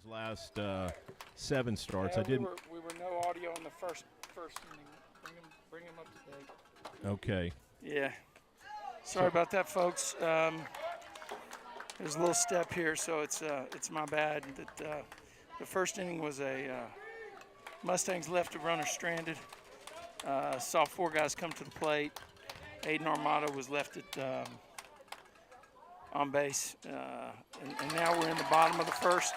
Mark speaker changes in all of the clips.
Speaker 1: his last 7 starts.
Speaker 2: Yeah,
Speaker 1: I didn't.
Speaker 2: We were no audio in the first inning. Bring him up to date.
Speaker 1: Okay.
Speaker 2: Yeah. Sorry about that, folks. There's a little step here, so it's my bad. That the first inning was a Mustangs left a runner stranded. Saw 4 guys come to the plate. Aiden Armato was left at on base, and now we're in the bottom of the first.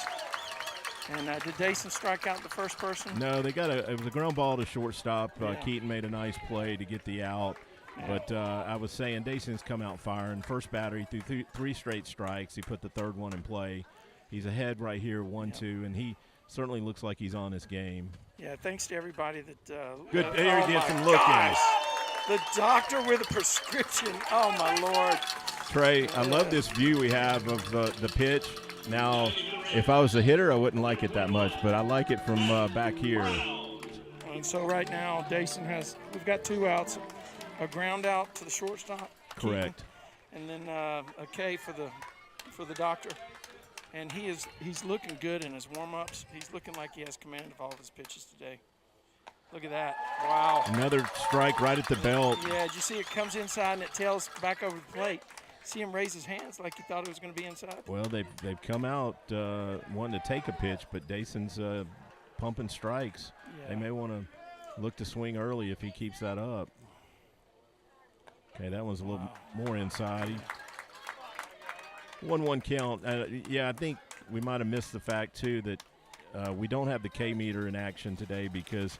Speaker 2: And did Dason strike out the first person?
Speaker 1: No, it was a ground ball to shortstop.
Speaker 2: Yeah.
Speaker 1: Keaton made a nice play to get the out.
Speaker 2: Yeah.
Speaker 1: But I was saying Dason's come out firing. First batter, he threw 3 straight strikes. He put the 3rd one in play. He's ahead right here, 1-2, and he certainly looks like he's on his game.
Speaker 2: Yeah, thanks to everybody that.
Speaker 1: Good. There he gets some look
Speaker 2: in. The doctor with a prescription. Oh, my Lord.
Speaker 1: Trey, I love this view we have of the pitch. Now, if I was a hitter, I wouldn't like it that much, but I like it from back here.
Speaker 2: And so right now, we've got 2 outs, a ground out to the shortstop.
Speaker 1: Correct.
Speaker 2: Keaton, and then a K for the doctor. And he's looking good in his warm-ups. He's looking like he has command of all of his pitches today. Look at that. Wow.
Speaker 1: Another strike right at the belt.
Speaker 2: Yeah, did you see it comes inside and it tails back over the plate? See him raise his hands like he thought it was going to be inside?
Speaker 1: Well, they've come out wanting to take a pitch, but Dason's pumping strikes.
Speaker 2: Yeah.
Speaker 1: They may want to look to swing early if he keeps that up. Okay, that one's a little more inside. 1-1 count. Yeah, I think we might have missed the fact, too, that we don't have the K-meter in action today because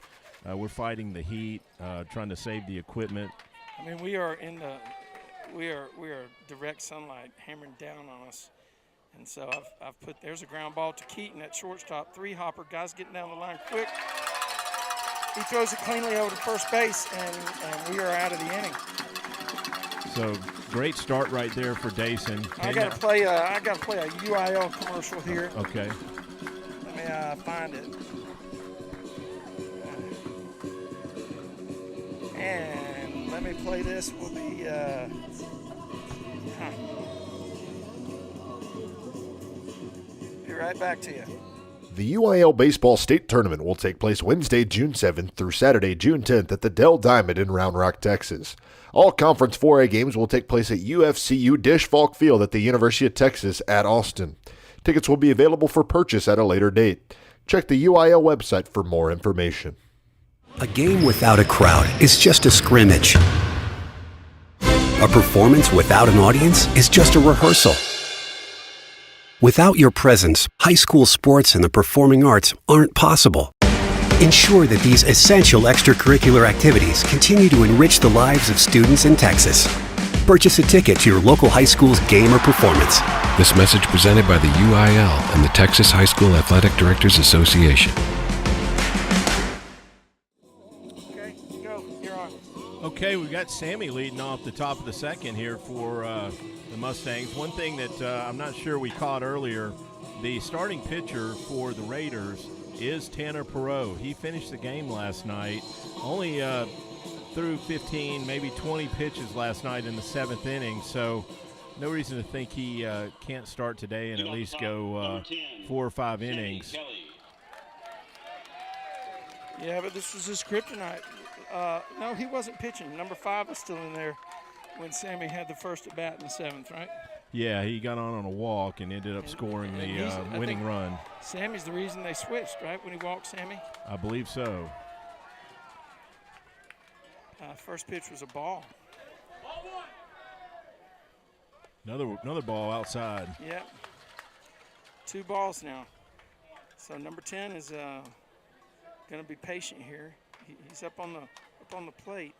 Speaker 1: we're fighting the heat, trying to save the equipment.
Speaker 2: I mean, we are direct sunlight hammering down on us. And so I've put, there's a ground ball to Keaton at shortstop, 3-hopper. Guys getting down the line quick. He throws it cleanly over to first base, and we are out of the inning.
Speaker 1: So great start right there for Dason.
Speaker 2: I got to play a UIL commercial here.
Speaker 1: Okay.
Speaker 2: Let me find it. And let me play this. Will be be right back to you.
Speaker 3: The UIL Baseball State Tournament will take place Wednesday, June 7th through Saturday, June 10th at the Dell Diamond in Round Rock, Texas. All Conference 4A games will take place at UFCU Dish Falk Field at the University of Texas at Austin. Tickets will be available for purchase at a later date. Check the UIL website for more information.
Speaker 4: A game without a crowd is just a scrimmage. A performance without an audience is just a rehearsal. Without your presence, high school sports and the performing arts aren't possible. Ensure that these essential extracurricular activities continue to enrich the lives of students in Texas. Purchase a ticket to your local high school's game or performance.
Speaker 5: This message presented by the UIL and the Texas High School Athletic Directors Association.
Speaker 2: Okay, go. You're on.
Speaker 1: Okay, we've got Sammy leading off the top of the second here for the Mustangs. One thing that I'm not sure we caught earlier, the starting pitcher for the Raiders is Tanner Perot. He finished the game last night, only threw 15, maybe 20 pitches last night in the 7th inning, so no reason to think he can't start today and at least go 4 or 5 innings.
Speaker 2: Yeah, but this was his kryptonite. No, he wasn't pitching. Number 5 was still in there when Sammy had the first at bat in the 7th, right?
Speaker 1: Yeah, he got on a walk and ended up scoring the winning run.
Speaker 2: Sammy's the reason they switched, right, when he walked Sammy?
Speaker 1: I believe so.
Speaker 2: First pitch was a ball.
Speaker 1: Another ball outside.
Speaker 2: Yep. 2 balls now. So number 10 is going to be patient here. He's up on the plate.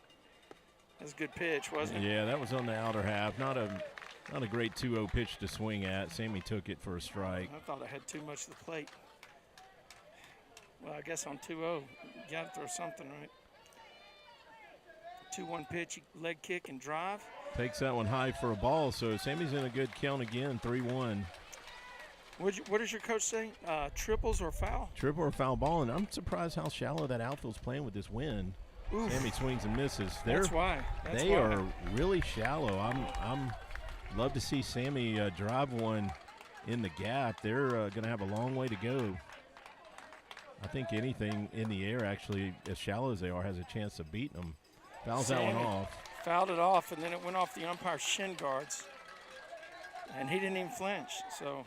Speaker 2: That's a good pitch, wasn't it?
Speaker 1: Yeah, that was on the outer half. Not a great 2-0 pitch to swing at. Sammy took it for a strike.
Speaker 2: I thought I had too much of the plate. Well, I guess on 2-0, you got to throw something, right? 2-1 pitch, leg kick and drive.
Speaker 1: Takes that one high for a ball, so Sammy's in a good count again, 3-1.
Speaker 2: What does your coach say? Triples or foul?
Speaker 1: Triple or foul ball, and I'm surprised how shallow that outfield's playing with this wind.
Speaker 2: Oof.
Speaker 1: Sammy swings and misses.
Speaker 2: That's why.
Speaker 1: They are really shallow. I'm love to see Sammy drive one in the gap. They're going to have a long way to go. I think anything in the air, actually, as shallow as they are, has a chance of beating them. Fouls that one off.
Speaker 2: Fouled it off, and then it went off the umpire's shin guards. And he didn't even flinch. So,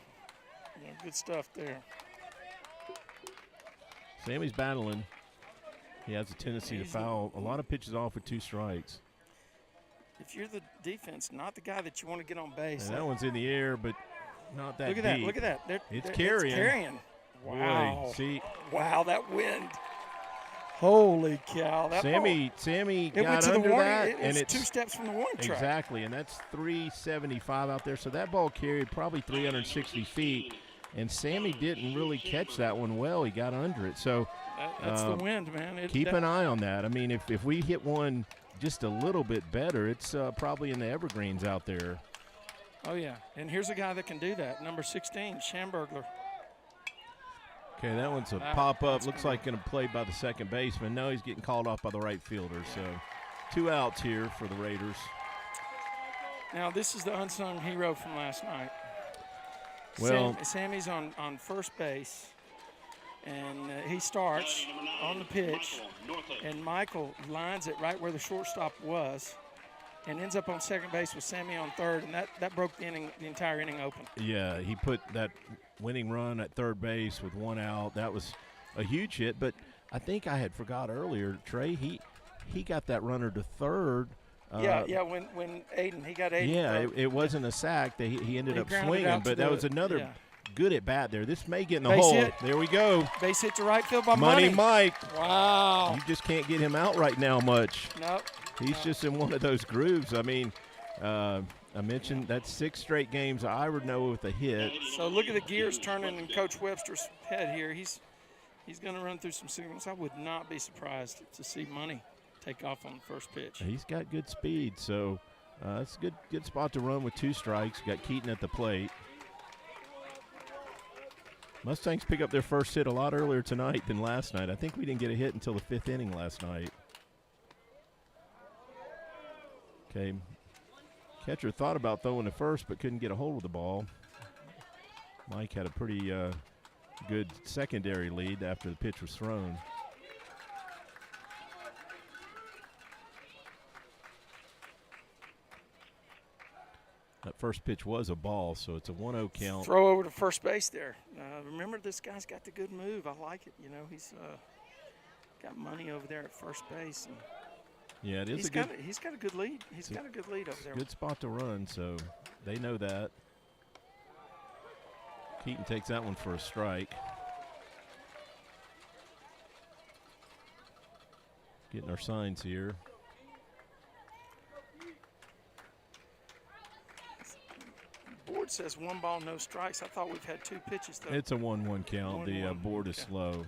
Speaker 2: good stuff there.
Speaker 1: Sammy's battling. He has a tendency to foul a lot of pitches off with 2 strikes.
Speaker 2: If you're the defense, not the guy that you want to get on base.
Speaker 1: And that one's in the air, but not that deep.
Speaker 2: Look at that.
Speaker 1: It's carrying.
Speaker 2: Wow.
Speaker 1: Boy, see.
Speaker 2: Wow, that wind. Holy cow.
Speaker 1: Sammy got under that.
Speaker 2: And it's 2 steps from the warning track.
Speaker 1: Exactly, and that's 375 out there. So that ball carried probably 360 feet, and Sammy didn't really catch that one well. He got under it. So
Speaker 2: that's the wind, man.
Speaker 1: Keep an eye on that. I mean, if we hit one just a little bit better, it's probably in the evergreens out there.
Speaker 2: Oh, yeah. And here's a guy that can do that, number 16, Schambergler.
Speaker 1: Okay, that one's a pop-up. Looks like going to play by the second baseman. No, he's getting called off by the right fielder. So 2 outs here for the Raiders.
Speaker 2: Now, this is the unsung hero from last night.
Speaker 1: Well,
Speaker 2: Sammy's on first base, and he starts on the pitch, and Michael lines it right where the shortstop was and ends up on second base with Sammy on third, and that broke the entire inning open.
Speaker 1: Yeah, he put that winning run at third base with 1 out. That was a huge hit, but I think I had forgot earlier, Trey, he got that runner to third.
Speaker 2: When he got Aiden.
Speaker 1: Yeah, it wasn't a sack. He ended up swinging, but that was another good at bat there. This may get in the hole.
Speaker 2: Hit.
Speaker 1: There we go.
Speaker 2: Base hit to right field by
Speaker 1: Money Mike.
Speaker 2: Wow.
Speaker 1: You just can't get him out right now much.
Speaker 2: Nope.
Speaker 1: He's just in one of those grooves. I mean, I mentioned that's 6 straight games Ira Noah with a hit.
Speaker 2: So look at the gears turning in Coach Webster's head here. He's going to run through some signals. I would not be surprised to see Money take off on the first pitch.
Speaker 1: He's got good speed, so it's a good spot to run with 2 strikes. Got Keaton at the plate. Mustangs pick up their first hit a lot earlier tonight than last night. I think we didn't get a hit until the 5th inning last night. Okay, catcher thought about throwing to first but couldn't get a hold of the ball. Mike had a pretty good secondary lead after the pitch was thrown. That first pitch was a ball, so it's a 1-0 count.
Speaker 2: Throw over to first base there. Remember, this guy's got the good move. I like it. He's got Money over there at first base. And
Speaker 1: yeah, it is
Speaker 2: he's got a good lead. He's got a good lead over there.
Speaker 1: Good spot to run, so they know that. Keaton takes that one for a strike. Getting our signs here.
Speaker 2: Board says 1 ball, no strikes. I thought we've had 2 pitches, though.
Speaker 1: It's a 1-1 count. The board is slow.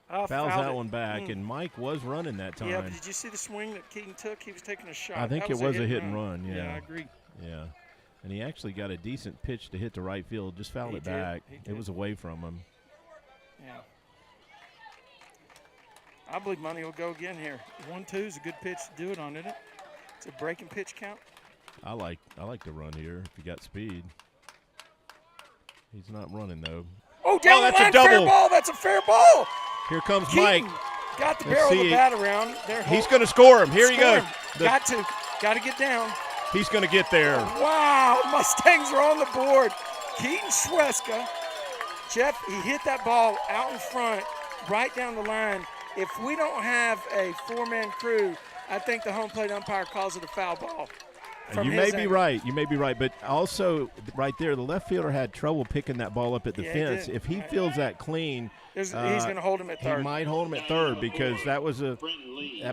Speaker 2: Fouls
Speaker 1: that one back, and Mike was running that time.
Speaker 2: Yeah, but did you see the swing that Keaton took? He was taking a shot.
Speaker 1: I think it was a hit and run. Yeah,
Speaker 2: I agree.
Speaker 1: Yeah, and he actually got a decent pitch to hit to right field. Just fouled it back. It was away from him.
Speaker 2: Yeah. I believe Money will go again here. 1-2 is a good pitch to do it on, isn't it? It's a breaking pitch count.
Speaker 1: I like the run here if you got speed. He's not running though.
Speaker 2: Oh, down the
Speaker 1: that's
Speaker 2: line,
Speaker 1: a double.
Speaker 2: Fair ball. That's a fair ball.
Speaker 1: Here comes
Speaker 2: Keaton
Speaker 1: Mike.
Speaker 2: Got the barrel of the bat around.
Speaker 1: He's going to score him. Here he goes.
Speaker 2: Got to get down.
Speaker 1: He's going to get there.
Speaker 2: Wow, Mustangs are on the board. Keaton Schweska. Jeff, he hit that ball out in front, right down the line. If we don't have a 4-man crew, I think the home plate umpire calls it a foul ball.
Speaker 1: You may be right. You may be right. But also, right there, the left fielder had trouble picking that ball up at the fence. If he feels that clean,
Speaker 2: he's going to hold him at third.
Speaker 1: He might hold him at third because that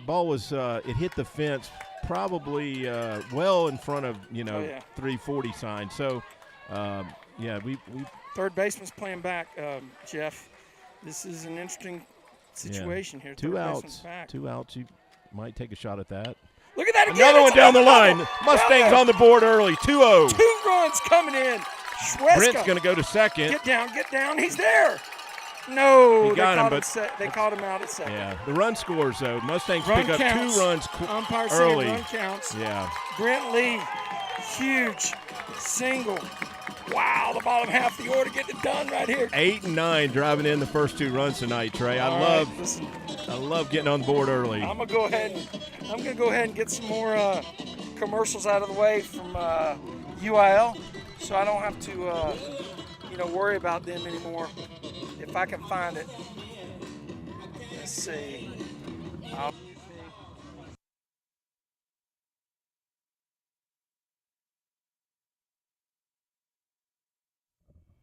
Speaker 1: ball was it hit the fence probably well in front of 340 sign. So we
Speaker 2: third baseman's playing back, Jeff. This is an interesting situation here.
Speaker 1: 2 outs. 2 outs. You might take a shot at that.
Speaker 2: Look at that again.
Speaker 1: Another one down the line. Mustangs on the board early. 2-0.
Speaker 2: 2 runs coming in. Schweska.
Speaker 1: Brent's going to go to second.
Speaker 2: Get down. He's there. No,
Speaker 1: he got him,
Speaker 2: they called him out at second.
Speaker 1: Yeah, the run scores, though. Mustangs pick up 2 runs
Speaker 2: Umpire
Speaker 1: early.
Speaker 2: Run counts.
Speaker 1: Yeah.
Speaker 2: Brent Lee, huge single Wow, the bottom half of the order getting it done right here.
Speaker 1: 8 and 9 driving in the first 2 runs tonight, Trey. I love getting on the board early.
Speaker 2: I'm gonna go ahead and get some more commercials out of the way from UIL, so I don't have to worry about them anymore. If I can find it. Let's see.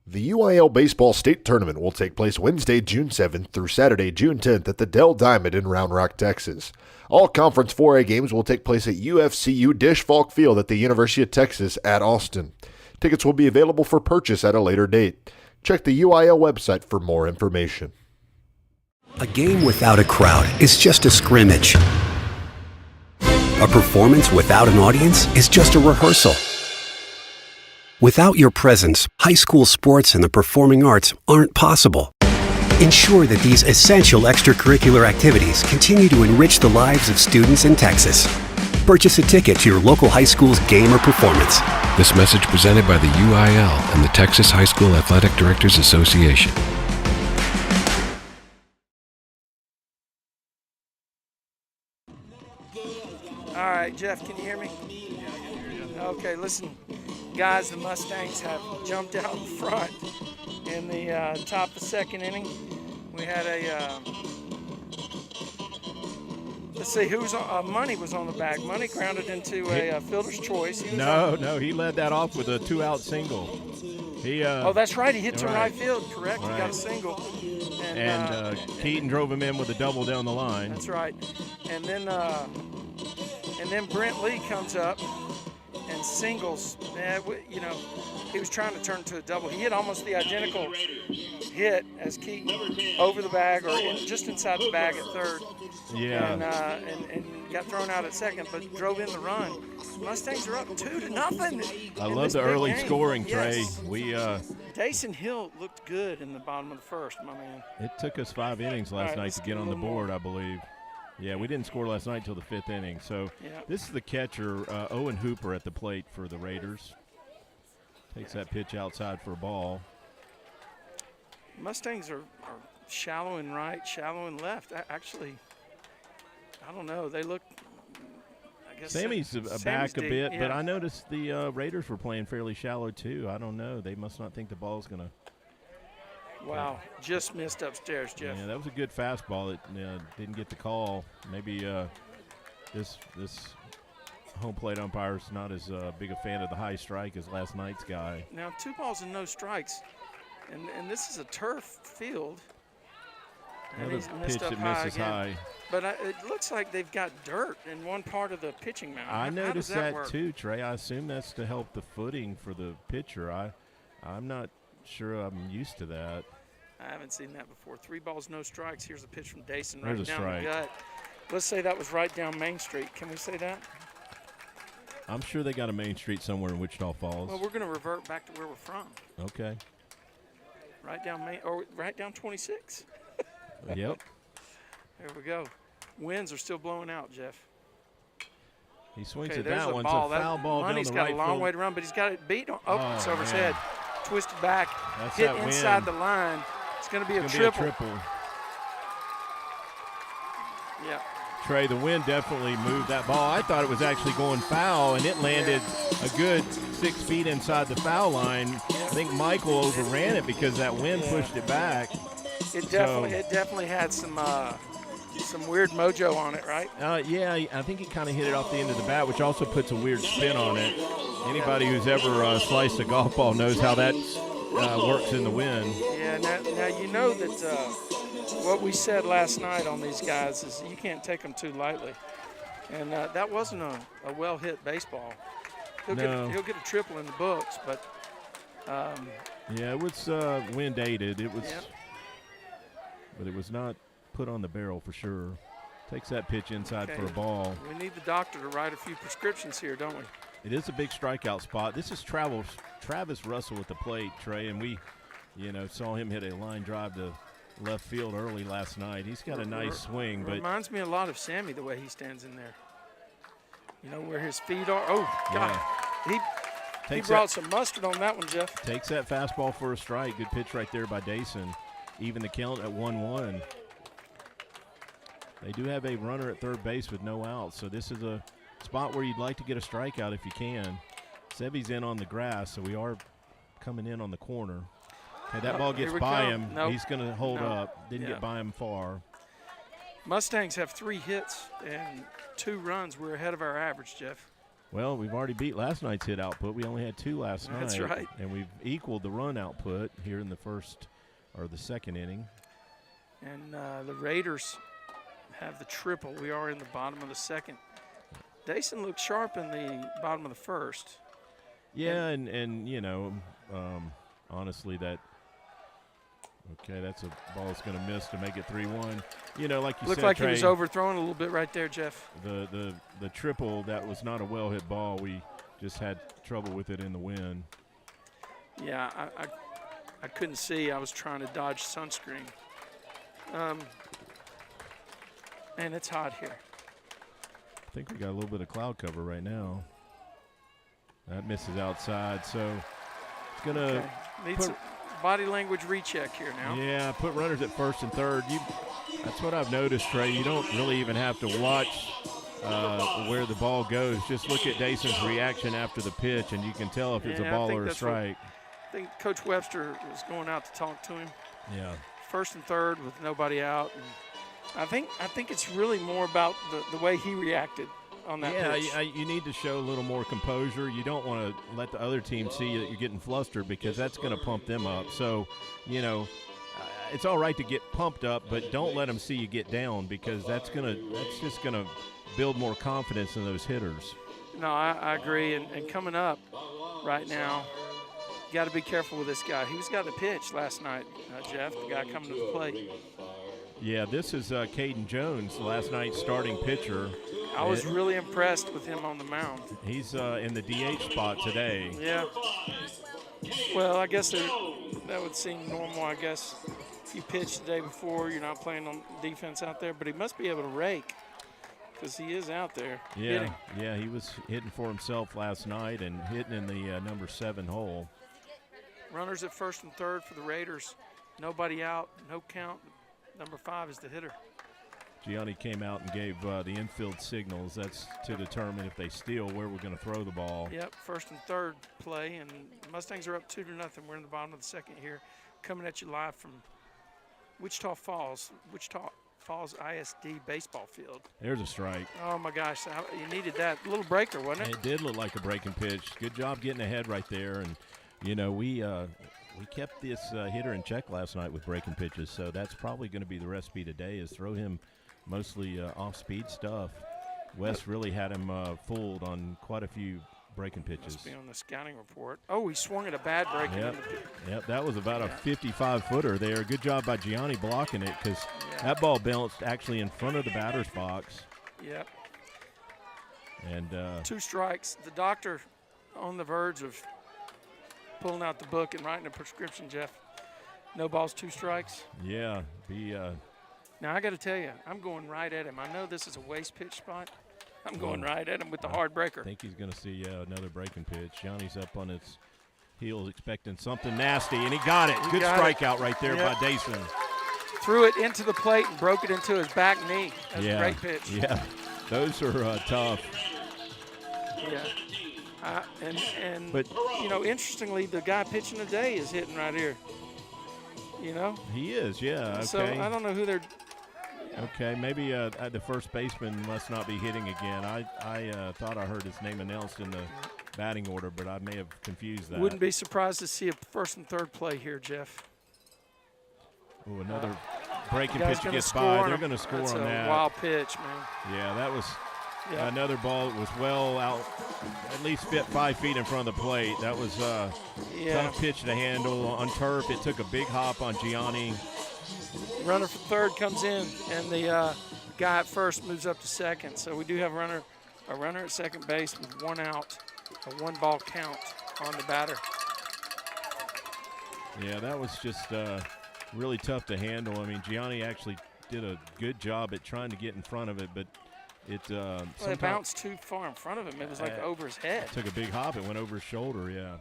Speaker 3: The UIL Baseball State Tournament will take place Wednesday, June 7th through Saturday, June 10th at the Dell Diamond in Round Rock, Texas. All Conference 4A games will take place at UFCU Dish Falk Field at the University of Texas at Austin. Tickets will be available for purchase at a later date. Check the UIL website for more information.
Speaker 4: A game without a crowd is just a scrimmage. A performance without an audience is just a rehearsal. Without your presence, high school sports and the performing arts aren't possible. Ensure that these essential extracurricular activities continue to enrich the lives of students in Texas. Purchase a ticket to your local high school's game or performance.
Speaker 5: This message presented by the UIL and the Texas High School Athletic Directors Association.
Speaker 2: All right, Jeff, can you hear me? Okay, listen, guys, the Mustangs have jumped out in front in the top of the second inning. We had let's see, Money was on the bag. Money grounded into a fielder's choice.
Speaker 1: He led that off with a 2-out single.
Speaker 2: That's right, he hit to right field, correct? Right. He got a single.
Speaker 1: And Keaton drove him in with a double down the line.
Speaker 2: That's right. And then Brent Lee comes up and singles. He was trying to turn to a double. He hit almost the identical hit as Keaton over the bag or just inside the bag at third.
Speaker 1: Yeah.
Speaker 2: And got thrown out at second, but drove in the run. Mustangs are up 2-0.
Speaker 1: I love the early
Speaker 2: game.
Speaker 1: scoring, Trey.
Speaker 2: Yes. Dayson Hill looked good in the bottom of the first, my man.
Speaker 1: It took us 5 innings last night to get on the board, I believe. Yeah, we didn't score last night until the 5th inning. So This is the catcher, Owen Hooper, at the plate for the Raiders. Takes that pitch outside for a ball.
Speaker 2: Mustangs are shallow and right, shallow and left. Actually, I don't know. They look, I guess.
Speaker 1: Sammy's back a bit, but I noticed the Raiders were playing fairly shallow too. I don't know. They must not think the ball's going to.
Speaker 2: Wow, just missed upstairs, Jeff.
Speaker 1: Yeah, that was a good fastball. It didn't get the call. Maybe this home plate umpire's not as big a fan of the high strike as last night's guy.
Speaker 2: Now 2 balls and no strikes, and this is a turf field.
Speaker 1: Another pitch that misses high.
Speaker 2: But it looks like they've got dirt in one part of the pitching mound.
Speaker 1: I noticed that too, Trey. I assume that's to help the footing for the pitcher. I'm not sure I'm used to that.
Speaker 2: I haven't seen that before. 3 balls, no strikes. Here's a pitch from Dayson
Speaker 1: right
Speaker 2: down the gut. Let's say that was right down Main Street. Can we say that?
Speaker 1: I'm sure they got a Main Street somewhere in Wichita Falls.
Speaker 2: Well, we're going to revert back to where we're from.
Speaker 1: Okay.
Speaker 2: Right down 26.
Speaker 1: Yep.
Speaker 2: There we go. Winds are still blowing out, Jeff.
Speaker 1: He swings at that one. It's a foul ball down the right field.
Speaker 2: Money's got a long way to run, but he's got it beat. It's over his head. Twisted back.
Speaker 1: That's
Speaker 2: hit inside the line. It's going to be a triple. Yeah.
Speaker 1: Trey, the wind definitely moved that ball. I thought it was actually going foul, and it landed a good 6 feet inside the foul line. I think Michael overran it because that wind pushed it back.
Speaker 2: It definitely had some weird mojo on it, right?
Speaker 1: Yeah, I think he kind of hit it off the end of the bat, which also puts a weird spin on it. Anybody who's ever sliced a golf ball knows how that works in the wind.
Speaker 2: Yeah, now you know that what we said last night on these guys is you can't take them too lightly. And that wasn't a well-hit baseball. He'll get a triple in the books, but
Speaker 1: yeah, it was wind-aided. It was, but it was not put on the barrel for sure. Takes that pitch inside for a ball.
Speaker 2: We need the doctor to write a few prescriptions here, don't we?
Speaker 1: It is a big strikeout spot. This is Travis Russell at the plate, Trey, and we, saw him hit a line drive to left field early last night. He's got a nice swing, but
Speaker 2: reminds me a lot of Sammy the way he stands in there. You know where his feet are. Oh God, He brought some mustard on that one, Jeff.
Speaker 1: Takes that fastball for a strike. Good pitch right there by Dason. Even the count at 1-1. They do have a runner at third base with no outs, so this is a spot where you'd like to get a strikeout if you can. Sevy's in on the grass, so we are coming in on the corner. Okay, that ball gets by him.
Speaker 2: Nope.
Speaker 1: He's going to hold up. Didn't get by him far.
Speaker 2: Mustangs have 3 hits and 2 runs. We're ahead of our average, Jeff.
Speaker 1: Well, we've already beat last night's hit output. We only had 2 last night.
Speaker 2: That's right.
Speaker 1: And we've equaled the run output here in the second inning.
Speaker 2: And the Raiders have the triple. We are in the bottom of the second. Dason looked sharp in the bottom of the first.
Speaker 1: Yeah, and you know, honestly, that's a ball that's going to miss to make it 3-1. You know, like you
Speaker 2: looked
Speaker 1: said,
Speaker 2: like
Speaker 1: Trey,
Speaker 2: he was overthrown a little bit right there, Jeff.
Speaker 1: The triple, that was not a well-hit ball. We just had trouble with it in the wind.
Speaker 2: Yeah, I couldn't see. I was trying to dodge sunscreen. And it's hot here.
Speaker 1: I think we got a little bit of cloud cover right now. That misses outside, so it's going to
Speaker 2: Needs a body language recheck here now.
Speaker 1: Yeah, put runners at first and third. That's what I've noticed, Trey. You don't really even have to watch where the ball goes. Just look at Dason's reaction after the pitch, and you can tell if it's a ball or a strike.
Speaker 2: I think Coach Webster was going out to talk to him.
Speaker 1: Yeah.
Speaker 2: First and third with nobody out. And I think it's really more about the way he reacted on that pitch.
Speaker 1: Yeah, you need to show a little more composure. You don't want to let the other team see that you're getting flustered because that's going to pump them up. So, you know, it's all right to get pumped up, but don't let them see you get down because that's just going to build more confidence in those hitters.
Speaker 2: No, I agree. And coming up right now, you got to be careful with this guy. He was got the pitch last night, Jeff, the guy coming to the plate.
Speaker 1: Yeah, this is Caden Jones, last night's starting pitcher.
Speaker 2: I was really impressed with him on the mound.
Speaker 1: He's in the DH spot today.
Speaker 2: Yeah. Well, I guess that would seem normal, I guess. If you pitch the day before, you're not playing on defense out there. But he must be able to rake because he is out there hitting.
Speaker 1: Yeah, he was hitting for himself last night and hitting in the number 7 hole.
Speaker 2: Runners at first and third for the Raiders. Nobody out, no count. Number 5 is the hitter.
Speaker 1: Gianni came out and gave the infield signals. That's to determine if they steal where we're going to throw the ball.
Speaker 2: Yep, first and third play, and Mustangs are up 2-0. We're in the bottom of the second here, coming at you live from Wichita Falls ISD baseball field.
Speaker 1: There's a strike.
Speaker 2: Oh my gosh, you needed that little breaker, wasn't it?
Speaker 1: It did look like a breaking pitch. Good job getting ahead right there, and you know we kept this hitter in check last night with breaking pitches, so that's probably going to be the recipe today is throw him mostly off-speed stuff. Wes really had him fooled on quite a few breaking pitches.
Speaker 2: Must be on the scouting report. Oh, he swung at a bad break.
Speaker 1: Yep, that was about a 55-footer there. Good job by Gianni blocking it because that ball bounced actually in front of the batter's box.
Speaker 2: Yep.
Speaker 1: And
Speaker 2: 2 strikes. The doctor on the verge of pulling out the book and writing a prescription, Jeff. No balls, 2 strikes.
Speaker 1: Yeah.
Speaker 2: Now, I got to tell you, I'm going right at him. I know this is a waste pitch spot. I'm going right at him with the hard breaker.
Speaker 1: I think he's going to see another breaking pitch. Gianni's up on his heels expecting something nasty, and he got it. Good strikeout right there by Dason.
Speaker 2: Threw it into the plate and broke it into his back knee. That's a great pitch.
Speaker 1: Yeah, those are tough.
Speaker 2: Yeah. But you know, interestingly, the guy pitching today is hitting right here. You know?
Speaker 1: He is, yeah. Okay.
Speaker 2: So I don't know who they're.
Speaker 1: Okay, maybe the first baseman must not be hitting again. I thought I heard his name announced in the batting order, but I may have confused that.
Speaker 2: Wouldn't be surprised to see a first and third play here, Jeff.
Speaker 1: Oh, another breaking pitch gets by. They're going to score on that.
Speaker 2: That's a wild pitch, man.
Speaker 1: Yeah, that was another ball that was well out, at least 5 feet in front of the plate. That was tough pitch to handle on turf. It took a big hop on Gianni.
Speaker 2: Runner for third comes in, and the guy at first moves up to second. So we do have a runner at second base with 1 out, a 1-ball count on the batter.
Speaker 1: Yeah, that was just really tough to handle. I mean, Gianni actually did a good job at trying to get in front of it, but
Speaker 2: It bounced too far in front of him. It was like over his head.
Speaker 1: Took a big hop. It went over his shoulder, yeah.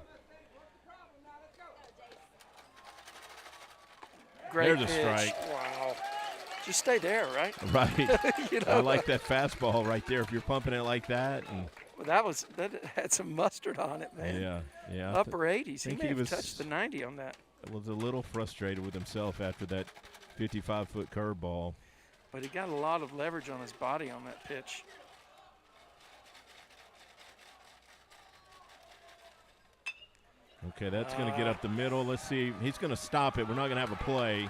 Speaker 2: Great
Speaker 1: There's
Speaker 2: pitch.
Speaker 1: a strike.
Speaker 2: Wow. Just stay there, right?
Speaker 1: Right.
Speaker 2: You know?
Speaker 1: I like that fastball right there. If you're pumping it like that. And
Speaker 2: Well, that had some mustard on it, man.
Speaker 1: Yeah.
Speaker 2: Upper 80s. He
Speaker 1: think
Speaker 2: may
Speaker 1: he
Speaker 2: have touched the 90 on that.
Speaker 1: Was a little frustrated with himself after that 55-foot curveball.
Speaker 2: But he got a lot of leverage on his body on that pitch.
Speaker 1: Okay, that's going to get up the middle. Let's see. He's going to stop it. We're not going to have a play.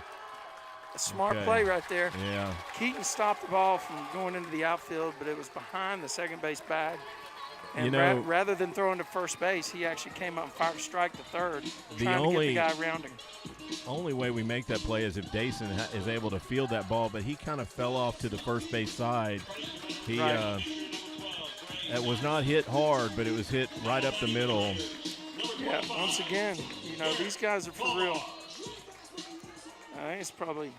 Speaker 2: A smart play right there.
Speaker 1: Yeah.
Speaker 2: Keaton stopped the ball from going into the outfield, but it was behind the second base bag. And
Speaker 1: You know,
Speaker 2: rather than throwing to first base, he actually came up and fired a strike to third,
Speaker 1: The
Speaker 2: trying to
Speaker 1: only-
Speaker 2: get the guy around him.
Speaker 1: Only way we make that play is if Dason is able to field that ball, but he kind of fell off to the first base side. He
Speaker 2: Right.
Speaker 1: It was not hit hard, but it was hit right up the middle.
Speaker 2: Yeah, once again, these guys are for real. I think it's probably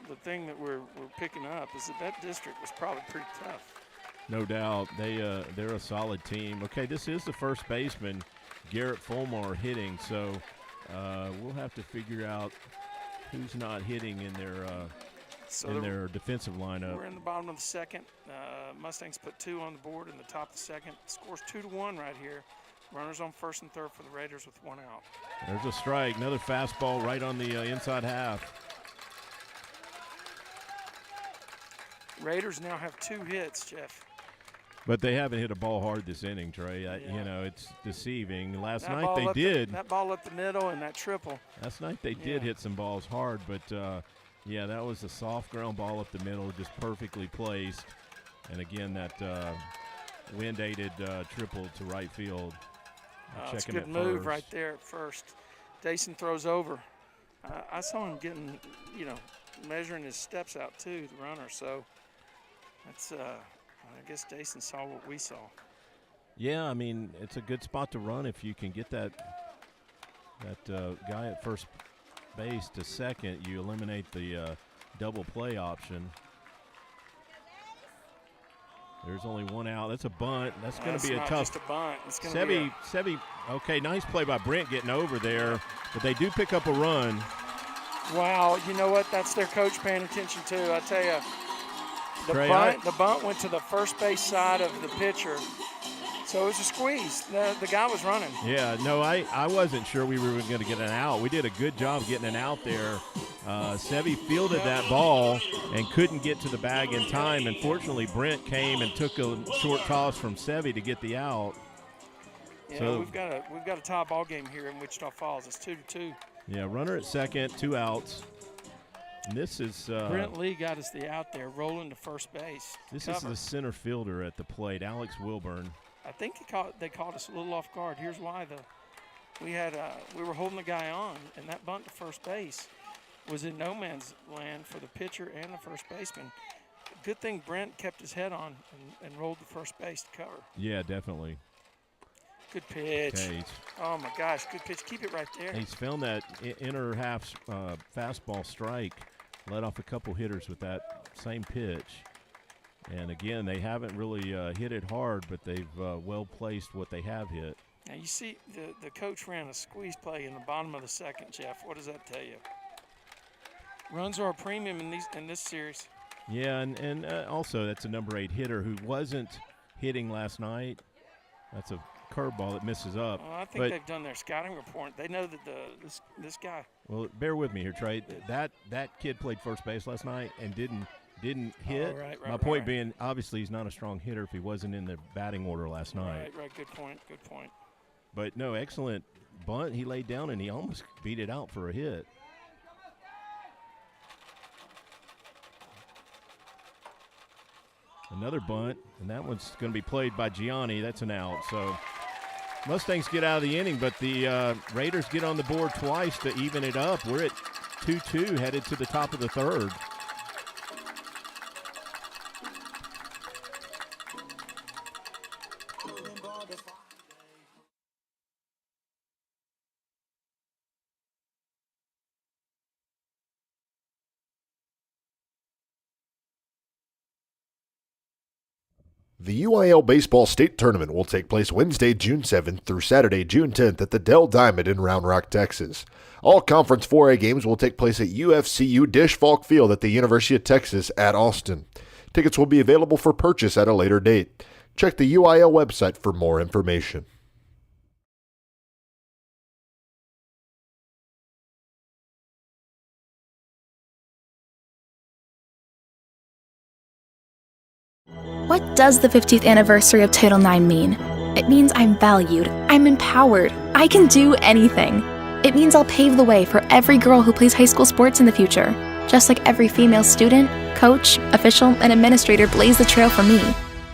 Speaker 2: the thing that we're picking up is that district was probably pretty tough.
Speaker 1: No doubt. They're a solid team. Okay, this is the first baseman, Garrett Fulmar, hitting, so we'll have to figure out who's not hitting in their defensive lineup.
Speaker 2: We're in the bottom of the second. Mustangs put 2 on the board in the top of the second. Scores 2-1 right here. Runners on first and third for the Raiders with 1 out.
Speaker 1: There's a strike. Another fastball right on the inside half.
Speaker 2: Raiders now have 2 hits, Jeff.
Speaker 1: But they haven't hit a ball hard this inning, Trey. It's deceiving. Last
Speaker 2: That
Speaker 1: night
Speaker 2: ball
Speaker 1: they
Speaker 2: up
Speaker 1: did.
Speaker 2: that ball up the middle and that triple.
Speaker 1: Last night they did hit some balls hard, but that was a soft ground ball up the middle, just perfectly placed. And again, that wind-aided triple to right field.
Speaker 2: It's a good move right there at first. Dason throws over. I saw him getting, measuring his steps out too, the runner. So that's, I guess Dason saw what we saw.
Speaker 1: Yeah, I mean, it's a good spot to run if you can get that guy at first base to second. You eliminate the double play option. There's only 1 out. That's a bunt. That's going to be a tough.
Speaker 2: Just a bunt. It's going to be
Speaker 1: Sebi. Okay, nice play by Brent getting over there, but they do pick up a run.
Speaker 2: Wow, you know what? That's their coach paying attention to. I tell you, the bunt went to the first base side of the pitcher, so it was a squeeze. The guy was running.
Speaker 1: Yeah, no, I wasn't sure we were going to get an out. We did a good job getting an out there. Sebi fielded that ball and couldn't get to the bag in time. And fortunately, Brent came and took a short toss from Sebi to get the out.
Speaker 2: Yeah,
Speaker 1: so
Speaker 2: we've got a tie ball game here in Wichita Falls. It's 2-2.
Speaker 1: Yeah, runner at second, 2 outs. And this is
Speaker 2: Brent Lee got us the out there, rolling to first base.
Speaker 1: This is the center fielder at the plate, Alex Wilburn.
Speaker 2: I think they caught us a little off guard. Here's why we were holding the guy on, and that bunt to first base was in no man's land for the pitcher and the first baseman. Good thing Brent kept his head on and rolled to first base to cover.
Speaker 1: Yeah, definitely.
Speaker 2: Good pitch.
Speaker 1: Okay.
Speaker 2: Oh, my gosh, good pitch. Keep it right there.
Speaker 1: He's found that inner half fastball strike, led off a couple hitters with that same pitch. And, again, they haven't really hit it hard, but they've well-placed what they have hit.
Speaker 2: Now, you see the coach ran a squeeze play in the bottom of the second, Jeff. What does that tell you? Runs are a premium in this series.
Speaker 1: Yeah, and also that's a number 8 hitter who wasn't hitting last night. That's a curveball that misses up.
Speaker 2: Well, I think they've done their scouting report. They know that this guy.
Speaker 1: Well, bear with me here, Trey. That kid played first base last night and didn't hit.
Speaker 2: Right,
Speaker 1: My point being, obviously he's not a strong hitter if he wasn't in the batting order last night.
Speaker 2: Right. Good point.
Speaker 1: But no, excellent bunt. He laid down and he almost beat it out for a hit. Another bunt, and that one's going to be played by Gianni. That's an out. So Mustangs get out of the inning, but the Raiders get on the board twice to even it up. We're at 2-2 headed to the top of the third.
Speaker 3: The UIL Baseball State Tournament will take place Wednesday, June 7th through Saturday, June 10th at the Dell Diamond in Round Rock, Texas. All Conference 4A games will take place at UFCU Dish Falk Field at the University of Texas at Austin. Tickets will be available for purchase at a later date. Check the UIL website for more information.
Speaker 6: What does the 50th anniversary of Title IX mean? It means I'm valued, I'm empowered, I can do anything. It means I'll pave the way for every girl who plays high school sports in the future, just like every female student, coach, official, and administrator blaze the trail for me,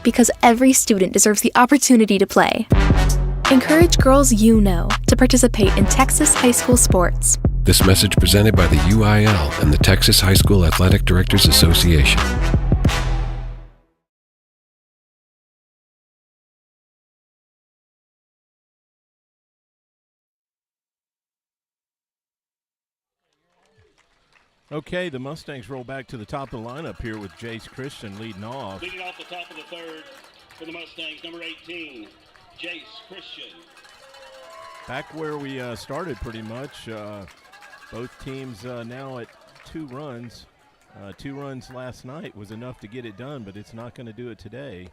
Speaker 6: because every student deserves the opportunity to play. Encourage girls you know to participate in Texas high school sports.
Speaker 5: This message presented by the UIL and the Texas High School Athletic Directors Association.
Speaker 1: Okay, the Mustangs roll back to the top of the lineup here with Jace Christian leading off.
Speaker 7: Leading off the top of the third for the Mustangs, number 18, Jace Christian.
Speaker 1: Back where we started pretty much. Both teams now at 2 runs. 2 runs last night was enough to get it done, but it's not going to do it today.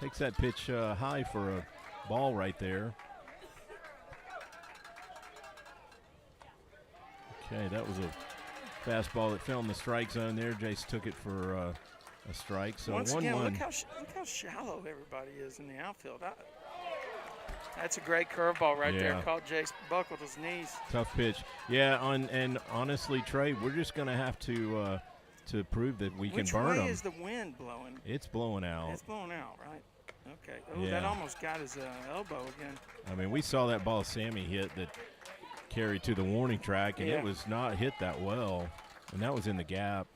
Speaker 1: Takes that pitch high for a ball right there. Okay, that was a fastball that fell in the strike zone there. Jace took it for a strike. So
Speaker 2: once
Speaker 1: 1-1.
Speaker 2: again, look how shallow everybody is in the outfield. That's a great curveball right there. Caught Jace, buckled his knees.
Speaker 1: Tough pitch. Yeah, and honestly, Trey, we're just going to have to prove that we can burn them.
Speaker 2: Which way is the wind blowing?
Speaker 1: It's blowing out.
Speaker 2: It's blowing out, right? Okay. Oh, that almost got his elbow again.
Speaker 1: I mean, we saw that ball Sammy hit that carried to the warning track, and it was not hit that well, and that was in the gap.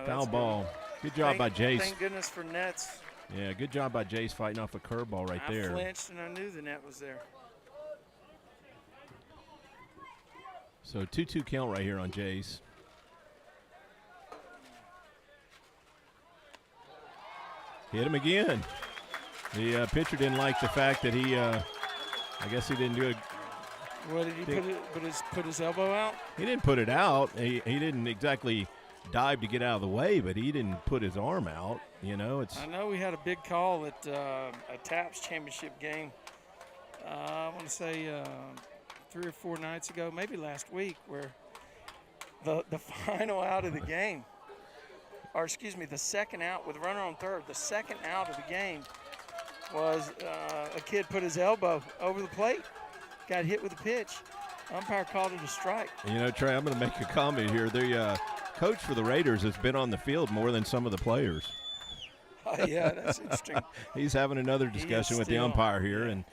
Speaker 1: Foul ball. Good job by Jace.
Speaker 2: Thank goodness for nets.
Speaker 1: Yeah, good job by Jace fighting off a curveball right there.
Speaker 2: I flinched, and I knew the net was there.
Speaker 1: So 2-2 count right here on Jace. Hit him again. The pitcher didn't like the fact that he, I guess he didn't do it.
Speaker 2: What did he put his elbow out?
Speaker 1: He didn't put it out. He didn't exactly dive to get out of the way, but he didn't put his arm out. You know,
Speaker 2: I know we had a big call at a TAPS championship game. I want to say 3 or 4 nights ago, maybe last week, where the final out of the game, or excuse me, the second out with runner on third, the second out of the game was a kid put his elbow over the plate. Got hit with a pitch. Umpire called it a strike.
Speaker 1: You know, Trey, I'm going to make a comment here. The coach for the Raiders has been on the field more than some of the players.
Speaker 2: Yeah, that's interesting.
Speaker 1: He's having another discussion with the umpire here. And,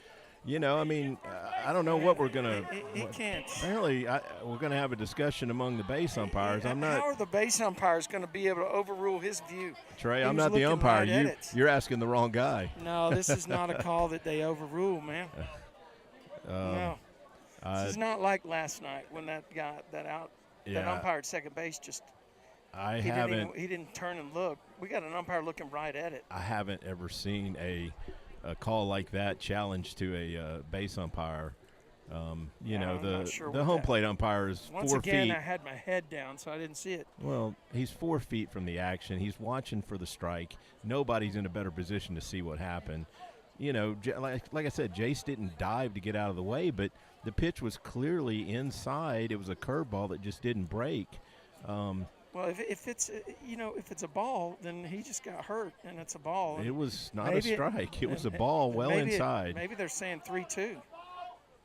Speaker 1: you know, I mean, I don't know what we're going to –
Speaker 2: He can't.
Speaker 1: Apparently, we're going to have a discussion among the base umpires.
Speaker 2: How are the base umpires going to be able to overrule his view?
Speaker 1: Trey, I'm not the umpire.
Speaker 2: Right
Speaker 1: You're asking the wrong guy.
Speaker 2: No, this is not a call that they overrule, man. No, this is not like last night when that umpire at second base just he didn't turn and look. We got an umpire looking right at it.
Speaker 1: I haven't ever seen a call like that challenge to a base umpire. The home plate umpire is 4 feet.
Speaker 2: Once again, I had my head down, so I didn't see it.
Speaker 1: Well, he's 4 feet from the action. He's watching for the strike. Nobody's in a better position to see what happened. You know, like I said, Jace didn't dive to get out of the way, but the pitch was clearly inside. It was a curveball that just didn't break.
Speaker 2: Well, if it's a ball, then he just got hurt, and it's a ball.
Speaker 1: It was not a strike. It was a ball inside.
Speaker 2: Maybe they're saying 3-2.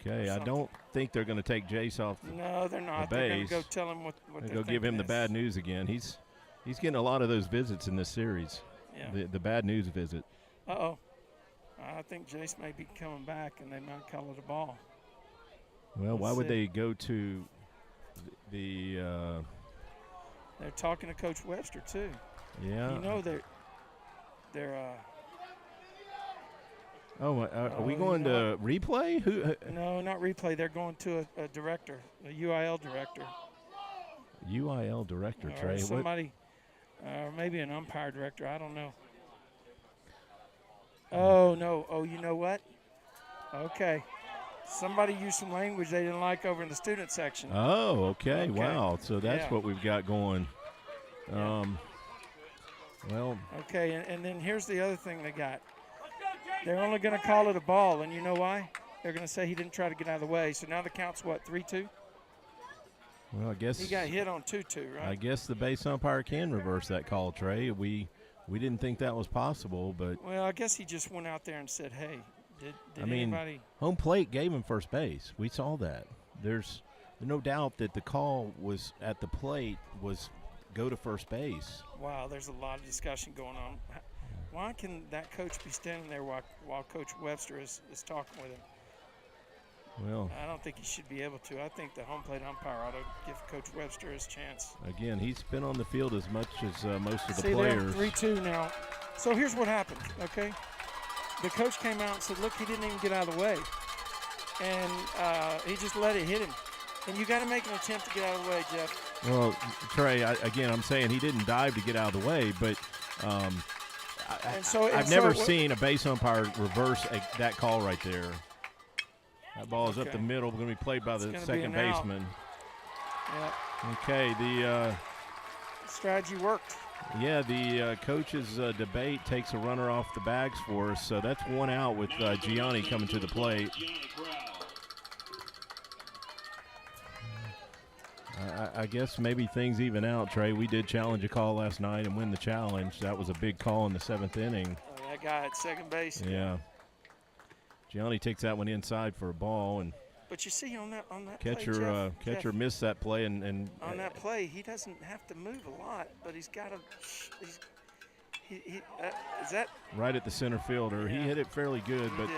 Speaker 1: Okay, I don't think they're going to take Jace off the
Speaker 2: No, they're not.
Speaker 1: The
Speaker 2: They're going
Speaker 1: base.
Speaker 2: to go tell him what they're
Speaker 1: go give him the bad news again. He's getting a lot of those visits in this series.
Speaker 2: Yeah.
Speaker 1: The bad news visit.
Speaker 2: Uh-oh. I think Jace may be coming back, and they might call it a ball.
Speaker 1: Well, why would they go to the
Speaker 2: They're talking to Coach Webster, too.
Speaker 1: Yeah.
Speaker 2: You know they're
Speaker 1: are we going to replay? Who?
Speaker 2: No, not replay. They're going to a director, a UIL director.
Speaker 1: UIL director, Trey.
Speaker 2: Somebody. Maybe an umpire director. I don't know. Oh, no. Oh, you know what? Okay. Somebody used some language they didn't like over in the student section.
Speaker 1: Oh, okay. Wow. So that's what we've got going. Well.
Speaker 2: Okay, and then here's the other thing they got. They're only going to call it a ball, and you know why? They're going to say he didn't try to get out of the way. So now the count's what, 3-2?
Speaker 1: Well, I guess
Speaker 2: he got hit on 2-2, right?
Speaker 1: I guess the base umpire can reverse that call, Trey. We didn't think that was possible, but
Speaker 2: well, I guess he just went out there and said, "Hey, did
Speaker 1: anybody?" Home plate gave him first base. We saw that. There's no doubt that the call was at the plate was go to first base.
Speaker 2: Wow, there's a lot of discussion going on. Why can that coach be standing there while Coach Webster is talking with him?
Speaker 1: Well,
Speaker 2: I don't think he should be able to. I think the home plate umpire ought to give Coach Webster his chance.
Speaker 1: Again, he's been on the field as much as most of the
Speaker 2: See,
Speaker 1: players.
Speaker 2: They're 3-2 now. So here's what happened, okay? The coach came out and said, look, he didn't even get out of the way. And he just let it hit him. And you got to make an attempt to get out of the way, Jeff.
Speaker 1: Well, Trey, I'm saying he didn't dive to get out of the way, but I've never seen a base umpire reverse that call right there. That ball is up the middle, going to be played by the second baseman.
Speaker 2: Yeah.
Speaker 1: Okay, the
Speaker 2: strategy worked.
Speaker 1: Yeah, the coach's debate takes a runner off the bags for us, so that's one out with Gianni coming to the plate. I guess maybe things even out, Trey. We did challenge a call last night and win the challenge. That was a big call in the 7th inning.
Speaker 2: That guy at second base.
Speaker 1: Yeah. Gianni takes that one inside for a ball, and
Speaker 2: but you see on that
Speaker 1: catcher
Speaker 2: play,
Speaker 1: catcher missed that play, and
Speaker 2: on that play he doesn't have to move a lot, but he's got to. Is that
Speaker 1: right at the center fielder?
Speaker 2: Yeah.
Speaker 1: He hit it fairly good, but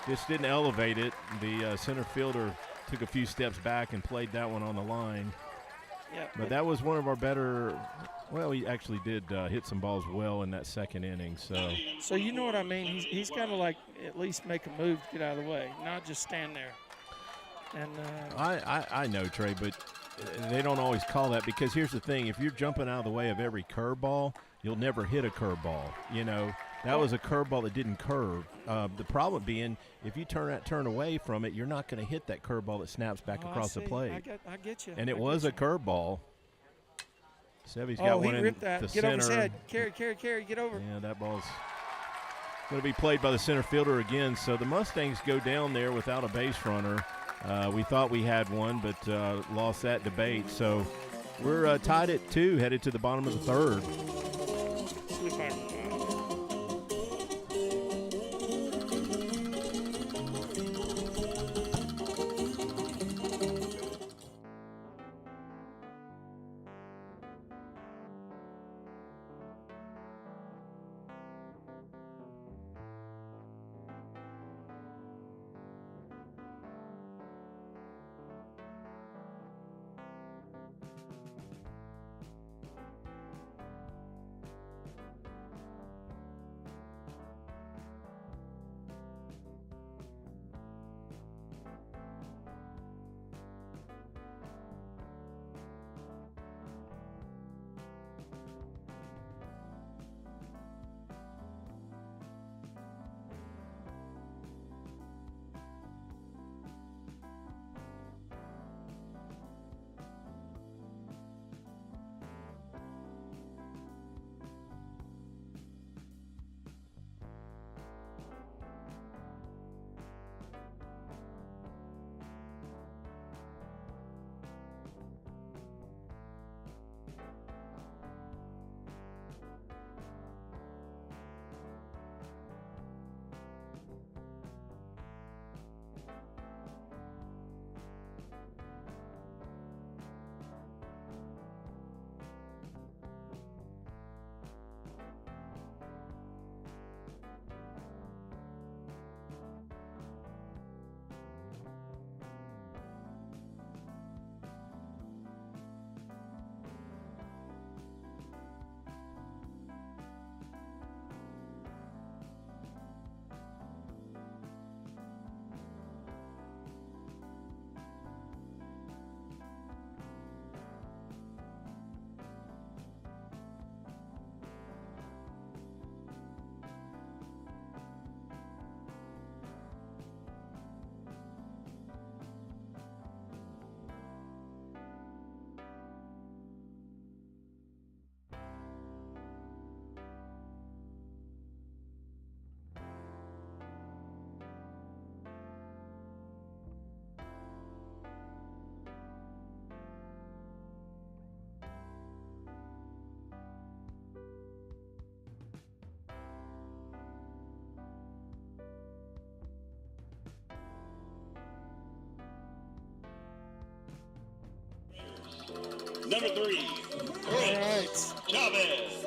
Speaker 1: just didn't elevate it. The center fielder took a few steps back and played that one on the line.
Speaker 2: Yeah,
Speaker 1: but that was one of our better. Well, he actually did hit some balls well in that second inning.
Speaker 2: So you know what I mean? He's got to like at least make a move to get out of the way, not just stand there. And
Speaker 1: I know, Trey, but they don't always call that because here's the thing: if you're jumping out of the way of every curveball, you'll never hit a curveball. You know, that was a curveball that didn't curve. The problem being, if you turn away from it, you're not going to hit that curveball that snaps back across the plate.
Speaker 2: I get you.
Speaker 1: And it was a curveball. Sevy's got one in
Speaker 2: ripped that.
Speaker 1: the
Speaker 2: Get
Speaker 1: center.
Speaker 2: Over his head. Carry, get over.
Speaker 1: Yeah, that ball's going to be played by the center fielder again. So the Mustangs go down there without a base runner. We thought we had one, but lost that debate. So we're tied at 2, headed to the bottom of the 3rd.
Speaker 7: number 3, Chris Chavez.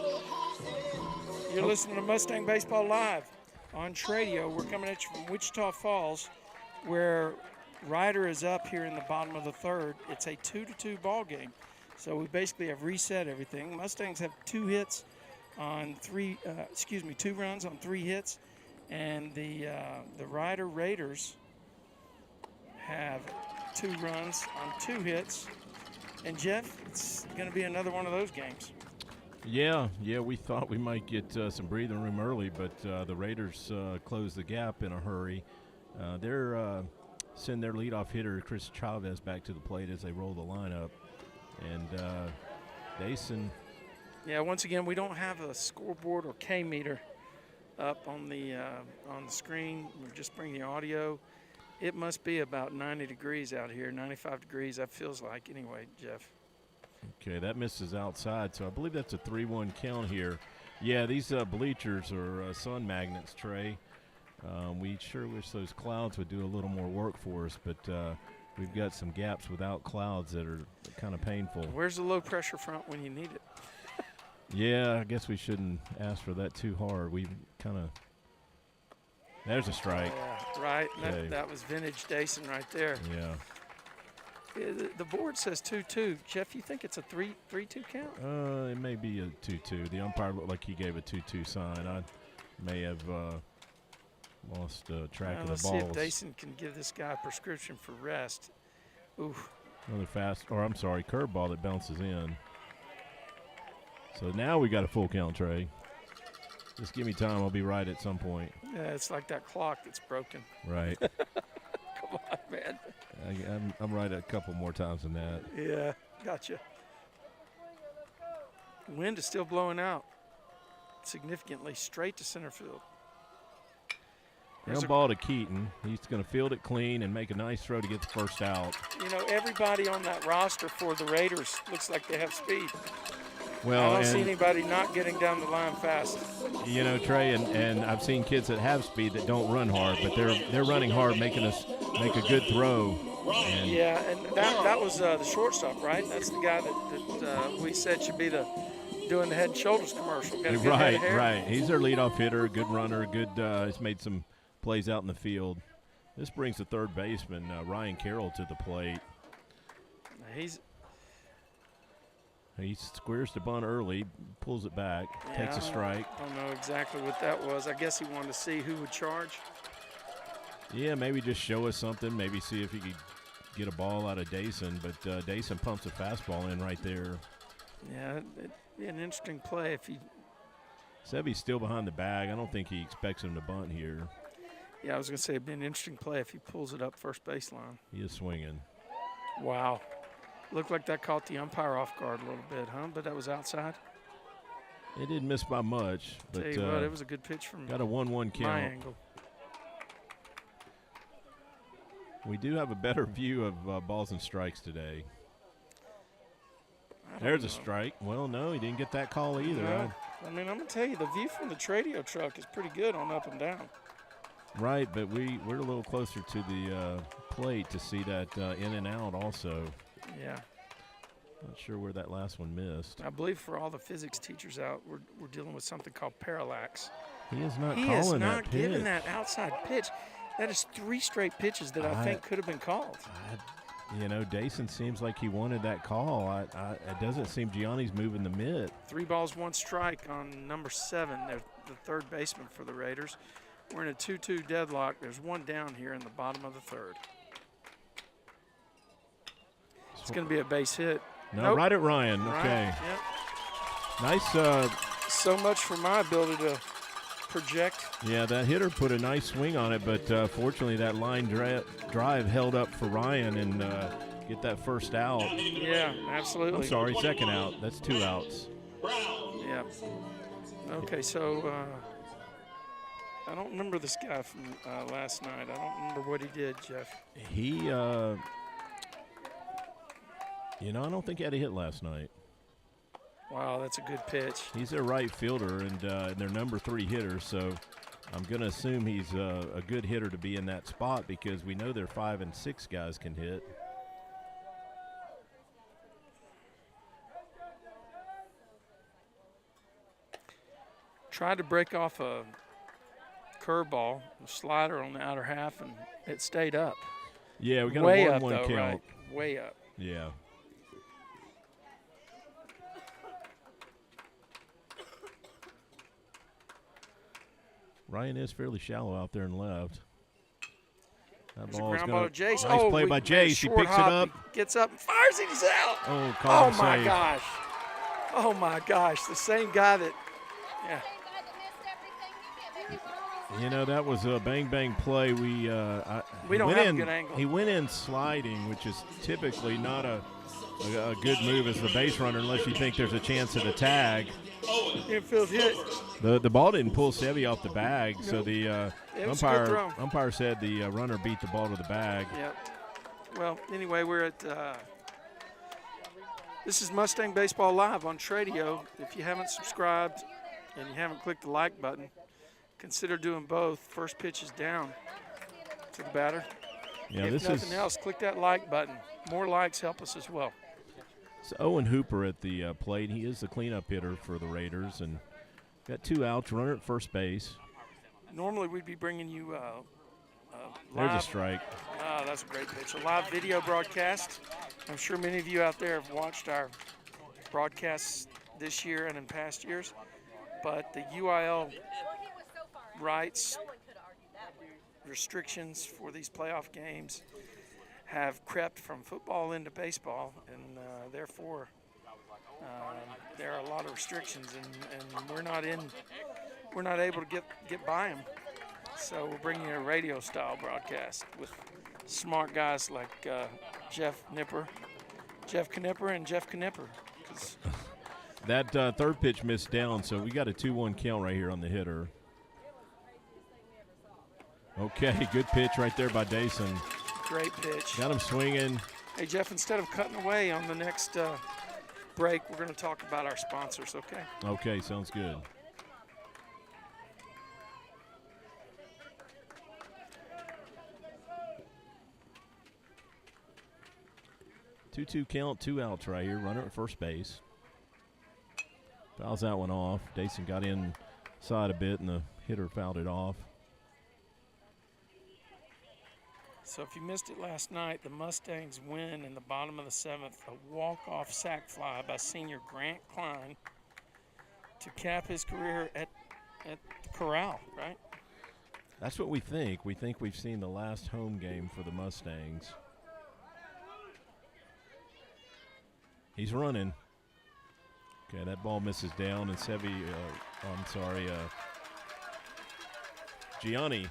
Speaker 2: You're listening to Mustang Baseball Live on Tradio. We're coming at you from Wichita Falls, where Ryder is up here in the bottom of the third. It's a 2-2 ball game. So we basically have reset everything. Mustangs have 2 runs on 3 hits, and the Ryder Raiders have 2 runs on 2 hits. And Jeff, it's going to be another one of those games.
Speaker 1: Yeah, we thought we might get some breathing room early, but the Raiders closed the gap in a hurry. They're send their leadoff hitter, Chris Chavez, back to the plate as they roll the lineup. And Dason.
Speaker 2: Yeah, once again, we don't have a scoreboard or K meter up on the screen. We're just bringing the audio. It must be about 90 degrees out here, 95 degrees, that feels like anyway, Jeff.
Speaker 1: Okay, that misses outside, so I believe that's a 3-1 count here. Yeah, these bleachers are sun magnets, Trey. We sure wish those clouds would do a little more work for us, but we've got some gaps without clouds that are kind of painful.
Speaker 2: Where's the low pressure front when you need it?
Speaker 1: Yeah, I guess we shouldn't ask for that too hard. We kind of – there's a strike.
Speaker 2: Yeah, right.
Speaker 1: Okay.
Speaker 2: That was vintage Dason right there.
Speaker 1: Yeah.
Speaker 2: The board says 2-2. Jeff, you think it's a 3-2 count?
Speaker 1: It may be a 2-2. The umpire looked like he gave a 2-2 sign. I may have lost track of the balls.
Speaker 2: Let's see if Dason can give this guy a prescription for rest. Oof.
Speaker 1: Another curveball that bounces in. So now we got a full count, Trey. Just give me time. I'll be right at some point.
Speaker 2: Yeah, it's like that clock that's broken.
Speaker 1: Right.
Speaker 2: Come on, man.
Speaker 1: I'm right a couple more times than that.
Speaker 2: Yeah, gotcha. Wind is still blowing out significantly straight to center field.
Speaker 1: Ground ball to Keaton. He's going to field it clean and make a nice throw to get the first out.
Speaker 2: You know, everybody on that roster for the Raiders looks like they have speed.
Speaker 1: Well,
Speaker 2: I don't see anybody not getting down the line fast.
Speaker 1: You know, Trey, and I've seen kids that have speed that don't run hard, but they're running hard, making us make a good throw. And
Speaker 2: yeah, and that was the shortstop, right? That's the guy that we said should be doing the Head and Shoulders commercial. Got a good head of hair.
Speaker 1: Right. He's their leadoff hitter, good runner, he's made some plays out in the field. This brings the third baseman, Ryan Carroll, to the plate. He squares the bunt early, pulls it back, takes a strike.
Speaker 2: I don't know exactly what that was. I guess he wanted to see who would charge.
Speaker 1: Yeah, maybe just show us something. Maybe see if he could get a ball out of Dason. But Dason pumps a fastball in right there.
Speaker 2: Yeah, it'd be an interesting play if he.
Speaker 1: Sevy's still behind the bag. I don't think he expects him to bunt here.
Speaker 2: Yeah, I was going to say it'd be an interesting play if he pulls it up first baseline.
Speaker 1: He is swinging.
Speaker 2: Wow. Looked like that caught the umpire off guard a little bit, huh? But that was outside.
Speaker 1: It didn't miss by much. But
Speaker 2: tell you what, it was a good pitch from
Speaker 1: got a 1-1 count.
Speaker 2: my angle.
Speaker 1: We do have a better view of balls and strikes today. There's a strike. Well, no, he didn't get that call either.
Speaker 2: No. I mean, I'm going to tell you, the view from the Tradio truck is pretty good on up and down.
Speaker 1: Right, but we're a little closer to the plate to see that in and out also.
Speaker 2: Yeah.
Speaker 1: Not sure where that last one missed.
Speaker 2: I believe for all the physics teachers out, we're dealing with something called parallax.
Speaker 1: He is not
Speaker 2: calling
Speaker 1: that pitch.
Speaker 2: He is not giving that outside pitch. That is 3 straight pitches that I think could have been called.
Speaker 1: Dason seems like he wanted that call. It doesn't seem Gianni's moving the mitt.
Speaker 2: 3 balls, 1 strike on number 7. They're the third baseman for the Raiders. We're in a 2-2 deadlock. There's 1 down here in the bottom of the third. It's going to be a base hit.
Speaker 1: No,
Speaker 2: nope.
Speaker 1: Right at Ryan.
Speaker 2: Right.
Speaker 1: Okay.
Speaker 2: Yep.
Speaker 1: Nice.
Speaker 2: So much for my ability to project.
Speaker 1: Yeah, that hitter put a nice swing on it, but fortunately that line drive held up for Ryan and get that first out.
Speaker 2: Yeah, absolutely.
Speaker 1: I'm sorry, second out. That's 2 outs.
Speaker 2: Yeah. Okay, so I don't remember this guy from last night. I don't remember what he did, Jeff.
Speaker 1: He, I don't think he had a hit last night.
Speaker 2: Wow, that's a good pitch.
Speaker 1: He's their right fielder and their number 3 hitter, so I'm going to assume he's a good hitter to be in that spot because we know their 5 and 6 guys can hit.
Speaker 2: Tried to break off a curveball, a slider on the outer half, and it stayed up.
Speaker 1: Yeah, we got
Speaker 2: way
Speaker 1: a
Speaker 2: up
Speaker 1: 1-1
Speaker 2: though,
Speaker 1: count.
Speaker 2: right? Way up.
Speaker 1: Yeah. Ryan is fairly shallow out there and left. That
Speaker 2: There's a
Speaker 1: ball is
Speaker 2: ground
Speaker 1: going
Speaker 2: ball to Jace.
Speaker 1: Nice play by Jace. He
Speaker 2: short
Speaker 1: picks it
Speaker 2: hop.
Speaker 1: up.
Speaker 2: He gets up and fires it. He's out.
Speaker 1: Oh,
Speaker 2: Oh
Speaker 1: call
Speaker 2: my
Speaker 1: save.
Speaker 2: gosh. Oh my gosh. The same guy that, yeah.
Speaker 1: You know, that was a bang play. We
Speaker 2: don't
Speaker 1: went
Speaker 2: have a
Speaker 1: in,
Speaker 2: good angle.
Speaker 1: He went in sliding, which is typically not a good move as the base runner unless you think there's a chance at a tag.
Speaker 2: Infield hit.
Speaker 1: The ball didn't pull Sevy off the bag, so the
Speaker 2: It was a good throw.
Speaker 1: umpire said the runner beat the ball to the bag.
Speaker 2: Yep. Well, anyway, we're at this is Mustang Baseball Live on Tradio. If you haven't subscribed and you haven't clicked the like button, consider doing both. First pitch is down to the batter.
Speaker 1: Yeah,
Speaker 2: if
Speaker 1: this
Speaker 2: nothing
Speaker 1: is
Speaker 2: else, click that like button. More likes help us as well.
Speaker 1: it's Owen Hooper at the plate. He is the cleanup hitter for the Raiders, and got 2 outs, runner at first base.
Speaker 2: Normally we'd be bringing you
Speaker 1: There's a
Speaker 2: live.
Speaker 1: strike.
Speaker 2: Oh, that's a great pitch. A live video broadcast. I'm sure many of you out there have watched our broadcasts this year and in past years, but the UIL rights restrictions for these playoff games have crept from football into baseball, and therefore there are a lot of restrictions, and we're not able to get by them. So we're bringing you a radio style broadcast with smart guys like Jeff Knipper and Jeff Knipper.
Speaker 1: That third pitch missed down, so we got a 2-1 count right here on the hitter. Okay, good pitch right there by Dason.
Speaker 2: Great pitch.
Speaker 1: Got him swinging.
Speaker 2: Hey, Jeff, instead of cutting away on the next break, we're going to talk about our sponsors, okay?
Speaker 1: Okay, sounds good. Two count, 2 outs right here. Runner at first base. Fouls that one off. Dason got inside a bit, and the hitter fouled it off.
Speaker 2: So if you missed it last night, the Mustangs win in the bottom of the 7th, a walk-off sac fly by senior Grant Klein to cap his career at the Corral, right?
Speaker 1: That's what we think. We think we've seen the last home game for the Mustangs. He's running. Okay, that ball misses down, and Gianni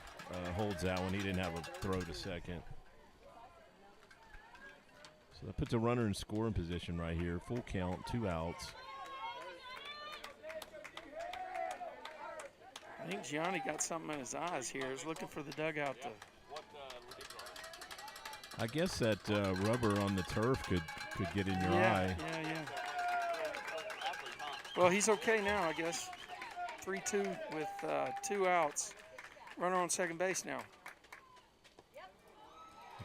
Speaker 1: holds that one. He didn't have a throw to second. So that puts a runner in scoring position right here. Full count, 2 outs.
Speaker 2: I think Gianni got something in his eyes here. He's looking for the dugout to.
Speaker 1: I guess that rubber on the turf could get in your eye.
Speaker 2: Yeah. Well, he's okay now, I guess. 3-2 with 2 outs. Runner on second base now.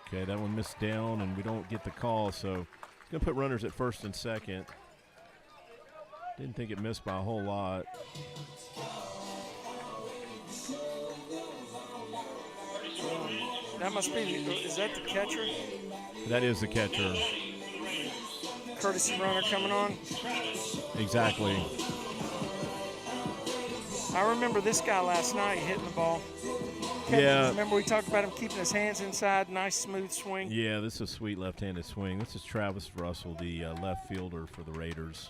Speaker 1: Okay, that one missed down, and we don't get the call, so he's going to put runners at first and second. Didn't think it missed by a whole lot.
Speaker 2: That must be, is that the catcher?
Speaker 1: That is the catcher.
Speaker 2: Courtesy runner coming on.
Speaker 1: Exactly.
Speaker 2: I remember this guy last night hitting the ball.
Speaker 1: Yeah.
Speaker 2: Remember we talked about him keeping his hands inside, nice smooth swing?
Speaker 1: Yeah, this is a sweet left-handed swing. This is Travis Russell, the left fielder for the Raiders.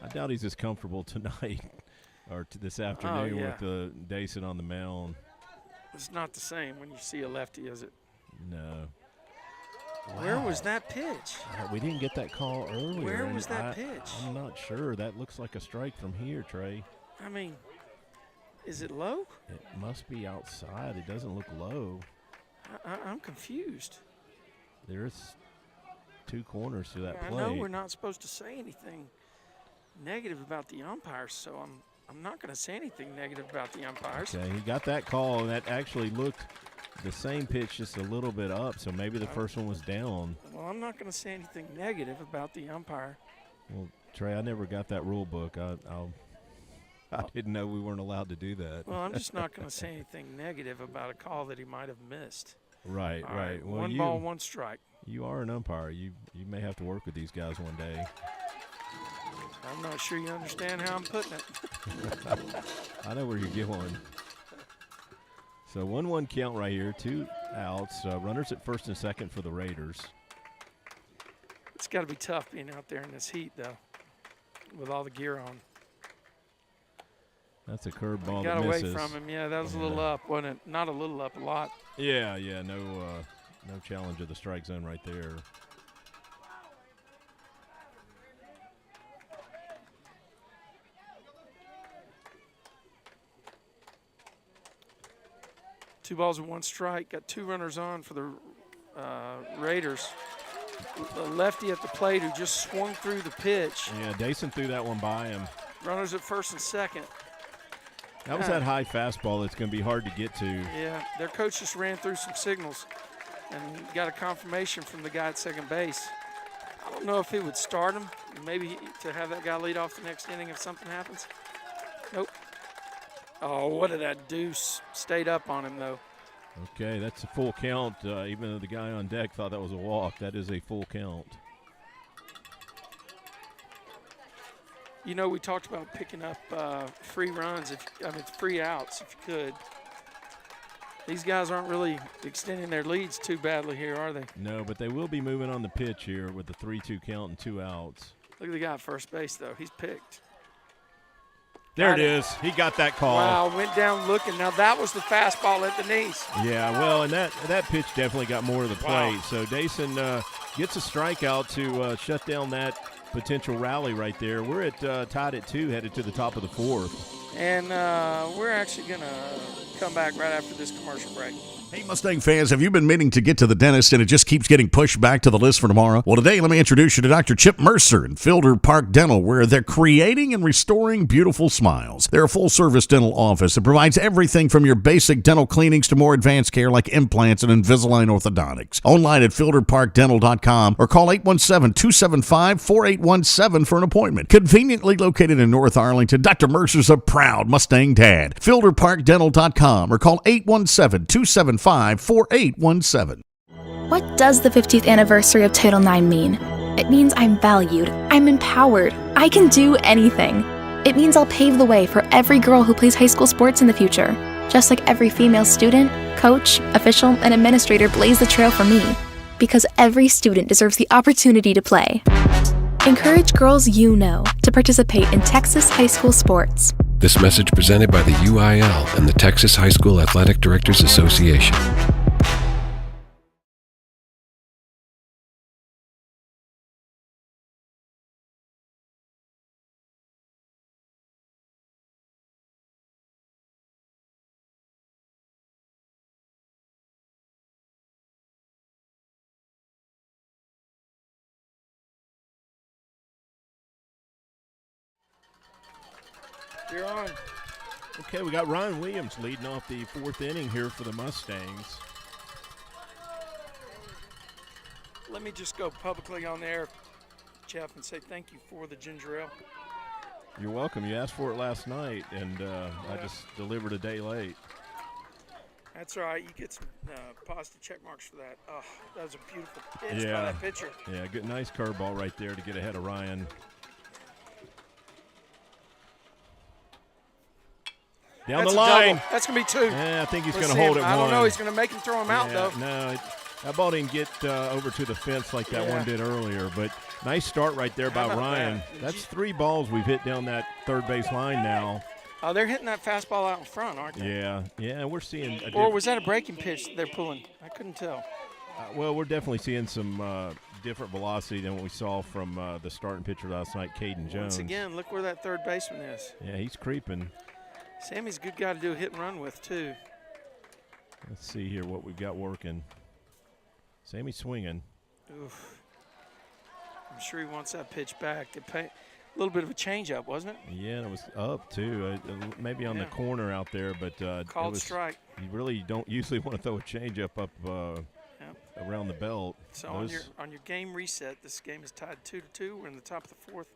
Speaker 1: I doubt he's as comfortable tonight or this afternoon with the Dason on the mound.
Speaker 2: It's not the same when you see a lefty, is it?
Speaker 1: No.
Speaker 2: Where was that pitch?
Speaker 1: We didn't get that call earlier.
Speaker 2: Where was that pitch?
Speaker 1: I'm not sure. That looks like a strike from here, Trey.
Speaker 2: I mean, is it low?
Speaker 1: It must be outside. It doesn't look low.
Speaker 2: I'm confused.
Speaker 1: There's 2 corners to that play.
Speaker 2: I know we're not supposed to say anything negative about the umpires, so I'm not going to say anything negative about the umpires.
Speaker 1: Okay, he got that call, and that actually looked the same pitch, just a little bit up, so maybe the first one was down.
Speaker 2: Well, I'm not going to say anything negative about the umpire
Speaker 1: Well, Trey, I never got that rule book. I didn't know we weren't allowed to do that.
Speaker 2: Well, I'm just not going to say anything negative about a call that he might have missed.
Speaker 1: Right,
Speaker 2: All
Speaker 1: right. Well,
Speaker 2: one ball, one strike.
Speaker 1: You are an umpire. You may have to work with these guys one day.
Speaker 2: I'm not sure you understand how I'm putting it.
Speaker 1: I know where you're going. So 1-1 count right here, 2 outs. Runners at first and second for the Raiders.
Speaker 2: It's got to be tough being out there in this heat, though, with all the gear on.
Speaker 1: That's a curveball
Speaker 2: Got
Speaker 1: that
Speaker 2: away
Speaker 1: misses.
Speaker 2: from him. Yeah, that was a little up, wasn't it? Not a little up, a lot.
Speaker 1: Yeah, no challenge of the strike zone right there.
Speaker 2: Two balls and one strike. Got 2 runners on for the Raiders. The lefty at the plate who just swung through the pitch.
Speaker 1: Yeah, Dason threw that one by him.
Speaker 2: Runners at first and second.
Speaker 1: That was that high fastball that's going to be hard to get to.
Speaker 2: Yeah, their coach just ran through some signals and got a confirmation from the guy at second base. I don't know if he would start him, maybe to have that guy lead off the next inning if something happens. Nope. Oh, what did that do? Stayed up on him, though.
Speaker 1: Okay, that's a full count. Even though the guy on deck thought that was a walk, that is a full count.
Speaker 2: You know, we talked about picking up free runs, free outs if you could. These guys aren't really extending their leads too badly here, are they?
Speaker 1: No, but they will be moving on the pitch here with the 3-2 count and 2 outs.
Speaker 2: Look at the guy at first base, though. He's picked.
Speaker 1: There it is. He got that call.
Speaker 2: Wow, went down looking. Now, that was the fastball at the knees.
Speaker 1: Yeah, well, and that pitch definitely got more to the plate.
Speaker 2: Wow.
Speaker 1: So Dason gets a strikeout to shut down that potential rally right there. We're at tied at 2, headed to the top of the 4th.
Speaker 2: And we're actually going to come back right after this commercial break.
Speaker 8: Hey, Mustang fans, have you been meaning to get to the dentist and it just keeps getting pushed back to the list for tomorrow? Well, today, let me introduce you to Dr. Chip Mercer in Fielder Park Dental, where they're creating and restoring beautiful smiles. They're a full-service dental office that provides everything from your basic dental cleanings to more advanced care like implants and Invisalign orthodontics. Online at fielderparkdental.com or call 817-275-4817 for an appointment. Conveniently located in North Arlington, Dr. Mercer's a proud Mustang dad. fielderparkdental.com or call 817-275-4817.
Speaker 6: What does the 50th anniversary of Title IX mean? It means I'm valued, I'm empowered, I can do anything. It means I'll pave the way for every girl who plays high school sports in the future, just like every female student, coach, official, and administrator blazed the trail for me, because every student deserves the opportunity to play. Encourage girls you know to participate in Texas high school sports.
Speaker 5: This message presented by the UIL and the Texas High School Athletic Directors Association.
Speaker 2: You're on.
Speaker 1: Okay, we got Ryan Williams leading off the 4th inning here for the Mustangs.
Speaker 2: Let me just go publicly on there, Jeff, and say thank you for the ginger ale.
Speaker 1: You're welcome. You asked for it last night, and I just delivered a day late.
Speaker 2: That's all right. You get some positive check marks for that. Oh, that was a beautiful pitch by that pitcher.
Speaker 1: Yeah, good, nice curveball right there to get ahead of Ryan. Down
Speaker 2: That's
Speaker 1: the line.
Speaker 2: Double. That's going to be 2.
Speaker 1: Yeah, I think he's
Speaker 2: Let's
Speaker 1: going to hold it
Speaker 2: I don't
Speaker 1: one.
Speaker 2: know. He's going to make him throw him out, though.
Speaker 1: No, that ball didn't get over to the fence like that one did earlier. But nice start right there by Ryan. That's 3 balls we've hit down that third base line now.
Speaker 2: Oh, they're hitting that fastball out in front, aren't they?
Speaker 1: Yeah, we're seeing.
Speaker 2: Or was that a breaking pitch that they're pulling? I couldn't tell.
Speaker 1: Well, we're definitely seeing some different velocity than what we saw from the starting pitcher last night, Caden Jones.
Speaker 2: Once again, look where that third baseman is.
Speaker 1: Yeah, he's creeping.
Speaker 2: Sammy's a good guy to do a hit and run with, too.
Speaker 1: Let's see here what we've got working. Sammy swinging.
Speaker 2: Oof. I'm sure he wants that pitch back. A little bit of a changeup, wasn't it?
Speaker 1: Yeah, and it was up, too. Maybe on the corner out there, but
Speaker 2: called strike.
Speaker 1: You really don't usually want to throw a changeup up around the belt.
Speaker 2: So on your game reset, this game is tied 2-2. We're in the top of the 4th.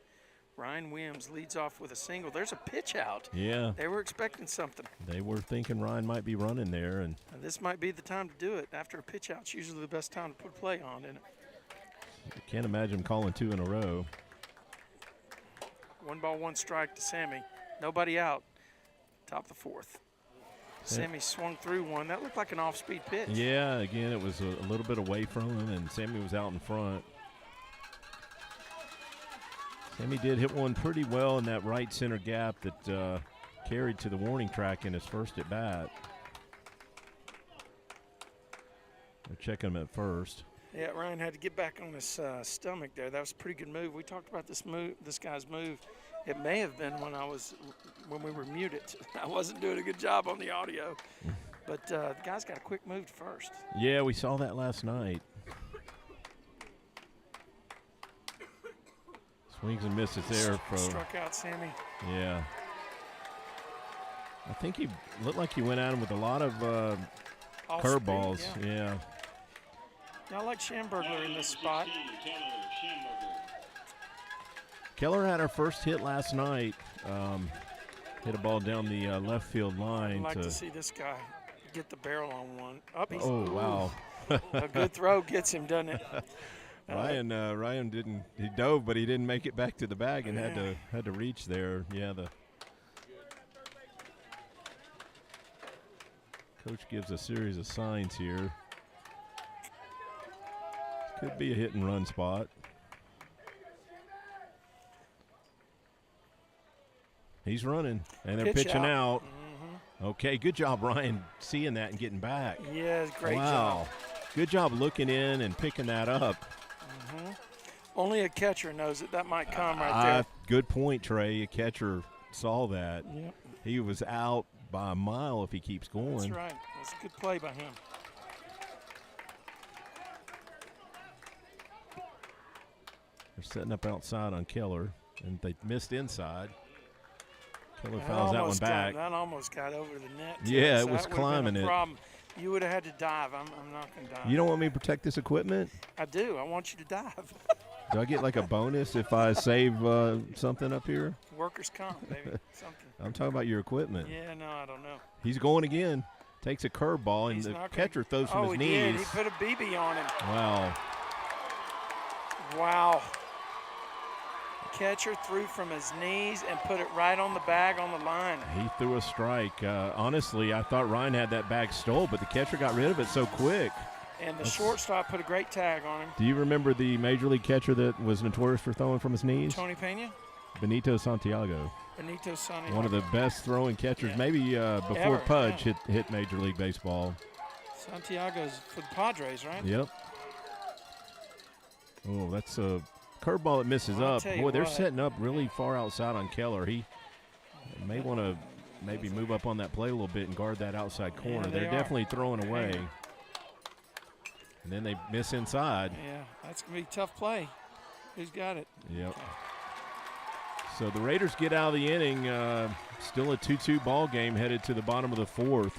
Speaker 2: Ryan Williams leads off with a single. There's a pitch out.
Speaker 1: Yeah.
Speaker 2: They were expecting something.
Speaker 1: They were thinking Ryan might be running there. And
Speaker 2: this might be the time to do it. After a pitch out, it's usually the best time to put a play on, isn't it?
Speaker 1: I can't imagine calling 2 in a row.
Speaker 2: 1 ball, 1 strike to Sammy. Nobody out. Top of the 4th. Sammy swung through one. That looked like an off-speed pitch.
Speaker 1: Yeah, again, it was a little bit away from him, and Sammy was out in front. Sammy did hit one pretty well in that right center gap that carried to the warning track in his first at bat. They're checking him at first.
Speaker 2: Yeah, Ryan had to get back on his stomach there. That was a pretty good move. We talked about this guy's move. It may have been when we were muted. I wasn't doing a good job on the audio. But the guy's got a quick move first.
Speaker 1: Yeah, we saw that last night. Swings and misses there.
Speaker 2: Struck out Sammy.
Speaker 1: Yeah. I think he looked like he went at him with a lot of curveballs. Yeah.
Speaker 2: I like Schamberger in this spot.
Speaker 1: Keller had her first hit last night. Hit a ball down the left field line.
Speaker 2: I'd like to see this guy get the barrel on one.
Speaker 1: Wow.
Speaker 2: A good throw gets him, doesn't it?
Speaker 1: Ryan didn't. He dove, but he didn't make it back to the bag and had to reach there. Yeah, the coach gives a series of signs here. Could be a hit and run spot. He's running, and they're pitching out. Mm-hmm. Okay, good job, Ryan, seeing that and getting back.
Speaker 2: Yeah, great job.
Speaker 1: Wow, good job looking in and picking that up.
Speaker 2: Mm-hmm. Only a catcher knows it. That might come right there.
Speaker 1: Good point, Trey. A catcher saw that.
Speaker 2: Yep.
Speaker 1: He was out by a mile if he keeps going.
Speaker 2: That's right. That's a good play by him.
Speaker 1: They're setting up outside on Keller, and they missed inside. Keller fouls that one back.
Speaker 2: That almost got over the net.
Speaker 1: Yeah, it was climbing it.
Speaker 2: Problem. You would have had to dive. I'm not going to dive.
Speaker 1: You don't want me to protect this equipment?
Speaker 2: I do. I want you to dive.
Speaker 1: Do I get like a bonus if I save something up here?
Speaker 2: Workers' comp, maybe. Something.
Speaker 1: I'm talking about your equipment.
Speaker 2: Yeah, no, I don't know.
Speaker 1: He's going again. Takes a curveball, and the catcher throws from his knees.
Speaker 2: Did. He put a BB on him.
Speaker 1: Wow.
Speaker 2: Catcher threw from his knees and put it right on the bag on the line.
Speaker 1: He threw a strike. Honestly, I thought Ryan had that bag stole, but the catcher got rid of it so quick.
Speaker 2: And the shortstop put a great tag on him.
Speaker 1: Do you remember the Major League catcher that was notorious for throwing from his knees?
Speaker 2: Tony Pena?
Speaker 1: Benito Santiago. One of the best throwing catchers, maybe before Pudge hit Major League Baseball.
Speaker 2: Santiago's for the Padres, right?
Speaker 1: Yep. Oh, that's a curveball that misses up. Boy, they're setting up really far outside on Keller. He may want to maybe move up on that play a little bit and guard that outside corner. They're definitely throwing away. And then they miss inside.
Speaker 2: Yeah, that's going to be a tough play. Who's got it?
Speaker 1: Yep. Okay. So the Raiders get out of the inning. Still a 2-2 ball game headed to the bottom of the 4th.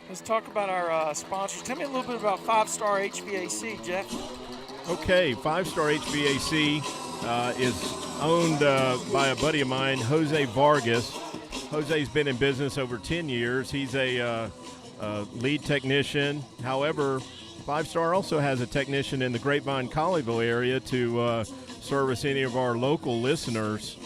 Speaker 2: Let's talk about our sponsors. Tell me a little bit about 5-Star HVAC, Jeff.
Speaker 1: Okay, 5-Star HVAC is owned by a buddy of mine, Jose Vargas. Jose's been in business over 10 years. He's a lead technician. However, 5-Star also has a technician in the Grapevine, Colleyville area to service any of our local listeners.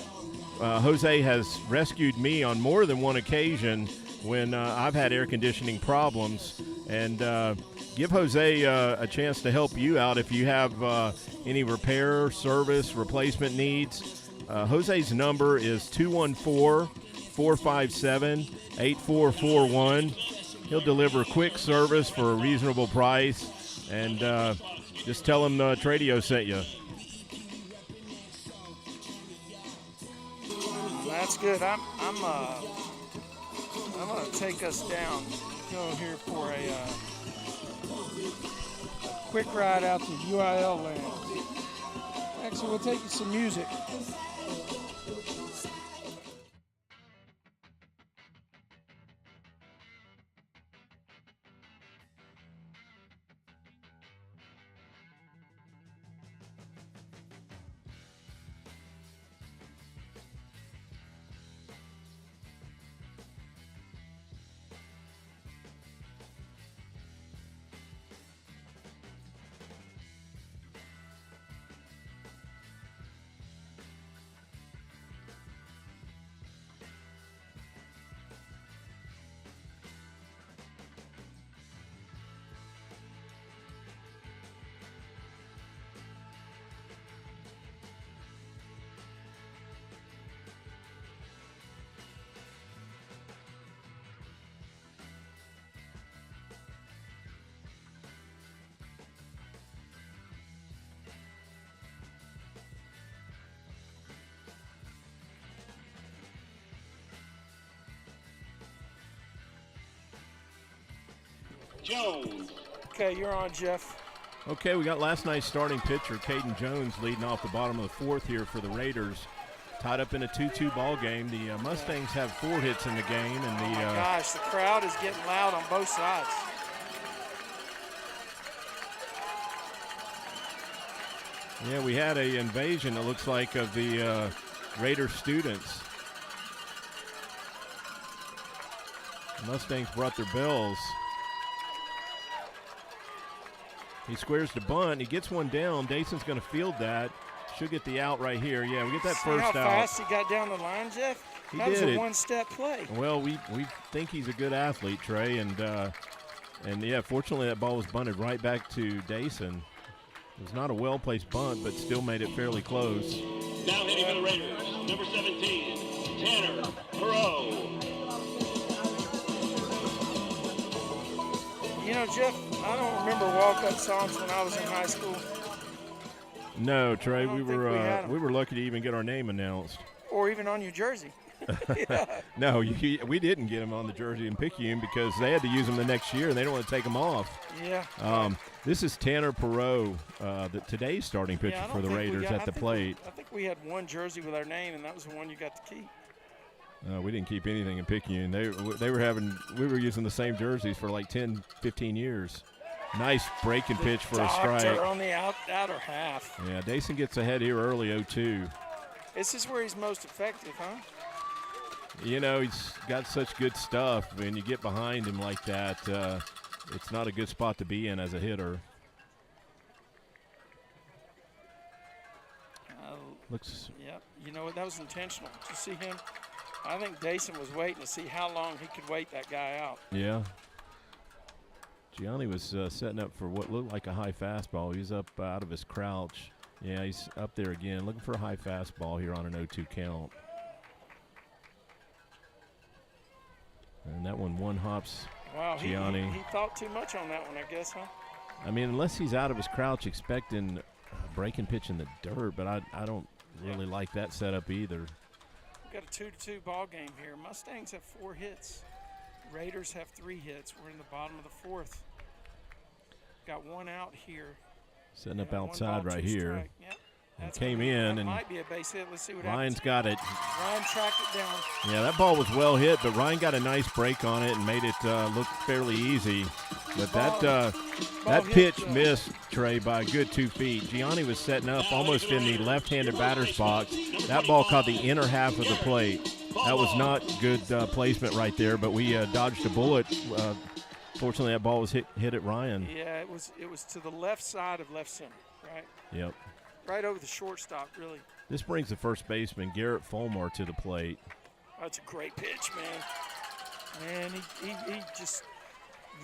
Speaker 1: Jose has rescued me on more than one occasion when I've had air conditioning problems. And give Jose a chance to help you out if you have any repair, service, replacement needs. Jose's number is 214-457-8441. He'll deliver quick service for a reasonable price, and just tell him Tradio sent you.
Speaker 2: That's good. I'm going to take us down. Go here for a quick ride out to UIL land. Actually, we'll take you some music.
Speaker 7: Jones.
Speaker 2: Okay, you're on, Jeff.
Speaker 1: Okay, we got last night's starting pitcher, Caden Jones, leading off the bottom of the fourth here for the Raiders. Tied up in a 2-2 ball game. The Mustangs have 4 hits in the game. And
Speaker 2: oh, my gosh, the crowd is getting loud on both sides.
Speaker 1: Yeah, we had an invasion, it looks like, of the Raiders students. The Mustangs brought their bills. He squares the bunt. He gets one down. Dayson's going to field that. Should get the out right here. Yeah, we get that first out.
Speaker 2: See how fast he got down the line, Jeff? That was a one-step play.
Speaker 1: Well, we think he's a good athlete, Trey, and yeah, fortunately that ball was bunted right back to Dayson. It was not a well-placed bunt, but still made it fairly close.
Speaker 7: Now hitting for the Raiders, number 17, Tanner Perot.
Speaker 2: You know, Jeff, I don't remember walk-up songs when I was in high school.
Speaker 1: No, Trey, we were lucky to even get our name announced.
Speaker 2: Or even on your jersey. Yeah.
Speaker 1: No, we didn't get them on the jersey in Picayune because they had to use them the next year, and they don't want to take them off.
Speaker 2: Yeah.
Speaker 1: This is Tanner Perot, today's starting pitcher for the Raiders at the plate.
Speaker 2: I think we had one jersey with our name, and that was the one you got to keep.
Speaker 1: We didn't keep anything in Picayune. We were using the same jerseys for like 10, 15 years. Nice breaking pitch for a strike.
Speaker 2: On the outer half.
Speaker 1: Yeah, Dayson gets ahead here early, 0-2.
Speaker 2: This is where he's most effective, huh?
Speaker 1: You know, he's got such good stuff. When you get behind him like that, it's not a good spot to be in as a hitter. Looks.
Speaker 2: Yep. You know what? That was intentional. Did you see him? I think Dayson was waiting to see how long he could wait that guy out.
Speaker 1: Yeah. Gianni was setting up for what looked like a high fastball. He's up out of his crouch. Yeah, he's up there again, looking for a high fastball here on an 0-2 count. And that one hops.
Speaker 2: Wow,
Speaker 1: Gianni.
Speaker 2: He thought too much on that one, I guess, huh?
Speaker 1: I mean, unless he's out of his crouch expecting a breaking pitch in the dirt, but I don't really like that setup either.
Speaker 2: We've got a 2-2 ball game here. Mustangs have 4 hits. Raiders have 3 hits. We're in the bottom of the 4th. Got one out here.
Speaker 1: Setting up outside right here.
Speaker 2: Yep.
Speaker 1: And came in and
Speaker 2: might be a base hit. Let's see what
Speaker 1: Ryan's
Speaker 2: happens.
Speaker 1: got it.
Speaker 2: Ryan tracked it down.
Speaker 1: Yeah, that ball was well hit, but Ryan got a nice break on it and made it look fairly easy. But that pitch missed, Trey, by a good 2 feet. Gianni was setting up almost in the left-handed batter's box. That ball caught the inner half of the plate. That was not good placement right there, but we dodged a bullet. Fortunately, that ball was hit at Ryan.
Speaker 2: Yeah, it was to the left side of left center, right?
Speaker 1: Yep.
Speaker 2: Right over the shortstop, really.
Speaker 1: This brings the first baseman, Garrett Fulmer, to the plate.
Speaker 2: Oh, that's a great pitch, man. Man, he just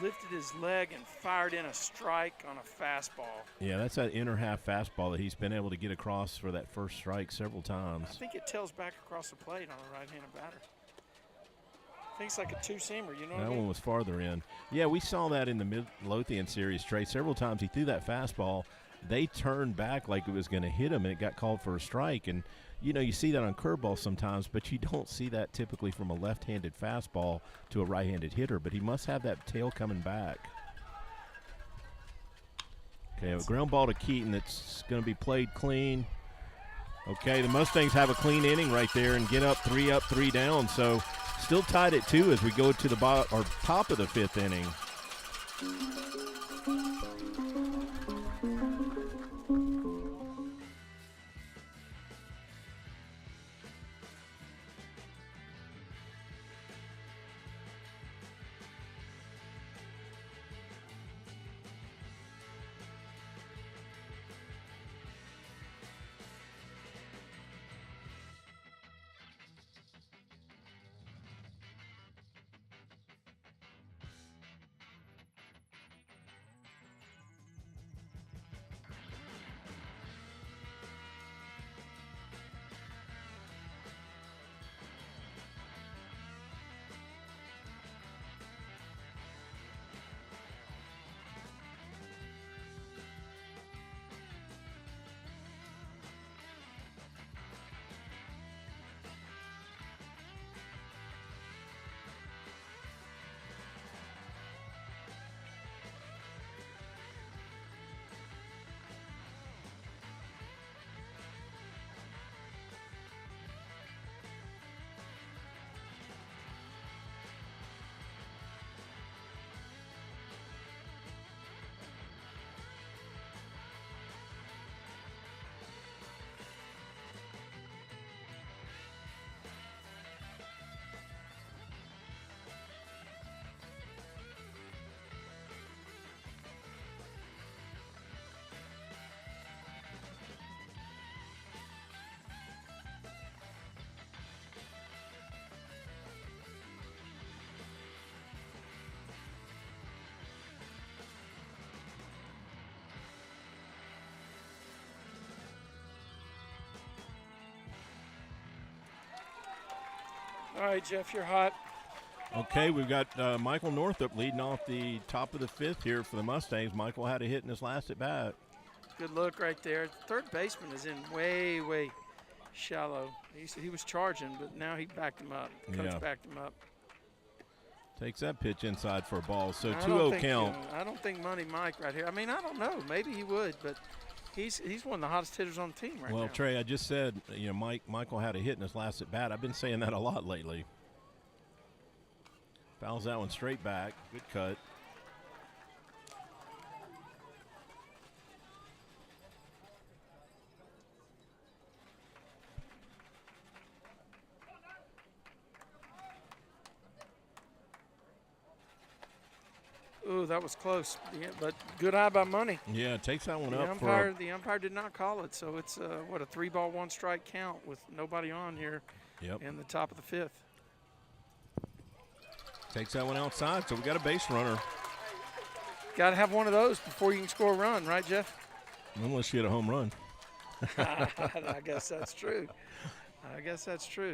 Speaker 2: lifted his leg and fired in a strike on a fastball.
Speaker 1: Yeah, that's that inner half fastball that he's been able to get across for that first strike several times.
Speaker 2: I think it tails back across the plate on a right-handed batter. I think it's like a 2-seamer, you know what I mean?
Speaker 1: That one was farther in. Yeah, we saw that in the Midlothian series, Trey. Several times he threw that fastball. They turned back like it was going to hit him, and it got called for a strike. And, you know, you see that on curveballs sometimes, but you don't see that typically from a left-handed fastball to a right-handed hitter. But he must have that tail coming back. Okay, a ground ball to Keaton that's going to be played clean. Okay, the Mustangs have a clean inning right there and get up, 3 down. So still tied at 2 as we go to the top of the 5th inning.
Speaker 2: All right, Jeff, you're hot.
Speaker 1: Okay, we've got Michael Northup leading off the top of the fifth here for the Mustangs. Michael had a hit in his last at bat.
Speaker 2: Good look right there. The third baseman is in way, way shallow. He was charging, but now he backed him up. Coach backed him up.
Speaker 1: Takes that pitch inside for a ball. So
Speaker 2: I
Speaker 1: 2-0 count.
Speaker 2: I don't think Money Mike right here. I mean, I don't know. Maybe he would, but he's one of the hottest hitters on the team right now.
Speaker 1: Well, Trey, I just said, Michael had a hit in his last at bat. I've been saying that a lot lately. Fouls that one straight back. Good cut.
Speaker 2: Ooh, that was close, but good eye by Money.
Speaker 1: Yeah, takes that one
Speaker 2: The
Speaker 1: up
Speaker 2: umpire, the umpire did not call it, so it's a 3-ball, 1-strike count with nobody on here in the top of the fifth.
Speaker 1: Takes that one outside, so we got a base runner.
Speaker 2: Got to have one of those before you can score a run, right, Jeff?
Speaker 1: Unless you get a home run.
Speaker 2: I guess that's true.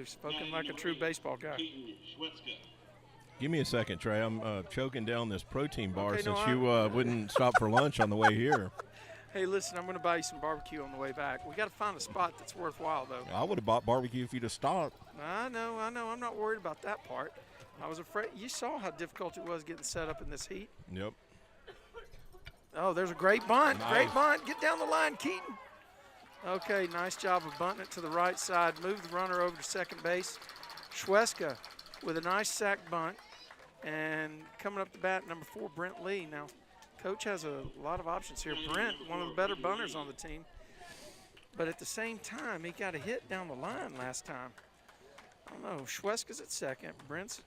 Speaker 2: Spoken like a true baseball guy.
Speaker 1: Give me a second, Trey. I'm choking down this protein bar
Speaker 2: Okay,
Speaker 1: since
Speaker 2: no,
Speaker 1: you wouldn't stop for lunch on the way here.
Speaker 2: Hey, listen, I'm going to buy you some barbecue on the way back. We got to find a spot that's worthwhile, though.
Speaker 1: I would have bought barbecue if you'd have stopped.
Speaker 2: I know. I'm not worried about that part. I was afraid. You saw how difficult it was getting set up in this heat.
Speaker 1: Yep.
Speaker 2: Oh, there's a great bunt.
Speaker 1: Nice.
Speaker 2: Great bunt. Get down the line, Keaton. Okay, nice job of bunting it to the right side. Move the runner over to second base. Schweska with a nice sack bunt. And coming up to bat, number 4, Brent Lee. Now, Coach has a lot of options here. Brent, one of the better bunters on the team. But at the same time, he got a hit down the line last time. I don't know. Schweska's at second. Brent's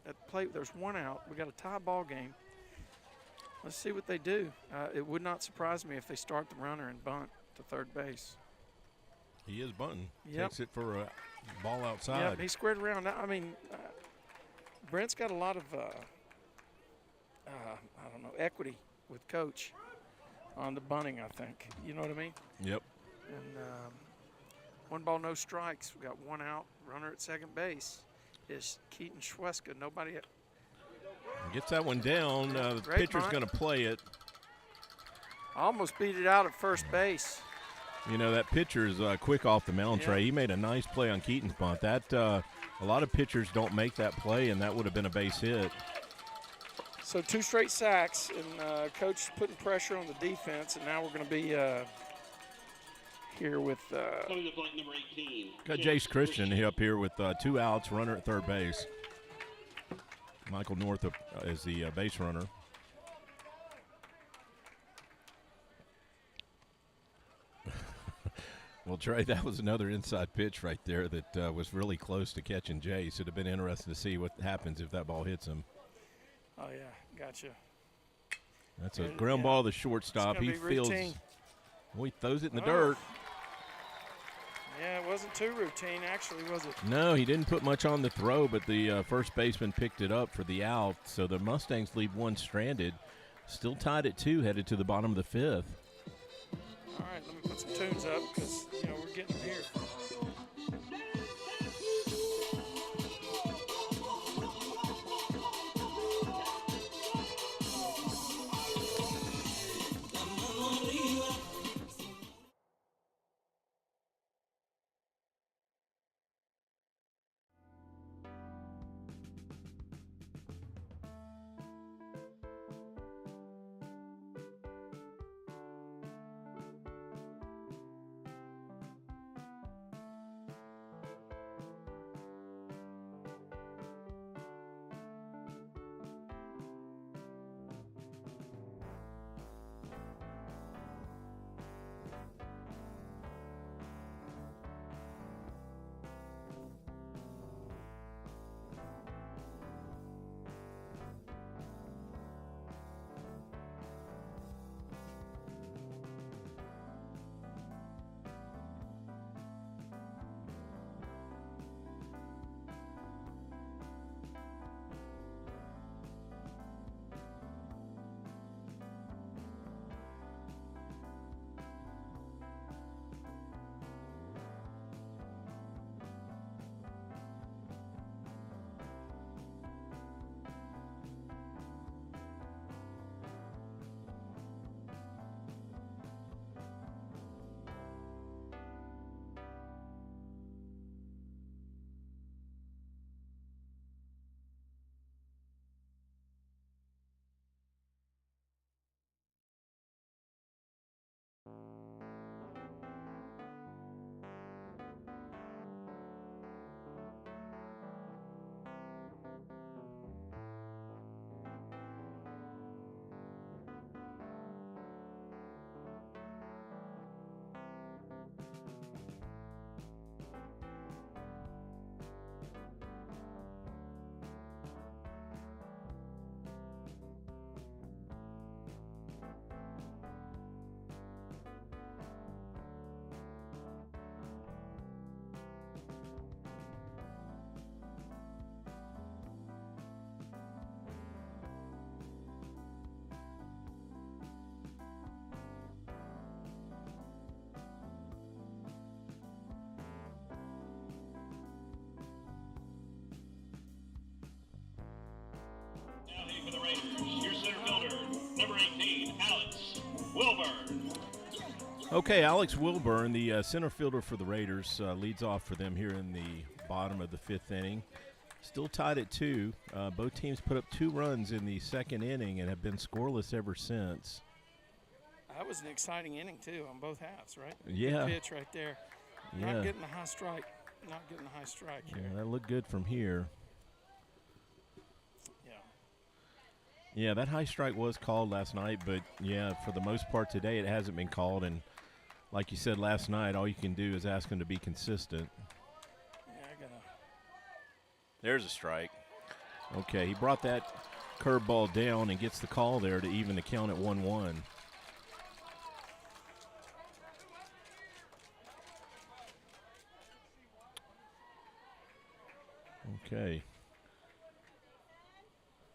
Speaker 2: at the plate. There's one out. We got a tie ball game. Let's see what they do. It would not surprise me if they start the runner and bunt to third base.
Speaker 1: He is bunting.
Speaker 2: Yep.
Speaker 1: Takes it for a ball outside.
Speaker 2: Yeah, he squared around. I mean, Brent's got a lot of, equity with Coach on the bunting, I think. You know what I mean?
Speaker 1: Yep.
Speaker 2: And 1 ball, no strikes. We got one out. Runner at second base is Keaton Schweska. Nobody.
Speaker 1: Gets that one down. The
Speaker 2: Great
Speaker 1: pitcher's
Speaker 2: bunt.
Speaker 1: going to play it.
Speaker 2: Almost beat it out at first base.
Speaker 1: You know, that pitcher's quick off the mound,
Speaker 2: Yeah.
Speaker 1: Trey. He made a nice play on Keaton's bunt. That a lot of pitchers don't make that play, and that would have been a base hit.
Speaker 2: So 2 straight sacks, and Coach putting pressure on the defense, and now we're going to be here with
Speaker 7: Coming to plate number 18.
Speaker 1: Got Jace Christian up here with 2 outs, runner at third base. Michael Northup is the base runner. Well, Trey, that was another inside pitch right there that was really close to catching Jace. It'd have been interesting to see what happens if that ball hits him.
Speaker 2: Oh, yeah, gotcha.
Speaker 1: That's a ground ball to the shortstop. He feels.
Speaker 2: Routine.
Speaker 1: Well, he throws it in the
Speaker 2: Oh.
Speaker 1: dirt.
Speaker 2: Yeah, it wasn't too routine, actually, was it?
Speaker 1: No, he didn't put much on the throw, but the first baseman picked it up for the out. So the Mustangs leave one stranded. Still tied at 2, headed to the bottom of the 5th.
Speaker 2: All right, let me put some tunes up because, we're getting here.
Speaker 7: 18, Alex Wilburn.
Speaker 1: Okay, Alex Wilburn, the center fielder for the Raiders, leads off for them here in the bottom of the 5th inning. Still tied at 2. Both teams put up 2 runs in the 2nd inning and have been scoreless ever since.
Speaker 2: That was an exciting inning, too, on both halves, right?
Speaker 1: Yeah.
Speaker 2: Good pitch right there.
Speaker 1: Yeah.
Speaker 2: Not getting the high strike. Here.
Speaker 1: Yeah, that looked good from here.
Speaker 2: Yeah.
Speaker 1: Yeah, that high strike was called last night, but, yeah, for the most part today it hasn't been called. And like you said last night, all you can do is ask him to be consistent.
Speaker 2: Yeah,
Speaker 1: There's a strike. Okay, he brought that curveball down and gets the call there to even the count at 1-1. Okay.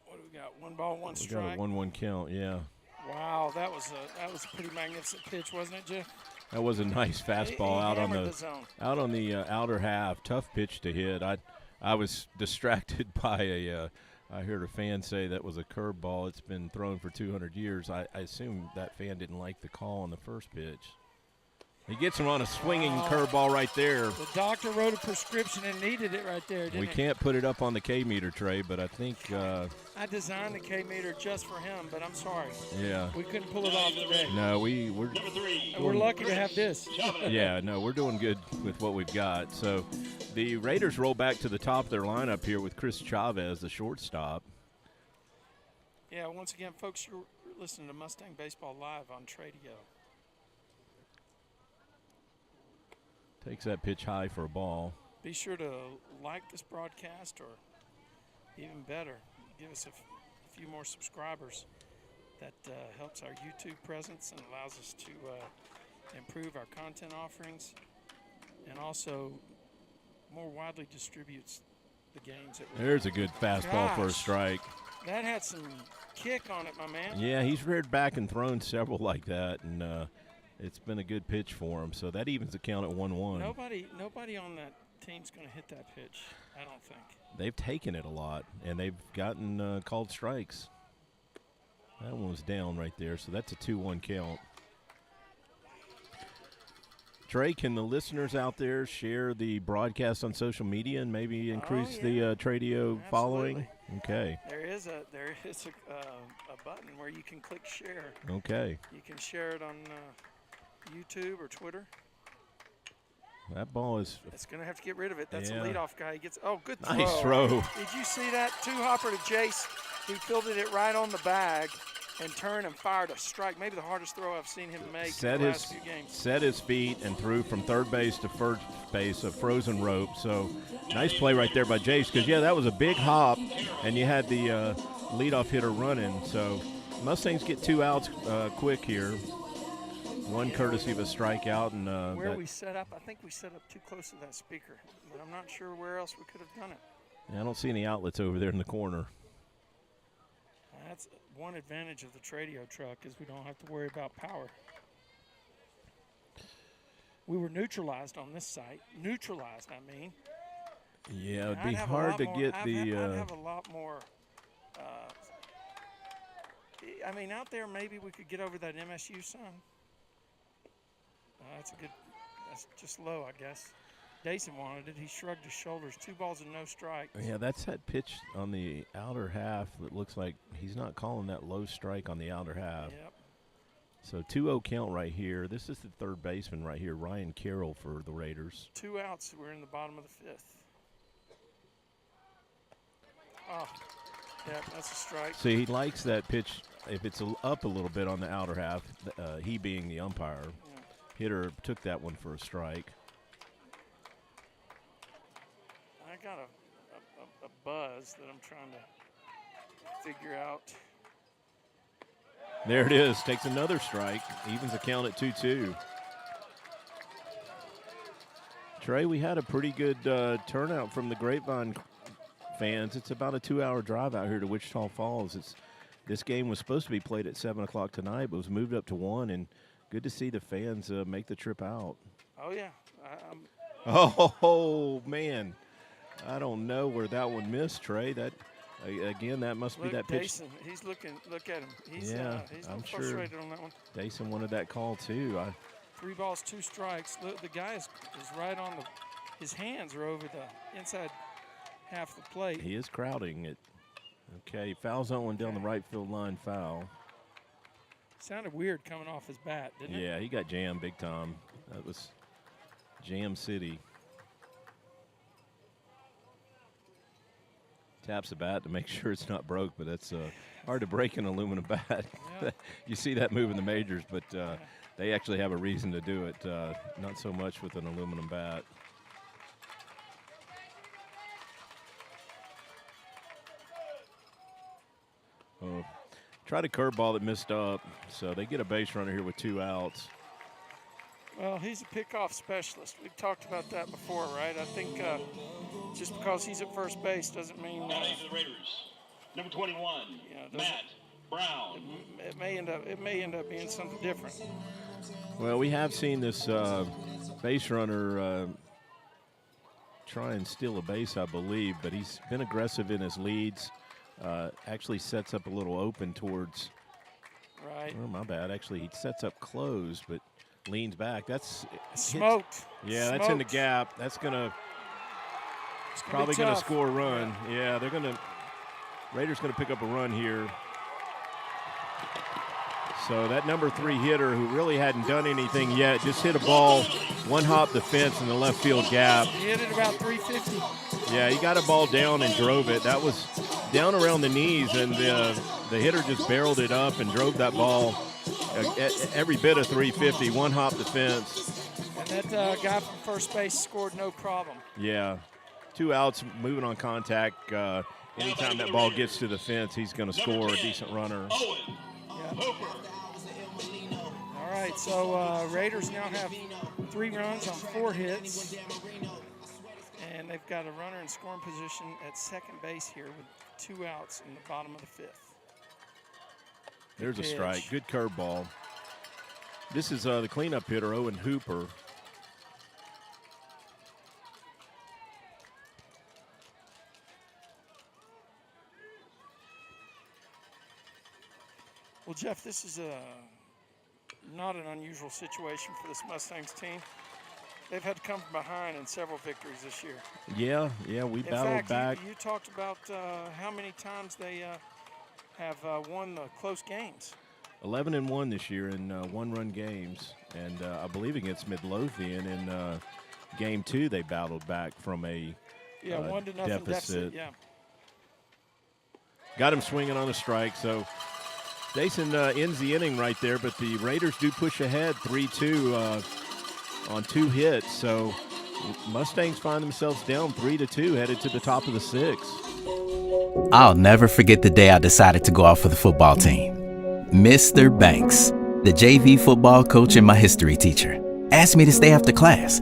Speaker 2: What do we got? 1 ball, 1
Speaker 1: We
Speaker 2: strike.
Speaker 1: got a 1-1 count, yeah.
Speaker 2: Wow, that was a pretty magnificent pitch, wasn't it, Jeff?
Speaker 1: That was a nice fastball out on
Speaker 2: hammered the zone.
Speaker 1: Outer half. Tough pitch to hit. I was distracted by I heard a fan say that was a curveball. It's been thrown for 200 years. I assume that fan didn't like the call on the first pitch. He gets him on a swinging curveball right there.
Speaker 2: The doctor wrote a prescription and needed it right there, didn't
Speaker 1: We
Speaker 2: he?
Speaker 1: can't put it up on the K-meter tray, but I think
Speaker 2: I designed the K-meter just for him, but I'm sorry.
Speaker 1: yeah.
Speaker 2: We couldn't pull it off today.
Speaker 1: No, we're
Speaker 7: Number 3,
Speaker 2: And we're lucky to have this.
Speaker 1: yeah, no, we're doing good with what we've got. So the Raiders roll back to the top of their lineup here with Chris Chavez, the shortstop.
Speaker 2: Yeah, once again, folks, you're listening to Mustang Baseball Live on Tradio.
Speaker 1: Takes that pitch high for a ball.
Speaker 2: Be sure to like this broadcast, or even better, give us a few more subscribers. That helps our YouTube presence and allows us to improve our content offerings, and also more widely distributes the games. That we
Speaker 1: There's a good fastball for a
Speaker 2: Gosh.
Speaker 1: strike.
Speaker 2: That had some kick on it, my man.
Speaker 1: Yeah, he's reared back and thrown several like that, and it's been a good pitch for him. So that evens the count at 1-1.
Speaker 2: Nobody on that team's going to hit that pitch, I don't think.
Speaker 1: They've taken it a lot, and they've gotten called strikes. That one was down right there, so that's a 2-1 count. Trey, can the listeners out there share the broadcast on social media and maybe increase the Tradio following? Okay.
Speaker 2: There is a button where you can click share.
Speaker 1: Okay.
Speaker 2: You can share it on YouTube or Twitter.
Speaker 1: That ball is
Speaker 2: It's going to have to get rid of it. That's
Speaker 1: Yeah.
Speaker 2: a leadoff guy. He gets good throw.
Speaker 1: nice throw.
Speaker 2: Did you see that? 2-hopper to Jace. He fielded it right on the bag and turned and fired a strike. Maybe the hardest throw I've seen him make in the last few games.
Speaker 1: Set his feet and threw from third base to first base, a frozen rope. So nice play right there by Jace because, yeah, that was a big hop, and you had the leadoff hitter running. So Mustangs get 2 outs quick here. One courtesy of a strikeout. And
Speaker 2: Where we set up, I think we set up too close to that speaker, but I'm not sure where else we could have done it.
Speaker 1: I don't see any outlets over there in the corner.
Speaker 2: That's one advantage of the Tradio truck is we don't have to worry about power. We were neutralized on this site. Neutralized, I mean.
Speaker 1: Yeah, it would
Speaker 2: I'd
Speaker 1: be
Speaker 2: have a
Speaker 1: hard
Speaker 2: lot
Speaker 1: to
Speaker 2: more-
Speaker 1: get
Speaker 2: I'd
Speaker 1: the.
Speaker 2: have a lot more. I mean, out there, maybe we could get over that MSU sun. That's just low, I guess. Dason wanted it. He shrugged his shoulders. 2 balls and no strikes.
Speaker 1: Yeah, that's that pitch on the outer half that looks like he's not calling that low strike on the outer half.
Speaker 2: Yep.
Speaker 1: So 2-0 count right here. This is the third baseman right here, Ryan Carroll for the Raiders.
Speaker 2: 2 outs. We're in the bottom of the 5th. Oh, yeah, that's a strike.
Speaker 1: See, he likes that pitch if it's up a little bit on the outer half, he being the umpire.
Speaker 2: Yeah.
Speaker 1: Hitter took that one for a strike.
Speaker 2: I got a buzz that I'm trying to figure out.
Speaker 1: There it is. Takes another strike. Evens the count at 2-2. Trey, we had a pretty good turnout from the Grapevine fans. It's about a 2-hour drive out here to Wichita Falls. This game was supposed to be played at 7 o'clock tonight, but was moved up to 1, and good to see the fans make the trip out.
Speaker 2: Oh, yeah.
Speaker 1: Oh, man. I don't know where that one missed, Trey. That Again, that must be that pitch.
Speaker 2: Dason, he's looking. Look at him. He's he's a
Speaker 1: I'm
Speaker 2: little
Speaker 1: sure
Speaker 2: frustrated on that one.
Speaker 1: Dason wanted that call too.
Speaker 2: 3 balls, 2 strikes. Look, the guy is right on the. His hands are over the inside half the plate.
Speaker 1: He is crowding it. Okay, foul zone one down the right field line. Foul.
Speaker 2: Sounded weird coming off his bat, didn't it?
Speaker 1: Yeah, he got jammed big time. That was Jam City. Taps the bat to make sure it's not broke, but that's hard to break an aluminum bat.
Speaker 2: Yeah.
Speaker 1: You see that move in the majors, but they actually have a reason to do it, not so much with an aluminum bat. Oh, tried a curveball that missed up, so they get a base runner here with 2 outs.
Speaker 2: Well, he's a pickoff specialist. We've talked about that before, right? I think just because he's at first base doesn't mean.
Speaker 7: For the Raiders, number 21, Matt Brown.
Speaker 2: It may end up being something different.
Speaker 1: Well, we have seen this base runner try and steal a base, I believe, but he's been aggressive in his leads. Actually sets up a little open towards.
Speaker 2: Right.
Speaker 1: Oh, my bad. Actually, he sets up closed, but leans back. That's
Speaker 2: smoked.
Speaker 1: Yeah, that's in the gap. That's probably gonna score a run. Yeah, Raiders gonna pick up a run here. So that number 3 hitter, who really hadn't done anything yet, just hit a ball, one hop the fence in the left field gap.
Speaker 2: He hit it about 350.
Speaker 1: Yeah, he got a ball down and drove it. That was down around the knees, and the hitter just barreled it up and drove that ball every bit of 350, one hop the fence.
Speaker 2: And that guy from first base scored no problem.
Speaker 1: Yeah, 2 outs, moving on contact. Anytime that ball gets to the fence, he's going to score a decent runner.
Speaker 2: Yeah. All right, so Raiders now have 3 runs on 4 hits. And they've got a runner in scoring position at second base here with 2 outs in the bottom of the 5th.
Speaker 1: There's a strike. Good curveball. This is the cleanup hitter, Owen Hooper.
Speaker 2: Well, Jeff, this is not an unusual situation for this Mustangs team. They've had to come from behind in several victories this year.
Speaker 1: Yeah, we battled back.
Speaker 2: You talked about how many times they have won the close games.
Speaker 1: 11-1 this year in one-run games, and I believe against Midlothian in Game 2 they battled back from a
Speaker 2: 1-0 deficit. Yeah,
Speaker 1: got him swinging on a strike. So Dason ends the inning right there, but the Raiders do push ahead 3-2 on 2 hits. So Mustangs find themselves down 3-2, headed to the top of the 6th.
Speaker 9: I'll never forget the day I decided to go out for the football team. Mr. Banks, the JV football coach and my history teacher, asked me to stay after class.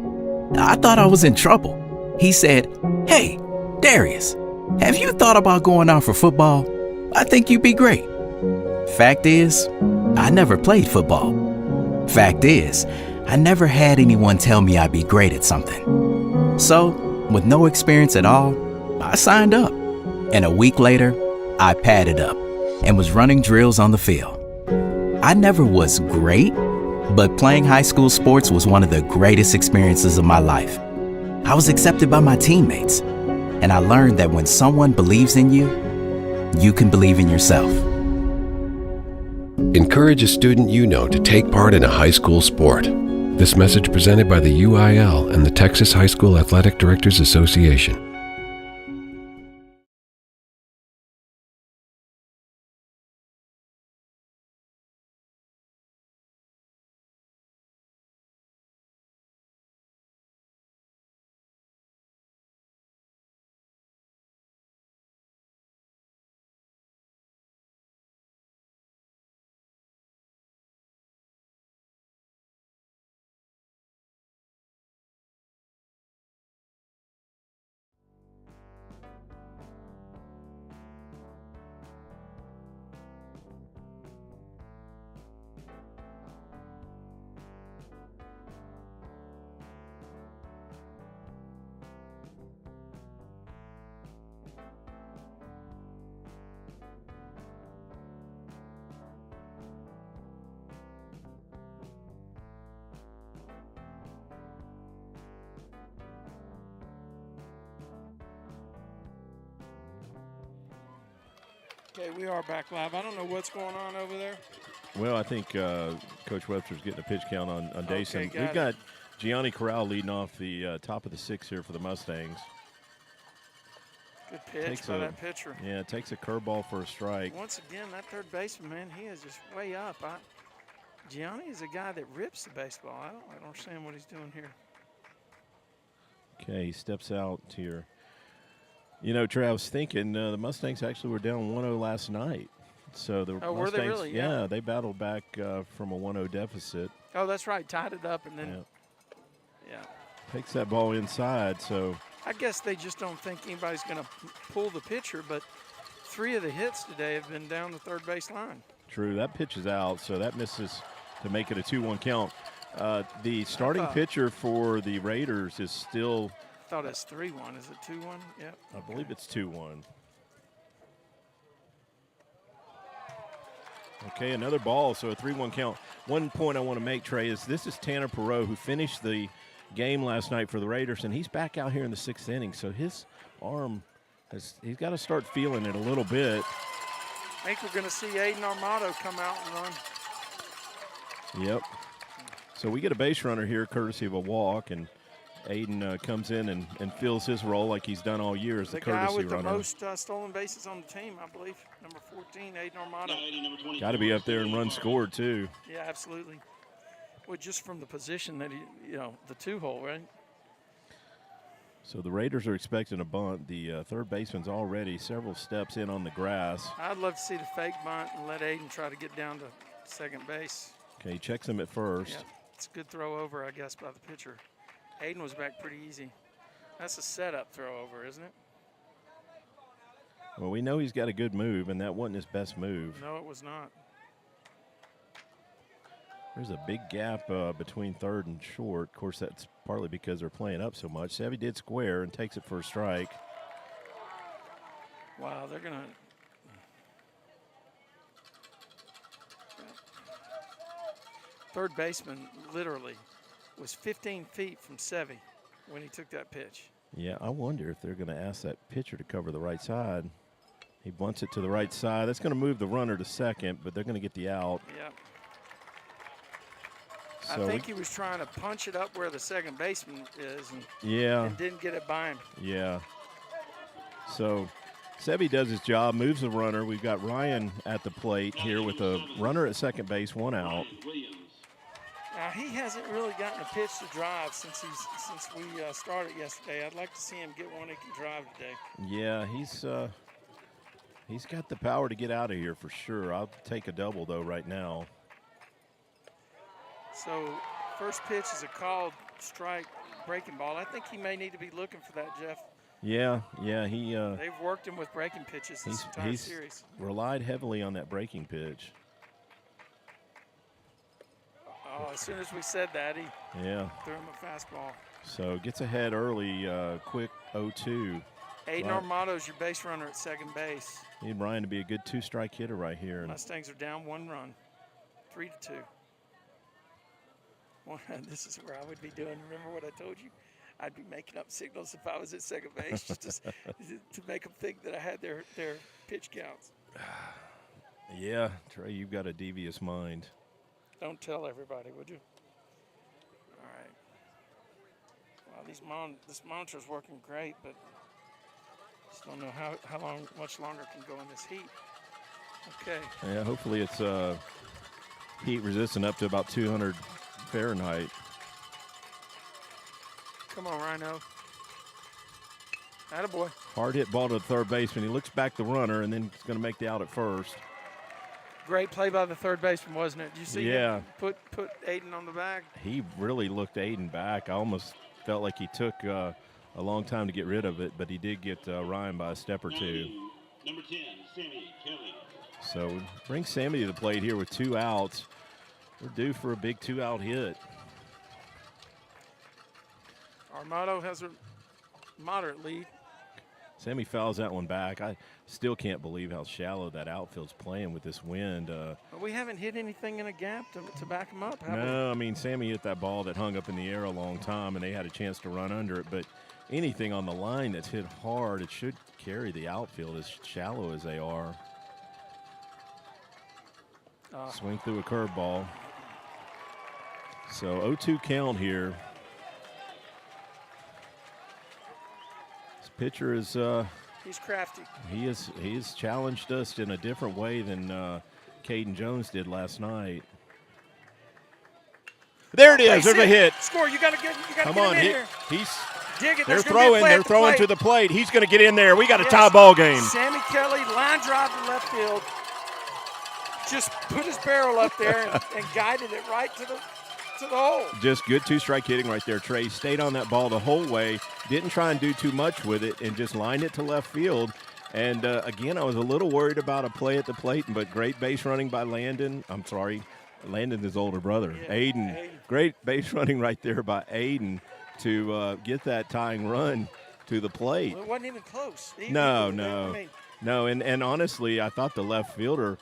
Speaker 9: I thought I was in trouble. He said, "Hey, Darius, have you thought about going out for football? I think you'd be great." Fact is, I never played football. Fact is, I never had anyone tell me I'd be great at something. So, with no experience at all, I signed up. And a week later, I padded up and was running drills on the field. I never was great, but playing high school sports was one of the greatest experiences of my life. I was accepted by my teammates, and I learned that when someone believes in you, you can believe in yourself.
Speaker 5: Encourage a student you know to take part in a high school sport. This message presented by the UIL and the Texas High School Athletic Directors Association.
Speaker 2: Okay, we are back live. I don't know what's going on over there.
Speaker 1: Well, I think Coach Webster's getting a pitch count on Dason.
Speaker 2: Okay,
Speaker 1: We've got Gianni Corral leading off the top of the 6 here for the Mustangs.
Speaker 2: Good pitch by that pitcher.
Speaker 1: Yeah, takes a curveball for a strike.
Speaker 2: Once again, that third baseman, man, he is just way up. Gianni is a guy that rips the baseball. I don't understand what he's doing here.
Speaker 1: Okay, he steps out here. You know, Trey, I was thinking the Mustangs actually were down 1-0 last night. So the Mustangs,
Speaker 2: were they really? Yeah,
Speaker 1: they battled back from a 1-0 deficit.
Speaker 2: Oh, that's right. Tied it up and then, yeah.
Speaker 1: Takes that ball inside, so.
Speaker 2: I guess they just don't think anybody's going to pull the pitcher, but 3 of the hits today have been down the third base line.
Speaker 1: True, that pitch is out, so that misses to make it a 2-1 count. The starting pitcher for the Raiders is still.
Speaker 2: I thought it's 3-1. Is it 2-1? Yep.
Speaker 1: I believe it's 2-1. Okay, another ball, so a 3-1 count. One point I want to make, Trey, is this is Tanner Perot, who finished the game last night for the Raiders, and he's back out here in the 6th inning, so his arm, he's got to start feeling it a little bit.
Speaker 2: I think we're going to see Aiden Armato come out and run.
Speaker 1: Yep. So we get a base runner here courtesy of a walk, and Aiden comes in and fills his role like he's done all year as the courtesy runner.
Speaker 2: The guy with the most stolen bases on the team, I believe, number 14, Aiden Armato.
Speaker 1: Got to be up there and run scored, too.
Speaker 2: Yeah, absolutely. Well, just from the position that the 2-hole, right?
Speaker 1: So the Raiders are expecting a bunt. The third baseman's already several steps in on the grass.
Speaker 2: I'd love to see the fake bunt and let Aiden try to get down to second base.
Speaker 1: Okay, he checks him at first.
Speaker 2: Yeah, it's a good throw over, I guess, by the pitcher. Aiden was back pretty easy. That's a setup throw over, isn't it?
Speaker 1: Well, we know he's got a good move, and that wasn't his best move.
Speaker 2: No, it was not.
Speaker 1: There's a big gap between third and short. Of course, that's partly because they're playing up so much. Sevy did square and takes it for a strike.
Speaker 2: Wow, they're going to. Third baseman literally was 15 feet from Sevy when he took that pitch.
Speaker 1: Yeah, I wonder if they're going to ask that pitcher to cover the right side. He bunts it to the right side. That's going to move the runner to second, but they're going to get the out.
Speaker 2: Yeah.
Speaker 1: So
Speaker 2: I think he was trying to punch it up where the second baseman is and didn't get it by him.
Speaker 1: Yeah. So Sevy does his job, moves the runner. We've got Ryan at the plate here with a runner at second base, 1 out.
Speaker 2: Now, he hasn't really gotten a pitch to drive since we started yesterday. I'd like to see him get one he can drive today.
Speaker 1: Yeah, he's got the power to get out of here for sure. I'll take a double, though, right now.
Speaker 2: So, first pitch is a called strike breaking ball. I think he may need to be looking for that, Jeff.
Speaker 1: Yeah,
Speaker 2: they've worked him with breaking pitches this entire series.
Speaker 1: Relied heavily on that breaking pitch.
Speaker 2: Oh, as soon as we said that, he threw him a fastball.
Speaker 1: So gets ahead early, quick 0-2.
Speaker 2: Aiden Armato's your base runner at second base.
Speaker 1: Need Ryan to be a good 2-strike hitter right here.
Speaker 2: Mustangs are down 1 run, 3-2. Well, this is where I would be doing. Remember what I told you? I'd be making up signals if I was at second base just to make them think that I had their pitch counts.
Speaker 1: Yeah, Trey, you've got a devious mind.
Speaker 2: Don't tell everybody, would you? All right. Wow, this monitor's working great, but just don't know how much longer it can go in this heat. Okay.
Speaker 1: Yeah, hopefully it's heat resistant up to about 200 Fahrenheit.
Speaker 2: Come on, Rhino. Attaboy.
Speaker 1: Hard hit ball to the third baseman. He looks back the runner, and then he's going to make the out at first.
Speaker 2: Great play by the third baseman, wasn't it? Did you see him put Aiden on the back?
Speaker 1: He really looked Aiden back. I almost felt like he took a long time to get rid of it, but he did get Ryan by a step or two.
Speaker 7: Number 10, Sammy Kelly.
Speaker 1: So bring Sammy to the plate here with 2 outs. We're due for a big 2-out hit.
Speaker 2: Armato has a moderate lead.
Speaker 1: Sammy fouls that one back. I still can't believe how shallow that outfield's playing with this wind.
Speaker 2: But we haven't hit anything in a gap to back him up, have we?
Speaker 1: No, I mean, Sammy hit that ball that hung up in the air a long time, and they had a chance to run under it. But anything on the line that's hit hard, it should carry the outfield as shallow as they are. Swing through a curveball. So 0-2 count here. This pitcher is
Speaker 2: he's crafty.
Speaker 1: He has challenged us in a different way than Caden Jones did last night. There it is. There's a hit.
Speaker 2: Score. You got to get
Speaker 1: Come
Speaker 2: him
Speaker 1: on,
Speaker 2: in here.
Speaker 1: He's
Speaker 2: Dig it.
Speaker 1: They're throwing to the plate. He's going to get in there. We got a
Speaker 2: Yes.
Speaker 1: tie ball game.
Speaker 2: Sammy Kelly, line drive to left field. Just put his barrel up there and guided it right to the hole.
Speaker 1: Just good two-strike hitting right there, Trey. Stayed on that ball the whole way. Didn't try and do too much with it and just lined it to left field. And, again, I was a little worried about a play at the plate, but great base running by Landon. I'm sorry, Landon, his older brother.
Speaker 2: Yeah,
Speaker 1: Aiden. Great base running right there by Aiden to get that tying run to the plate.
Speaker 2: Well, it wasn't even close.
Speaker 1: No. And honestly, I thought the left fielder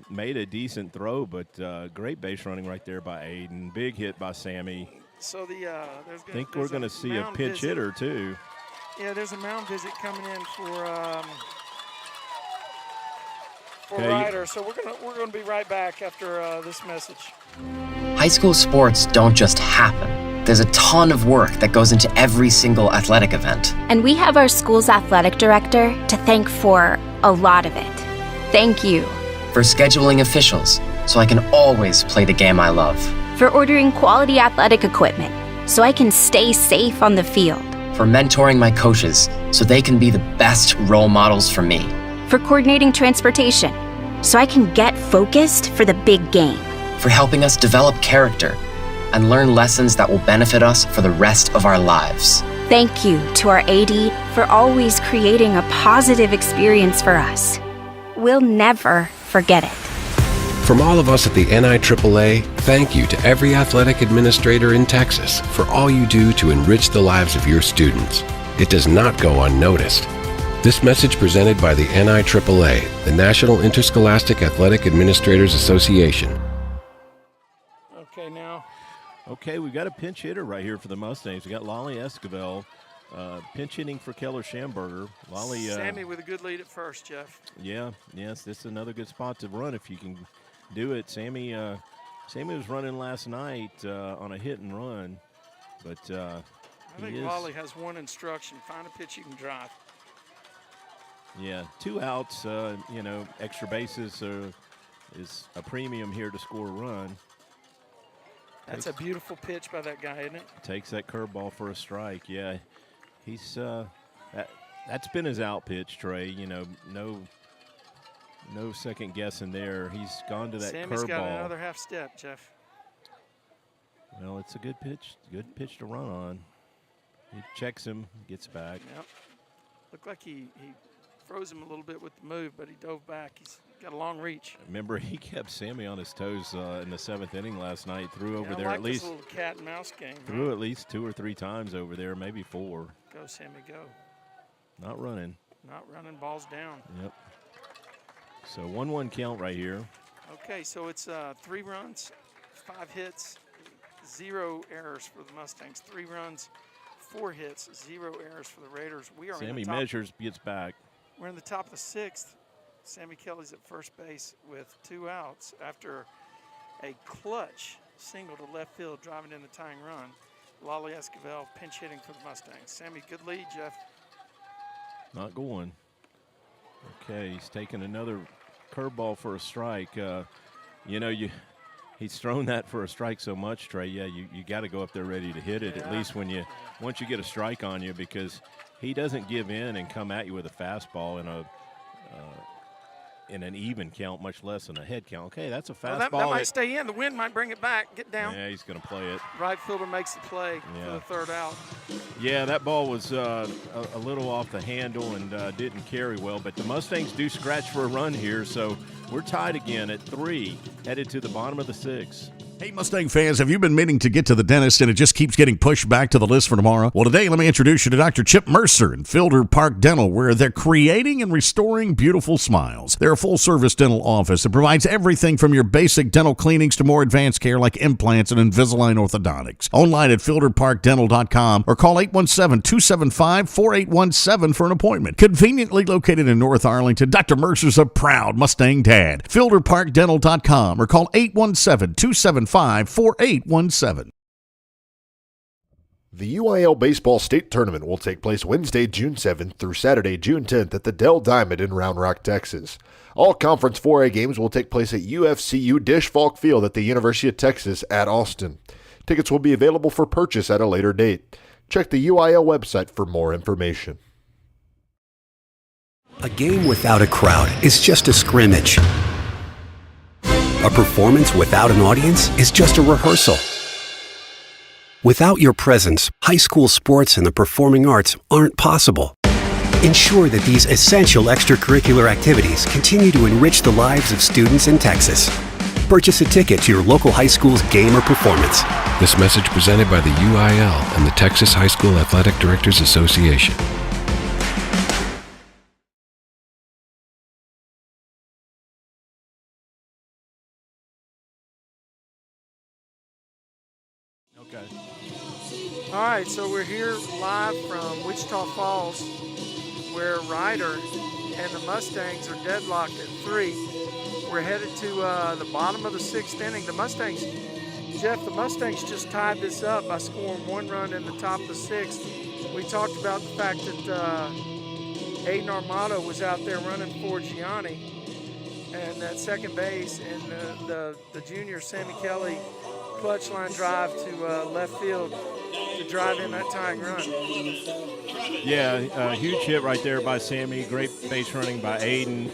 Speaker 1: made a decent throw, but great base running right there by Aiden. Big hit by Sammy.
Speaker 2: So
Speaker 1: I think we're going to see a pinch hitter too.
Speaker 2: Yeah, there's a mound visit coming in for
Speaker 1: Okay.
Speaker 2: Ryder. So we're gonna be right back after this message.
Speaker 10: High school sports don't just happen. There's a ton of work that goes into every single athletic event.
Speaker 11: And we have our school's athletic director to thank for a lot of it. Thank you.
Speaker 10: For scheduling officials, so I can always play the game I love.
Speaker 11: For ordering quality athletic equipment, so I can stay safe on the field.
Speaker 10: For mentoring my coaches, so they can be the best role models for me.
Speaker 11: For coordinating transportation, so I can get focused for the big game.
Speaker 10: For helping us develop character and learn lessons that will benefit us for the rest of our lives.
Speaker 11: Thank you to our AD for always creating a positive experience for us. We'll never forget it.
Speaker 5: From all of us at the NIAAA, thank you to every athletic administrator in Texas for all you do to enrich the lives of your students. It does not go unnoticed. This message presented by the NIAAA, the National Interscholastic Athletic Administrators Association.
Speaker 1: Okay, we've got a pinch hitter right here for the Mustangs. We got Lolly Esquivel pinch hitting for Keller Schamberger. Lolly,
Speaker 2: Sammy with a good lead at first, Jeff.
Speaker 1: Yeah, yes, this is another good spot to run if you can do it. Sammy was running last night on a hit and run, but
Speaker 2: I think Lolly has one instruction: find a pitch you can drive.
Speaker 1: Yeah, 2 outs. Extra bases is a premium here to score a run.
Speaker 2: That's a beautiful pitch by that guy, isn't it?
Speaker 1: Takes that curveball for a strike. Yeah, he's that's been his out pitch, Trey. No second guessing there. He's gone to that curveball.
Speaker 2: Sammy's got another half step, Jeff.
Speaker 1: Well, it's a good pitch to run on. He checks him, gets back.
Speaker 2: Yep. Looked like he froze him a little bit with the move, but he dove back. He's got a long reach.
Speaker 1: Remember, he kept Sammy on his toes in the 7th inning last night. Threw over there
Speaker 2: like
Speaker 1: at least.
Speaker 2: this little cat and mouse game.
Speaker 1: Threw at least 2 or 3 times over there, maybe 4.
Speaker 2: Go, Sammy, go.
Speaker 1: Not running.
Speaker 2: Not running, balls down.
Speaker 1: Yep. So 1-1 count right here.
Speaker 2: Okay, so it's 3 runs, 5 hits, 0 errors for the Mustangs. 3 runs, 4 hits, 0 errors for the Raiders. We are
Speaker 1: Sammy
Speaker 2: in the top,
Speaker 1: measures, gets back.
Speaker 2: We're in the top of the 6th. Sammy Kelly's at first base with 2 outs after a clutch single to left field, driving in the tying run. Lolly Esquivel pinch hitting for the Mustangs. Sammy, good lead, Jeff.
Speaker 1: Not going. Okay, he's taking another curveball for a strike. He's thrown that for a strike so much, Trey. Yeah, you got to go up there ready to hit it, at least once you get a strike on you, because he doesn't give in and come at you with a fastball in an even count, much less in a head count. Okay, that's a fastball.
Speaker 2: Well, that might stay in. The wind might bring it back. Get down.
Speaker 1: Yeah, he's going to play it.
Speaker 2: Right fielder makes the play for the 3rd out.
Speaker 1: Yeah, that ball was a little off the handle and didn't carry well, but the Mustangs do scratch for a run here, so we're tied again at 3, headed to the bottom of the 6th.
Speaker 8: Hey, Mustang fans, have you been meaning to get to the dentist and it just keeps getting pushed back to the list for tomorrow? Well, today, let me introduce you to Dr. Chip Mercer in Fielder Park Dental, where they're creating and restoring beautiful smiles. They're a full-service dental office that provides everything from your basic dental cleanings to more advanced care like implants and Invisalign orthodontics. Online at fielderparkdental.com or call 817-275-4817 for an appointment. Conveniently located in North Arlington, Dr. Mercer's a proud Mustang dad. Fielderparkdental.com or call 817-275-4817.
Speaker 3: The UIL Baseball State Tournament will take place Wednesday, June 7th through Saturday, June 10th at the Dell Diamond in Round Rock, Texas. All Conference 4A games will take place at UFCU Dish Falk Field at the University of Texas at Austin. Tickets will be available for purchase at a later date. Check the UIL website for more information.
Speaker 4: A game without a crowd is just a scrimmage. A performance without an audience is just a rehearsal. Without your presence, high school sports and the performing arts aren't possible. Ensure that these essential extracurricular activities continue to enrich the lives of students in Texas. Purchase a ticket to your local high school's game or performance.
Speaker 5: This message presented by the UIL and the Texas High School Athletic Directors Association.
Speaker 2: All right, so we're here live from Wichita Falls, where Ryder and the Mustangs are deadlocked at 3. We're headed to the bottom of the 6th inning. The Mustangs just tied this up by scoring 1 run in the top of the 6th. We talked about the fact that Aiden Armato was out there running for Gianni and at second base, and the junior Sammy Kelly clutch line drive to left field to drive in that tying run.
Speaker 1: Yeah, huge hit right there by Sammy. Great base running by Aiden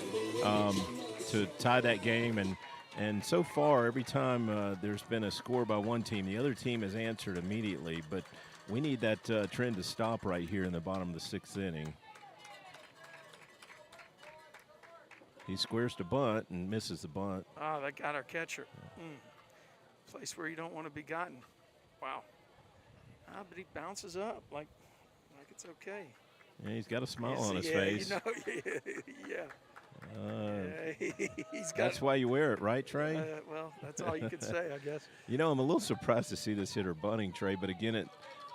Speaker 1: to tie that game. And so far, every time there's been a score by one team, the other team has answered immediately. But we need that trend to stop right here in the bottom of the 6th inning. He squares to bunt and misses the bunt.
Speaker 2: Oh, that got our catcher. Place where you don't want to be gotten. Wow. But he bounces up like it's okay.
Speaker 1: Yeah, he's got a smile on his face.
Speaker 2: You know, he's got.
Speaker 1: That's why you wear it, right, Trey?
Speaker 2: Well, that's all you can say, I guess.
Speaker 1: You know, I'm a little surprised to see this hitter bunting, Trey, but again, it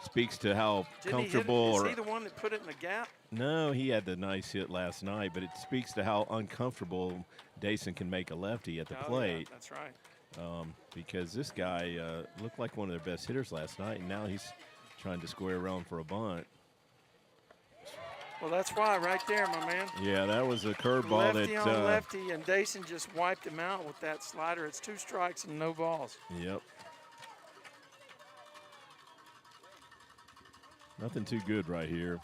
Speaker 1: speaks to how comfortable.
Speaker 2: Is he the one that put it in the gap?
Speaker 1: No, he had the nice hit last night, but it speaks to how uncomfortable Dayson can make a lefty at the plate.
Speaker 2: Yeah, that's right.
Speaker 1: Because this guy looked like one of their best hitters last night, and now he's trying to square around for a bunt.
Speaker 2: Well, that's why right there, my man.
Speaker 1: Yeah, that was a curveball.
Speaker 2: Lefty on lefty, and Dayson just wiped him out with that slider. It's 2 strikes and no balls.
Speaker 1: Yep. Nothing too good right here.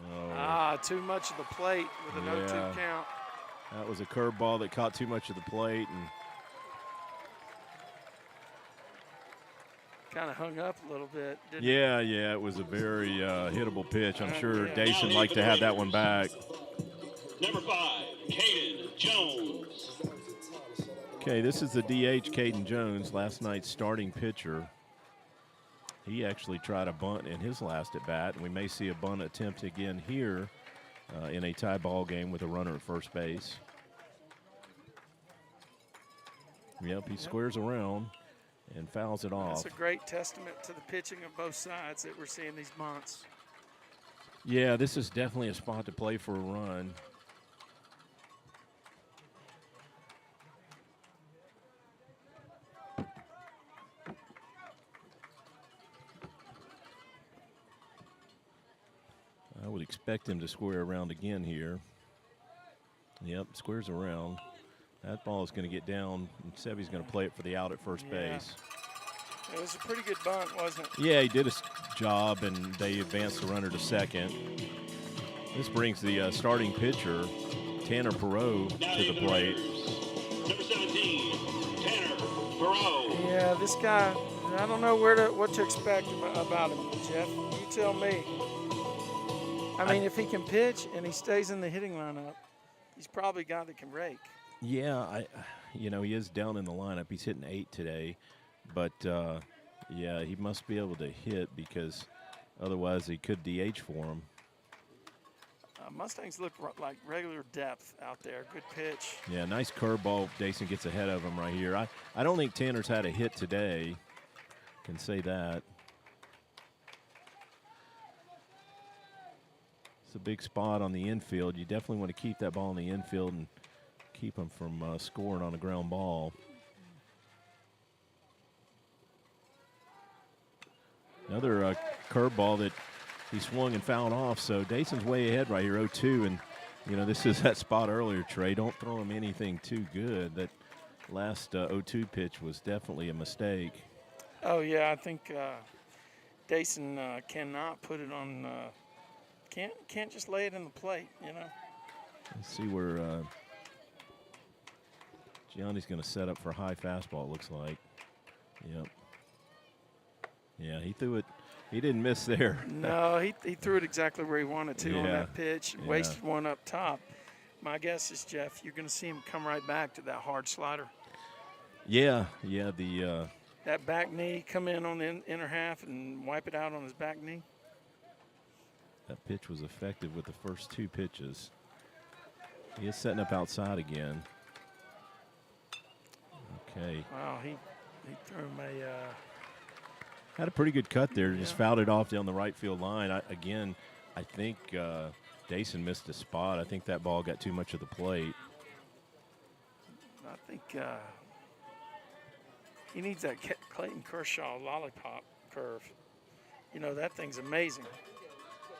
Speaker 1: Oh.
Speaker 2: Too much of the plate with a 0-2 count.
Speaker 1: That was a curveball that caught too much of the plate and
Speaker 2: kind of hung up a little bit, didn't
Speaker 1: it? Yeah, it was a very hittable pitch. I'm sure Dayson liked to have that one back.
Speaker 7: Number 5, Caden Jones.
Speaker 1: Okay, this is the DH, Caden Jones, last night's starting pitcher. He actually tried a bunt in his last at bat, and we may see a bunt attempt again here in a tie ball game with a runner at first base. Yep, he squares around and fouls it off.
Speaker 2: That's a great testament to the pitching of both sides that we're seeing these bunts.
Speaker 1: Yeah, this is definitely a spot to play for a run. I would expect him to square around again here. Yep, squares around. That ball is going to get down, and Sevy's going to play it for the out at first base.
Speaker 2: It was a pretty good bunt, wasn't it?
Speaker 1: Yeah, he did his job, and they advanced the runner to second. This brings the starting pitcher, Tanner Perot, to the plate.
Speaker 7: Number 17, Tanner Perot.
Speaker 2: Yeah, this guy, I don't know what to expect about him, Jeff. You tell me. I mean, if he can pitch and he stays in the hitting lineup, he's probably a guy that can rake.
Speaker 1: Yeah, he is down in the lineup. He's hitting 8 today, but yeah, he must be able to hit because otherwise he could DH for him.
Speaker 2: Mustangs look like regular depth out there. Good pitch.
Speaker 1: Yeah, nice curveball. Dason gets ahead of him right here. I don't think Tanner's had a hit today. Can say that. It's a big spot on the infield. You definitely want to keep that ball in the infield and keep him from scoring on a ground ball. Another curveball that he swung and fouled off. So Dason's way ahead right here, 0-2. And, this is that spot earlier, Trey. Don't throw him anything too good. That last 0-2 pitch was definitely a mistake.
Speaker 2: Oh, yeah, I think Dason cannot put it on can't just lay it in the plate,
Speaker 1: Let's see where Gianni's going to set up for a high fastball, it looks like. Yep. Yeah, he threw it. He didn't miss there.
Speaker 2: No, he threw it exactly where he wanted to on that pitch. Wasted one up top. My guess is, Jeff, you're going to see him come right back to that hard slider.
Speaker 1: Yeah,
Speaker 2: that back knee, come in on the inner half and wipe it out on his back knee.
Speaker 1: That pitch was effective with the first 2 pitches. He is setting up outside again. Okay.
Speaker 2: Wow, he threw him
Speaker 1: had a pretty good cut there. Just fouled it off down the right field line. I think Dason missed a spot. I think that ball got too much of the plate.
Speaker 2: I think he needs that Clayton Kershaw lollipop curve. That thing's amazing.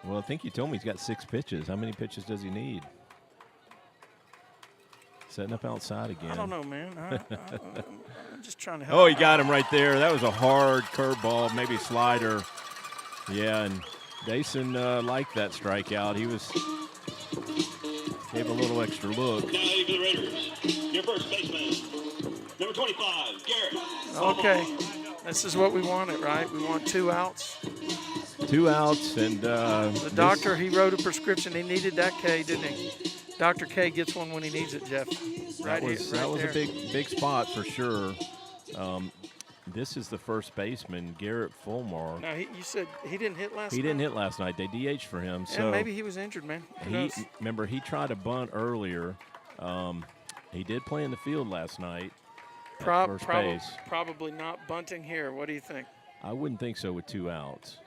Speaker 1: Well, I think you told me he's got 6 pitches. How many pitches does he need? Setting up outside again.
Speaker 2: I don't know, man. I'm just trying to help.
Speaker 1: Oh, he got him right there. That was a hard curveball, maybe slider. Yeah, and Dason liked that strikeout. He gave a little extra look.
Speaker 7: Now for the Raiders, your first baseman, number 25, Garrett.
Speaker 2: Okay, this is what we wanted, right? We want 2 outs.
Speaker 1: 2 outs, and
Speaker 2: the doctor, he wrote a prescription. He needed that K, didn't he? Dr. K gets one when he needs it, Jeff.
Speaker 1: That was a big spot for sure. This is the first baseman, Garrett Fulmar.
Speaker 2: Now, you said he didn't hit last night?
Speaker 1: He didn't hit last night. They DH'd for him.
Speaker 2: Yeah,
Speaker 1: so
Speaker 2: maybe he was injured, man.
Speaker 1: Remember, he tried to bunt earlier. He did play in the field last night at first base.
Speaker 2: Probably not bunting here. What do you think?
Speaker 1: I wouldn't think so with 2 outs.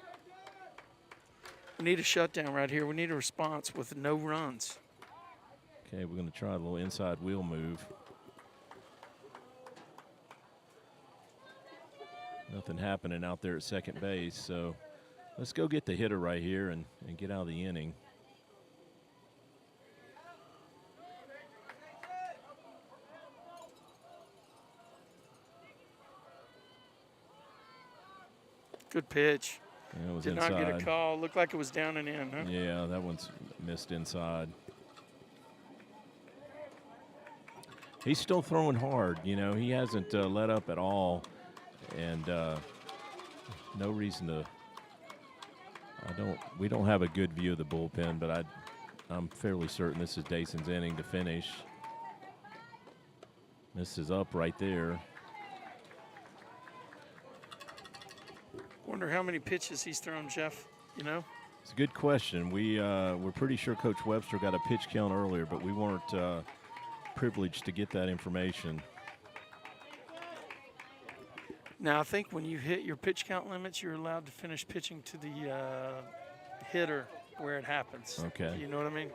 Speaker 2: We need a shutdown right here. We need a response with no runs.
Speaker 1: Okay, we're going to try a little inside wheel move. Nothing happening out there at second base, so let's go get the hitter right here and get out of the inning.
Speaker 2: Good pitch.
Speaker 1: Yeah, it was
Speaker 2: Did
Speaker 1: inside.
Speaker 2: not get a call. Looked like it was down and in, huh?
Speaker 1: Yeah, that one's missed inside. He's still throwing hard. He hasn't let up at all. And no reason to. We don't have a good view of the bullpen, but I'm fairly certain this is Dason's inning to finish. This is up right there.
Speaker 2: Wonder how many pitches he's thrown, Jeff.
Speaker 1: It's a good question. We're pretty sure Coach Webster got a pitch count earlier, but we weren't privileged to get that information.
Speaker 2: Now, I think when you hit your pitch count limits, you're allowed to finish pitching to the hitter where it happens.
Speaker 1: Okay.
Speaker 2: You know what I mean?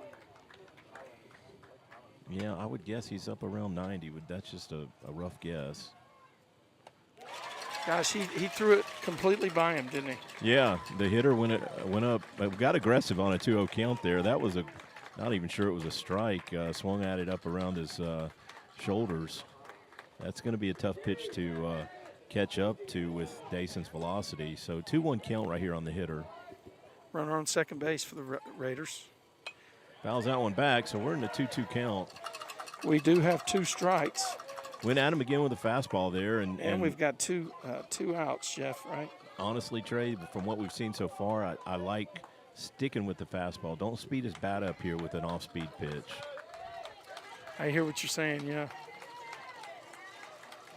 Speaker 1: Yeah, I would guess he's up around 90. That's just a rough guess.
Speaker 2: Gosh, he threw it completely by him, didn't he?
Speaker 1: Yeah, the hitter went up, got aggressive on a 2-0 count there. That was not even sure it was a strike. Swung at it up around his shoulders. That's going to be a tough pitch to catch up to with Dason's velocity. So 2-1 count right here on the hitter.
Speaker 2: Runner on second base for the Raiders.
Speaker 1: Fouls that one back, so we're in the 2-2 count.
Speaker 2: We do have 2 strikes.
Speaker 1: Went at him again with a fastball there.
Speaker 2: And we've got two outs, Jeff, right?
Speaker 1: Honestly, Trey, from what we've seen so far, I like sticking with the fastball. Don't speed his bat up here with an off-speed pitch.
Speaker 2: I hear what you're saying, yeah.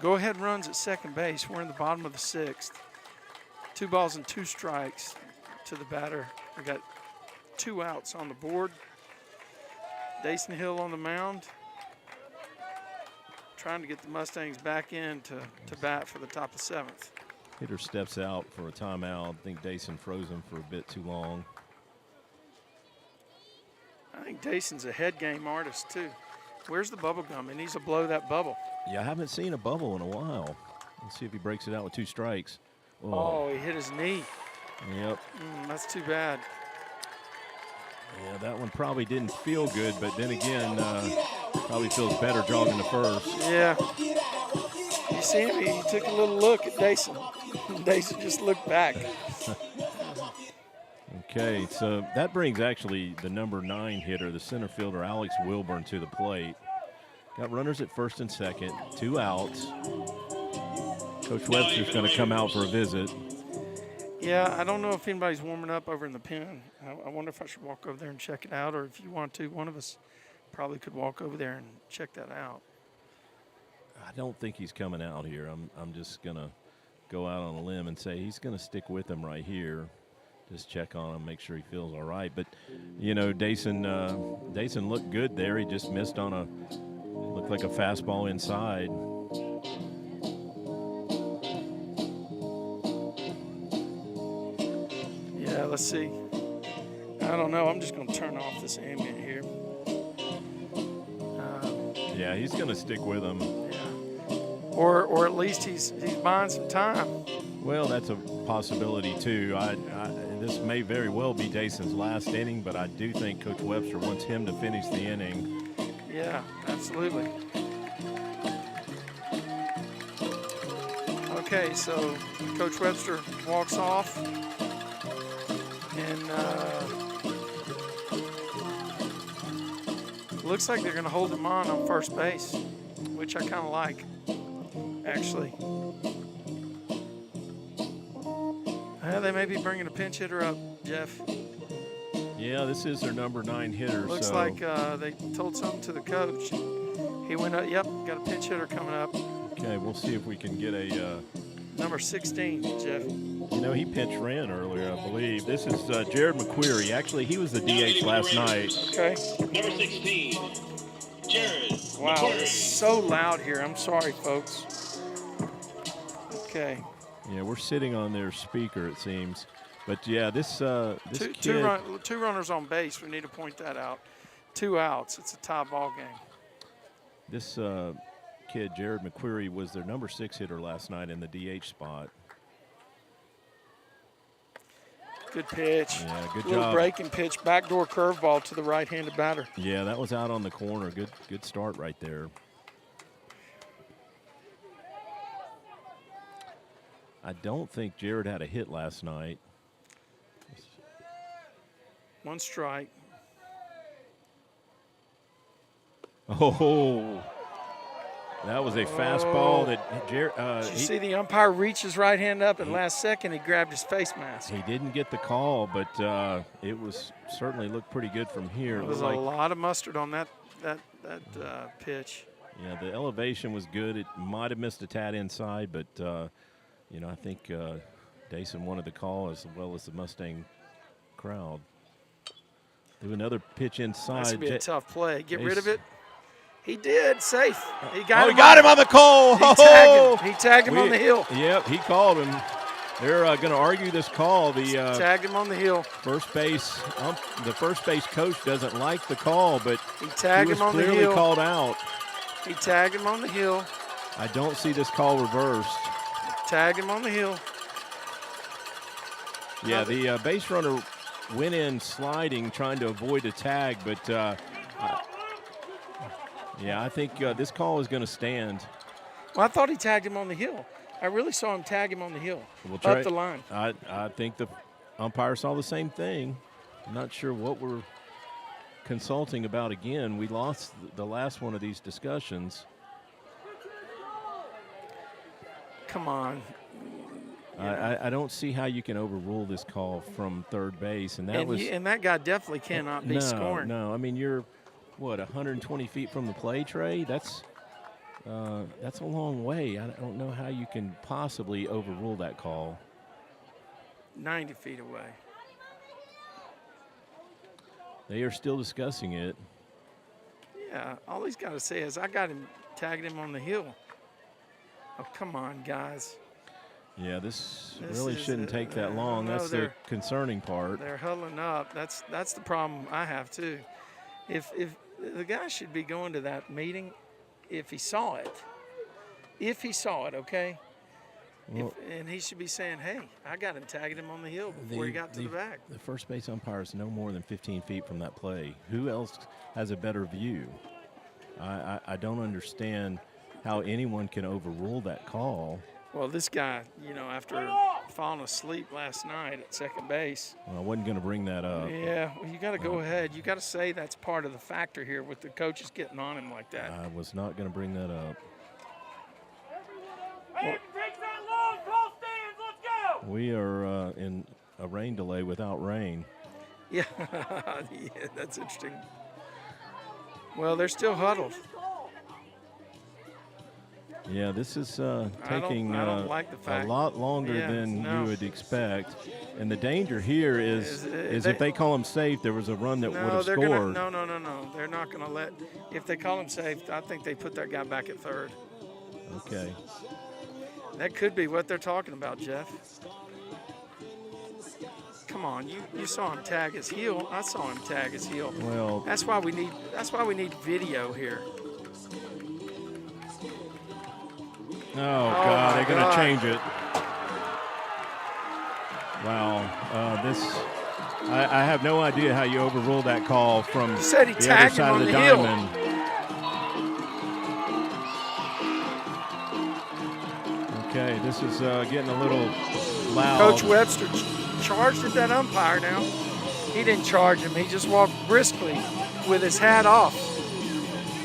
Speaker 2: Go-ahead runs at second base. We're in the bottom of the 6th. 2 balls and 2 strikes to the batter. We got 2 outs on the board. Dason Hill on the mound, trying to get the Mustangs back in to bat for the top of the 7th.
Speaker 1: Hitter steps out for a timeout. I think Dason froze him for a bit too long.
Speaker 2: I think Dason's a head game artist, too. Where's the bubble gum? He needs to blow that bubble.
Speaker 1: Yeah, I haven't seen a bubble in a while. Let's see if he breaks it out with 2 strikes.
Speaker 2: Oh, he hit his knee.
Speaker 1: Yep.
Speaker 2: That's too bad.
Speaker 1: Yeah, that one probably didn't feel good, but then again, probably feels better jogging to first.
Speaker 2: Yeah. You see him? He took a little look at Dason. Dason just looked back.
Speaker 1: Okay, so that brings actually the number 9 hitter, the center fielder, Alex Wilburn, to the plate. Got runners at first and second, 2 outs. Coach Webster's going to come out for a visit.
Speaker 2: Yeah, I don't know if anybody's warming up over in the pen. I wonder if I should walk over there and check it out, or if you want to, one of us probably could walk over there and check that out.
Speaker 1: I don't think he's coming out here. I'm just going to go out on a limb and say he's going to stick with him right here. Just check on him, make sure he feels all right. But, you know, Dason looked good there. He just missed on looked like a fastball inside.
Speaker 2: Yeah, let's see. I don't know. I'm just going to turn off this ambient here.
Speaker 1: Yeah, he's going to stick with him.
Speaker 2: Yeah. Or at least he's buying some time.
Speaker 1: Well, that's a possibility too. This may very well be Dason's last inning, but I do think Coach Webster wants him to finish the inning.
Speaker 2: Yeah, absolutely. Okay, so Coach Webster walks off, and looks like they're going to hold him on first base, which I kind of like, actually. They may be bringing a pinch hitter up, Jeff.
Speaker 1: Yeah, this is their number 9 hitter.
Speaker 2: Looks like they told something to the coach. He went up, yep, got a pinch hitter coming up.
Speaker 1: Okay, we'll see if we can get a...
Speaker 2: Number 16, Jeff.
Speaker 1: You know, he pinch ran earlier, I believe. This is Jared McQuarrie. Actually, he was the DH last night.
Speaker 2: Okay.
Speaker 7: Number 16, Jared
Speaker 2: Wow,
Speaker 7: McQuarrie.
Speaker 2: it's so loud here. I'm sorry, folks. Okay.
Speaker 1: Yeah, we're sitting on their speaker, it seems. But, yeah, this kid...
Speaker 2: Two runners on base. We need to point that out. 2 outs. It's a tie ball game.
Speaker 1: This kid, Jared McQuarrie, was their number 6 hitter last night in the DH spot.
Speaker 2: Good pitch.
Speaker 1: Yeah, good
Speaker 2: little
Speaker 1: job.
Speaker 2: breaking pitch, backdoor curveball to the right-handed batter.
Speaker 1: Yeah, that was out on the corner. Good start right there. I don't think Jared had a hit last night.
Speaker 2: 1 strike.
Speaker 1: Oh, that was a fastball that Jared.
Speaker 2: Did you see the umpire reach his right hand up, and last second he grabbed his face mask?
Speaker 1: He didn't get the call, but it was certainly looked pretty good from here.
Speaker 2: There was a lot of mustard on that pitch.
Speaker 1: Yeah, the elevation was good. It might have missed a tad inside, but you know, I think Dason wanted the call as well as the Mustang crowd. Do another pitch inside.
Speaker 2: That's gonna be a tough play. Get rid of it. He did. Safe. He got him.
Speaker 1: He got him on the call.
Speaker 2: He tagged him on the hill.
Speaker 1: Yep, he called him. They're going to argue this call.
Speaker 2: Tagged him on the hill.
Speaker 1: The first base coach doesn't like the call, but
Speaker 2: he tagged him on the hill.
Speaker 1: Clearly called out.
Speaker 2: He tagged him on the hill.
Speaker 1: I don't see this call reversed.
Speaker 2: Tagged him on the hill.
Speaker 1: Yeah, the base runner went in sliding, trying to avoid a tag, but yeah, I think this call is going to stand.
Speaker 2: Well, I thought he tagged him on the hill. I really saw him tag him on the hill, up the line.
Speaker 1: I think the umpire saw the same thing. I'm not sure what we're consulting about again. We lost the last one of these discussions.
Speaker 2: Come on.
Speaker 1: I don't see how you can overrule this call from third base, and that
Speaker 2: that guy definitely cannot be scoring.
Speaker 1: No, I mean you're what, 120 feet from the play, Trey? That's a long way. I don't know how you can possibly overrule that call.
Speaker 2: 90 feet away.
Speaker 1: They are still discussing it.
Speaker 2: Yeah, all he's got to say is, I got him, tagged him on the hill. Oh, come on, guys.
Speaker 1: Yeah, this really shouldn't take that long. That's the concerning part.
Speaker 2: They're huddling up. That's the problem I have too. If the guy should be going to that meeting, if he saw it, okay.
Speaker 1: Well,
Speaker 2: and he should be saying, "Hey, I got him, tagging him on the hill before he got to the bag."
Speaker 1: The first base umpire is no more than 15 feet from that play. Who else has a better view? I don't understand how anyone can overrule that call.
Speaker 2: Well, this guy, after falling asleep last night at second base.
Speaker 1: Well, I wasn't going to bring that up.
Speaker 2: Yeah, well, you got to go ahead. You got to say that's part of the factor here with the coaches getting on him like that.
Speaker 1: I was not going to bring that up. We are in a rain delay without rain.
Speaker 2: Yeah, yeah, that's interesting. Well, they're still huddled.
Speaker 1: Yeah, this is taking
Speaker 2: I don't like the fact.
Speaker 1: a lot longer than you would expect. And the danger here is if they call him safe, there was a run that would have scored.
Speaker 2: No. They're not going to let – if they call him safe, I think they put that guy back at third.
Speaker 1: Okay.
Speaker 2: That could be what they're talking about, Jeff. Come on, you saw him tag his heel. I saw him tag his heel.
Speaker 1: Well,
Speaker 2: that's why we need video here.
Speaker 1: Oh God, they're going to change it. Wow, I have no idea how you overrule that call from the other side of the diamond. Okay, this is getting a little loud.
Speaker 2: Coach Webster charged at that umpire now. He didn't charge him. He just walked briskly with his hat off.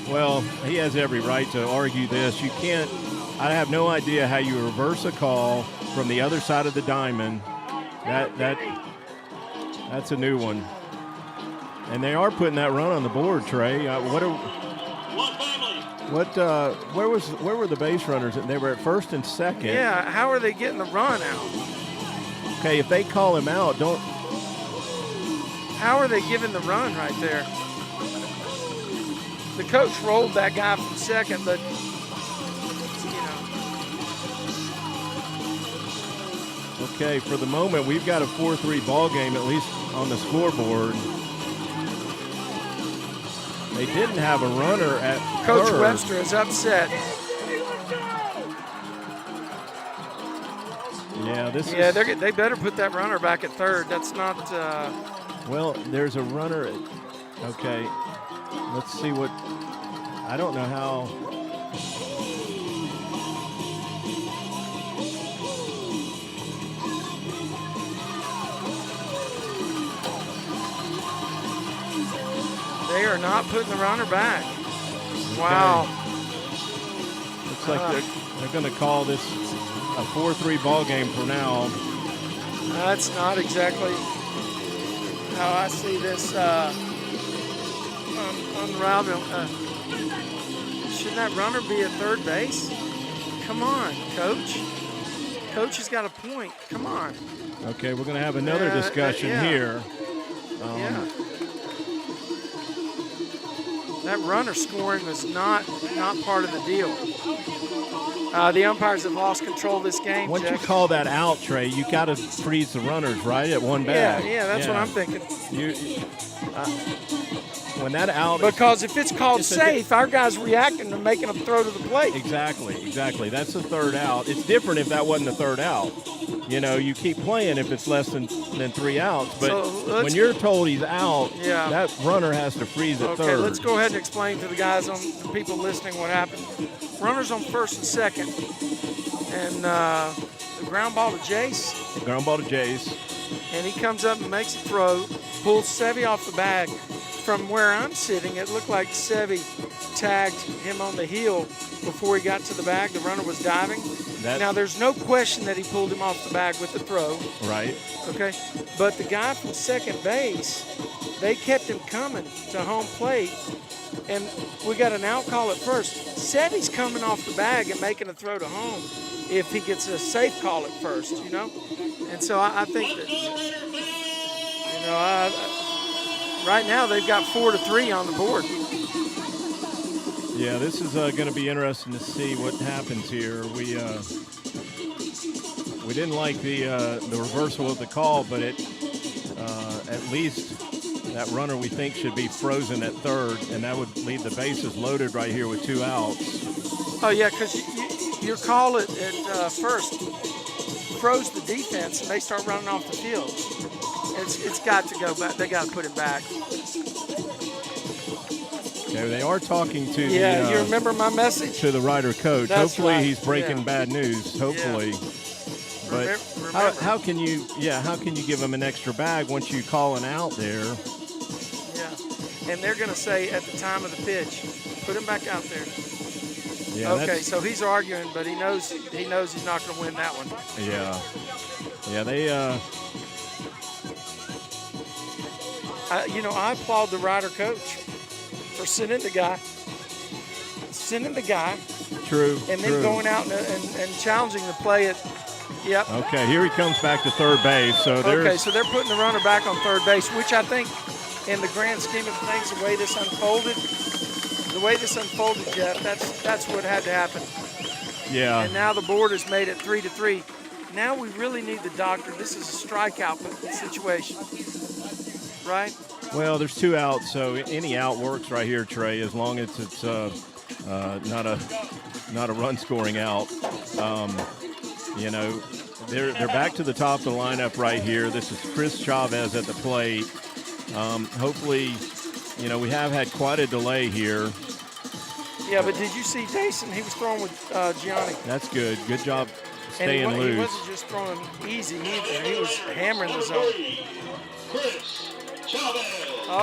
Speaker 1: Well, he has every right to argue this. You can't – I have no idea how you reverse a call from the other side of the diamond. That's a new one. And they are putting that run on the board, Trey. Where were the base runners? They were at first and second.
Speaker 2: Yeah, how are they getting the run out?
Speaker 1: Okay, if they call him out, don't.
Speaker 2: How are they giving the run right there? The coach rolled that guy from second, but
Speaker 1: Okay, for the moment, we've got a 4-3 ball game, at least on the scoreboard. They didn't have a runner at
Speaker 2: Coach
Speaker 1: third.
Speaker 2: Webster is upset.
Speaker 1: Yeah,
Speaker 2: they better put that runner back at third. That's not.
Speaker 1: Well, there's a runner. Okay, let's see what. I don't know how.
Speaker 2: They are not putting the runner back. Wow.
Speaker 1: Looks like they're going to call this a 4-3 ball game for now.
Speaker 2: That's not exactly how I see this unraveling. Shouldn't that runner be at third base? Come on, Coach. Coach has got a point. Come on.
Speaker 1: Okay, we're going to have another discussion here.
Speaker 2: That runner scoring was not part of the deal. The umpires have lost control of this game.
Speaker 1: Once
Speaker 2: Jeff.
Speaker 1: you call that out, Trey, you got to freeze the runners, right, at one bag.
Speaker 2: Yeah, that's what I'm thinking.
Speaker 1: When that out,
Speaker 2: because if it's called safe, our guy's reacting to making them throw to the plate.
Speaker 1: Exactly. That's the third out. It's different if that wasn't the third out. You know, you keep playing if it's less than 3 outs. But when you're told he's out, that runner has to freeze at third.
Speaker 2: Okay, let's go ahead and explain to the guys, the people listening, what happened. Runners on first and second, and the ground ball to Jace. And he comes up and makes a throw, pulls Sevy off the bag. From where I'm sitting, it looked like Sevy tagged him on the heel before he got to the bag. The runner was diving. Now, there's no question that he pulled him off the bag with the throw.
Speaker 1: Right.
Speaker 2: Okay. But the guy from second base, they kept him coming to home plate, and we got an out call at first. Said he's coming off the bag and making a throw to home if he gets a safe call at first, you know? And so I think that, you know, right now they've got 4-3 on the board.
Speaker 1: Yeah, this is going to be interesting to see what happens here. We didn't like the reversal of the call, but it at least that runner we think should be frozen at third, and that would leave the bases loaded right here with 2 outs.
Speaker 2: Oh yeah, because your call at first froze the defense, and they start running off the field. It's got to go back. They got to put it back.
Speaker 1: Okay, they are talking to
Speaker 2: you remember my message?
Speaker 1: To the Rider coach.
Speaker 2: That's
Speaker 1: hopefully
Speaker 2: right.
Speaker 1: he's breaking bad news. Hopefully.
Speaker 2: Yeah.
Speaker 1: But how can you give him an extra bag once you call an out there?
Speaker 2: Yeah. And they're going to say at the time of the pitch, put him back out there.
Speaker 1: Yeah,
Speaker 2: okay, so he's arguing, but he knows he's not going to win that one.
Speaker 1: Yeah. Yeah, they
Speaker 2: I applaud the Rider coach for sending the guy.
Speaker 1: True.
Speaker 2: And then going out and challenging the play at. Yep.
Speaker 1: Okay, here he comes back to third base. So they're
Speaker 2: putting the runner back on third base, which I think, in the grand scheme of things, the way this unfolded, Jeff, that's what had to happen.
Speaker 1: Yeah.
Speaker 2: And now the board has made it 3-3. Now we really need the doctor. This is a strikeout situation, right?
Speaker 1: Well, there's 2 outs, so any out works right here, Trey, as long as it's not a run-scoring out. They're back to the top of the lineup right here. This is Chris Chavez at the plate. Hopefully, we have had quite a delay here.
Speaker 2: Yeah, but did you see Dason? He was throwing with Gianni.
Speaker 1: That's good. Good job staying loose.
Speaker 2: He wasn't just throwing easy either. He was hammering the zone.
Speaker 7: Chris Chavez.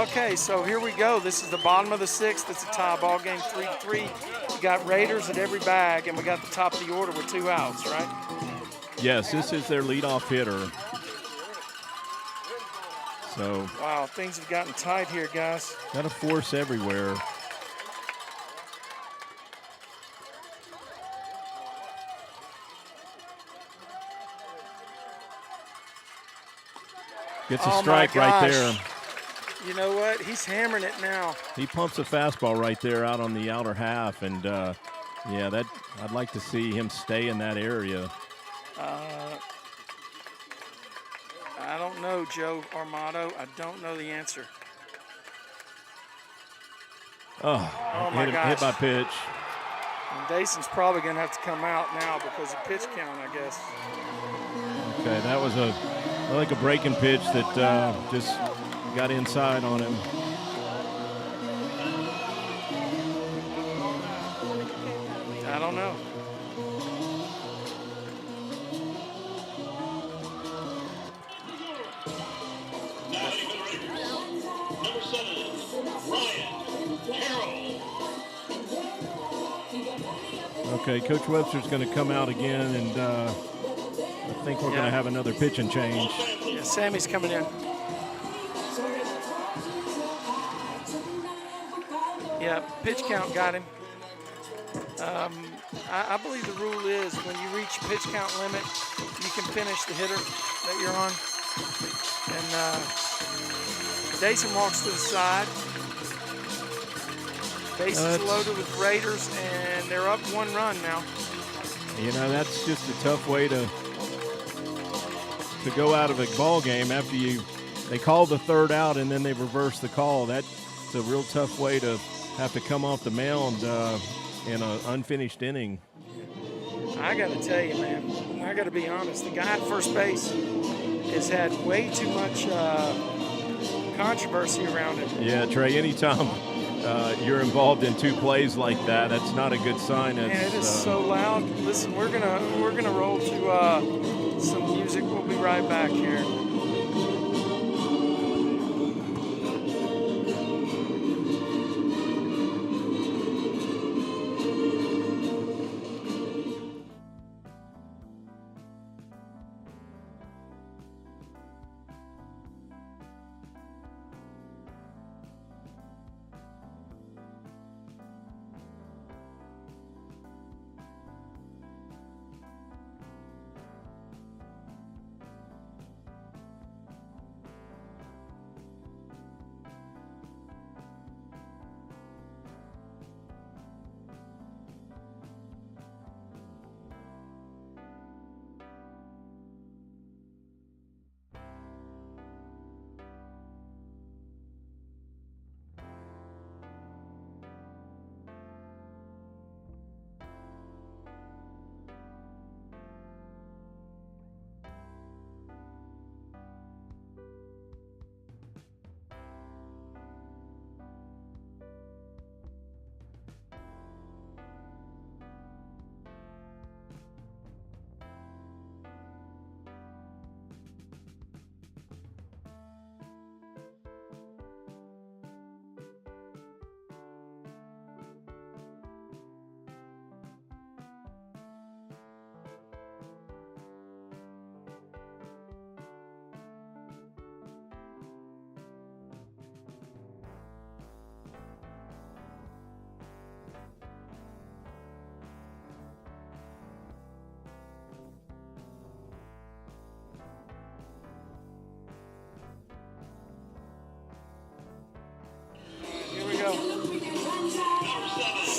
Speaker 2: Okay, so here we go. This is the bottom of the 6th. It's a tie ball game, 3-3. We got Raiders at every bag, and we got the top of the order with 2 outs, right?
Speaker 1: Yes, this is their leadoff hitter. So.
Speaker 2: Wow, things have gotten tight here, guys.
Speaker 1: Got a force everywhere. Gets a strike right there.
Speaker 2: You know what? He's hammering it now.
Speaker 1: He pumps a fastball right there out on the outer half, and I'd like to see him stay in that area.
Speaker 2: I don't know, Joe Armato. I don't know the answer.
Speaker 1: Oh
Speaker 2: my gosh.
Speaker 1: Hit by pitch.
Speaker 2: And Dason's probably going to have to come out now because of pitch count, I guess.
Speaker 1: Okay, that was a breaking pitch that just got inside on him.
Speaker 2: I don't know.
Speaker 7: Number 7, Ryan Carroll.
Speaker 1: Okay, Coach Webster's going to come out again, and I think we're going to have another pitching change.
Speaker 2: Yeah, Sammy's coming in. Yeah, pitch count got him. I believe the rule is when you reach pitch count limit, you can finish the hitter that you're on. And Dason walks to the side. Bases loaded with Raiders, and they're up 1 run now.
Speaker 1: That's just a tough way to go out of a ball game after they call the 3rd out and then they reverse the call. That's a real tough way to have to come off the mound in an unfinished inning.
Speaker 2: I got to tell you, man, I got to be honest. The guy at first base has had way too much controversy around him.
Speaker 1: Yeah, Trey, anytime you're involved in 2 plays like that, that's not a good sign.
Speaker 2: Man, it is so loud. Listen, we're gonna roll to some music. We'll be right back here.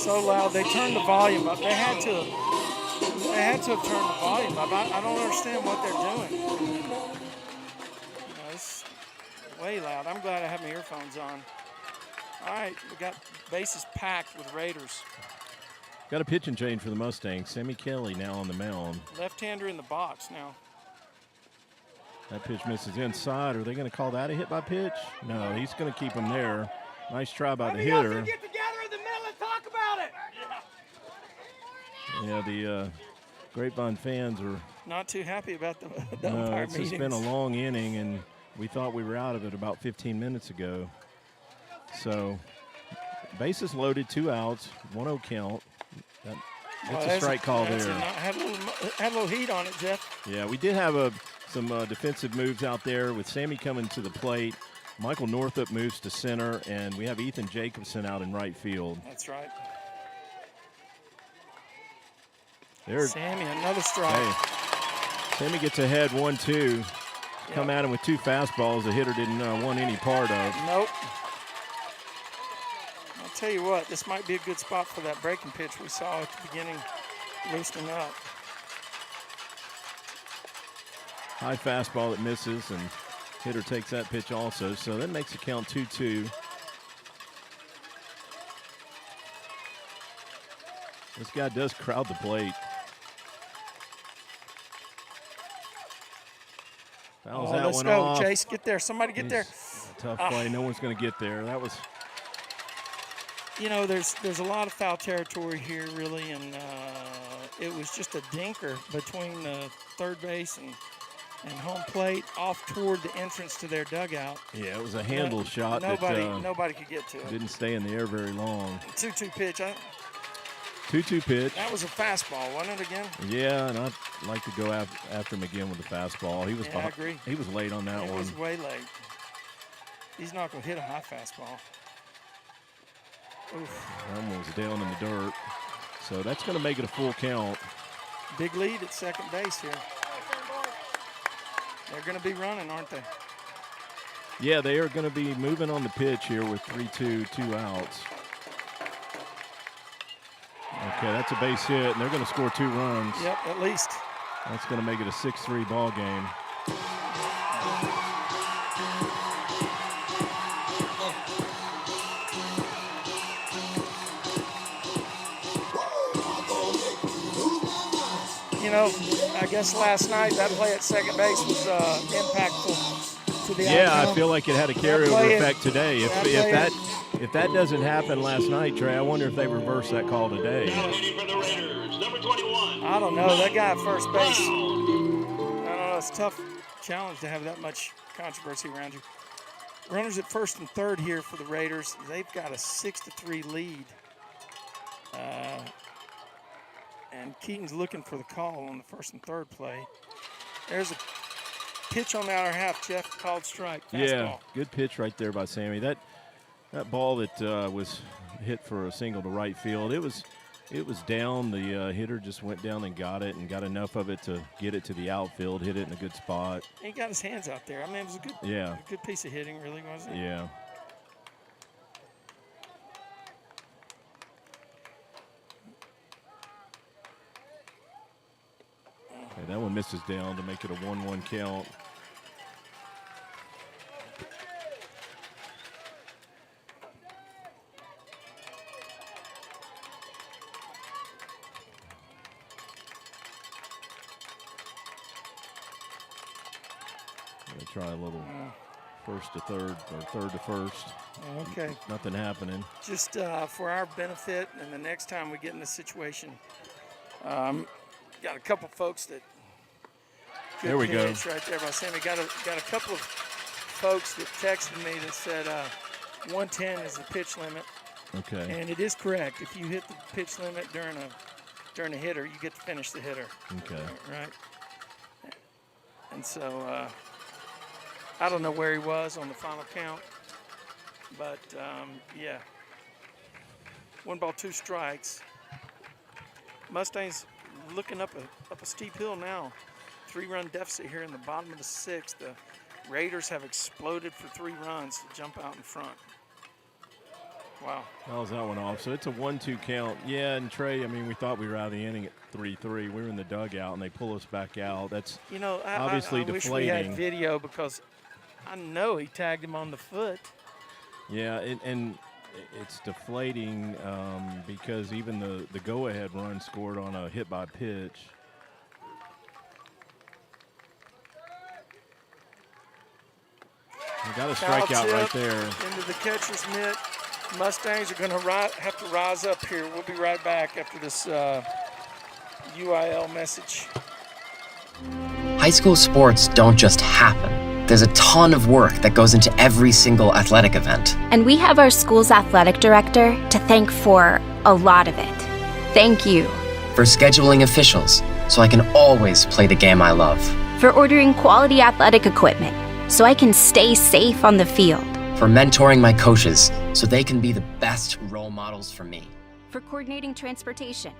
Speaker 2: So loud. They turned the volume up. They had to have turned the volume up. I don't understand what they're doing. You know, it's way loud. I'm glad I have my earphones on. All right, we got bases packed with Raiders.
Speaker 1: Got a pitching change for the Mustangs. Sammy Kelly now on the mound.
Speaker 2: Left-hander in the box now.
Speaker 1: That pitch misses inside. Are they going to call that a hit by pitch? No, he's going to keep him there. Nice try by the hitter.
Speaker 12: Get together in the middle and talk about it.
Speaker 1: Yeah, the Grapevine fans are
Speaker 2: not too happy about the
Speaker 1: no,
Speaker 2: umpire
Speaker 1: it's
Speaker 2: meetings.
Speaker 1: just been a long inning, and we thought we were out of it about 15 minutes ago. So, bases loaded, 2 outs, 1-0 count. That's a strike call there.
Speaker 2: Had a little heat on it, Jeff.
Speaker 1: Yeah, we did have some defensive moves out there with Sammy coming to the plate. Michael Northup moves to center, and we have Ethan Jacobson out in right field.
Speaker 2: That's right.
Speaker 1: There's
Speaker 2: Sammy, another strike.
Speaker 1: Hey, Sammy gets ahead 1-2. Come at him with 2 fastballs the hitter didn't want any part of.
Speaker 2: Nope. I'll tell you what, this might be a good spot for that breaking pitch we saw at the beginning, loosening up.
Speaker 1: High fastball that misses, and hitter takes that pitch also. So that makes the count 2-2. This guy does crowd the plate. Fouls that
Speaker 2: let's
Speaker 1: one
Speaker 2: go,
Speaker 1: off.
Speaker 2: Chase. Get there. Somebody get there.
Speaker 1: Tough play. No one's going to get there. That was.
Speaker 2: You know, there's a lot of foul territory here, really, and it was just a dinker between third base and home plate off toward the entrance to their dugout.
Speaker 1: Yeah, it was a handle shot.
Speaker 2: Nobody could get to it.
Speaker 1: Didn't stay in the air very long.
Speaker 2: 2-2 pitch.
Speaker 1: 2-2 pitch.
Speaker 2: That was a fastball, wasn't it, again?
Speaker 1: Yeah, and I'd like to go after him again with the fastball. He was
Speaker 2: I agree.
Speaker 1: He was late on that one.
Speaker 2: He was way late. He's not going to hit a high fastball. Oof.
Speaker 1: That one was down in the dirt. So that's going to make it a full count.
Speaker 2: Big lead at second base here. They're going to be running, aren't they?
Speaker 1: Yeah, they are going to be moving on the pitch here with 3-2, 2 outs. Okay, that's a base hit, and they're going to score 2 runs.
Speaker 2: Yep, at least.
Speaker 1: That's going to make it a 6-3 ball game.
Speaker 2: You know, I guess last night that play at second base was impactful to the outcome.
Speaker 1: Yeah, I feel like it had a carryover effect today. If that doesn't happen last night, Trey, I wonder if they reverse that call today.
Speaker 2: I don't know. That guy at first base, I don't know. It's a tough challenge to have that much controversy around you. Runners at first and third here for the Raiders. They've got a 6-3 lead. And Keaton's looking for the call on the first and third play. There's a pitch on the outer half, Jeff, called strike. Fastball.
Speaker 1: Yeah, good pitch right there by Sammy. That ball that was hit for a single to right field, it was down. The hitter just went down and got it, and got enough of it to get it to the outfield, hit it in a good spot.
Speaker 2: He got his hands out there. I mean, it was a good piece of hitting, really, wasn't it?
Speaker 1: Yeah. Okay, that one misses down to make it a 1-1 count. Try a little first to third or third to first.
Speaker 2: Okay.
Speaker 1: Nothing happening.
Speaker 2: Just for our benefit, and the next time we get in this situation, got a couple folks that.
Speaker 1: There we go.
Speaker 2: Right there by Sammy. Got a couple of folks that texted me that said 110 is the pitch limit.
Speaker 1: Okay.
Speaker 2: And it is correct. If you hit the pitch limit during a hitter, you get to finish the hitter.
Speaker 1: Okay.
Speaker 2: Right. And so. I don't know where he was on the final count, but yeah. 1 ball, 2 strikes. Mustangs looking up a steep hill now. 3-run deficit here in the bottom of the 6th. The Raiders have exploded for 3 runs to jump out in front. Wow.
Speaker 1: Fouls that one off. So it's a 1-2 count. Yeah, and Trey, I mean, we thought we were out of the inning at 3-3. We were in the dugout, and they pull us back out. That's obviously
Speaker 2: I
Speaker 1: deflating.
Speaker 2: wish we had video because I know he tagged him on the foot.
Speaker 1: Yeah, and it's deflating because even the go-ahead run scored on a hit by pitch. You got a strikeout right there.
Speaker 2: Into the catcher's mitt. Mustangs are going to have to rise up here. We'll be right back after this UIL message.
Speaker 10: High school sports don't just happen. There's a ton of work that goes into every single athletic event.
Speaker 11: And we have our school's athletic director to thank for a lot of it. Thank you.
Speaker 10: For scheduling officials, so I can always play the game I love.
Speaker 11: For ordering quality athletic equipment, so I can stay safe on the field.
Speaker 10: For mentoring my coaches, so they can be the best role models for me.
Speaker 11: For coordinating transportation,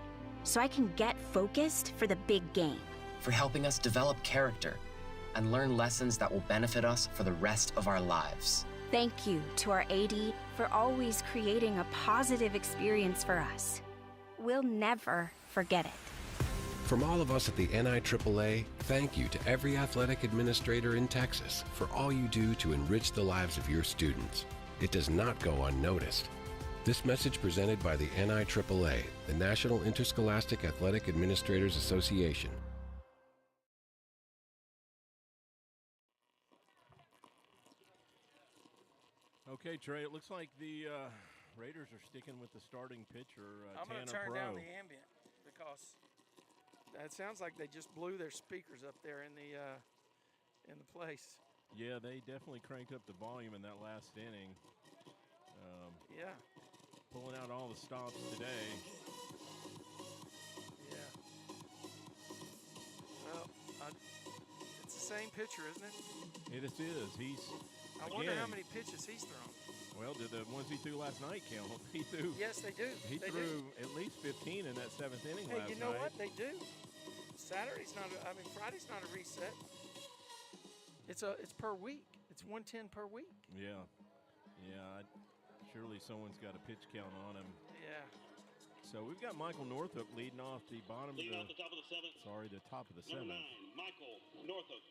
Speaker 11: so I can get focused for the big game.
Speaker 10: For helping us develop character and learn lessons that will benefit us for the rest of our lives.
Speaker 11: Thank you to our AD for always creating a positive experience for us. We'll never forget it.
Speaker 5: From all of us at the NIAAA, thank you to every athletic administrator in Texas for all you do to enrich the lives of your students. It does not go unnoticed. This message presented by the NIAAA, the National Interscholastic Athletic Administrators Association.
Speaker 1: Okay, Trey, it looks like the Raiders are sticking with the starting pitcher,
Speaker 2: I'm going to turn down the ambient because it sounds like they just blew their speakers up there in the place.
Speaker 1: Yeah, they definitely cranked up the volume in that last inning.
Speaker 2: Yeah.
Speaker 1: Pulling out all the stops today.
Speaker 2: Yeah. Well, it's the same pitcher, isn't it?
Speaker 1: It is.
Speaker 2: I wonder how many pitches he's thrown.
Speaker 1: Well, did the ones he threw last night count? He threw.
Speaker 2: Yes, they do.
Speaker 1: He threw at least 15 in that 7th inning last night.
Speaker 2: Hey, you know what? They do. Friday's not a reset. It's per week. It's 110 per week.
Speaker 1: Yeah. Surely someone's got a pitch count on him.
Speaker 2: Yeah.
Speaker 1: So we've got Michael Northup leading off the bottom
Speaker 7: Leading
Speaker 1: of
Speaker 7: off the top of the 7th.
Speaker 1: Sorry, the top of the 7th.
Speaker 7: Number 9, Michael Northup.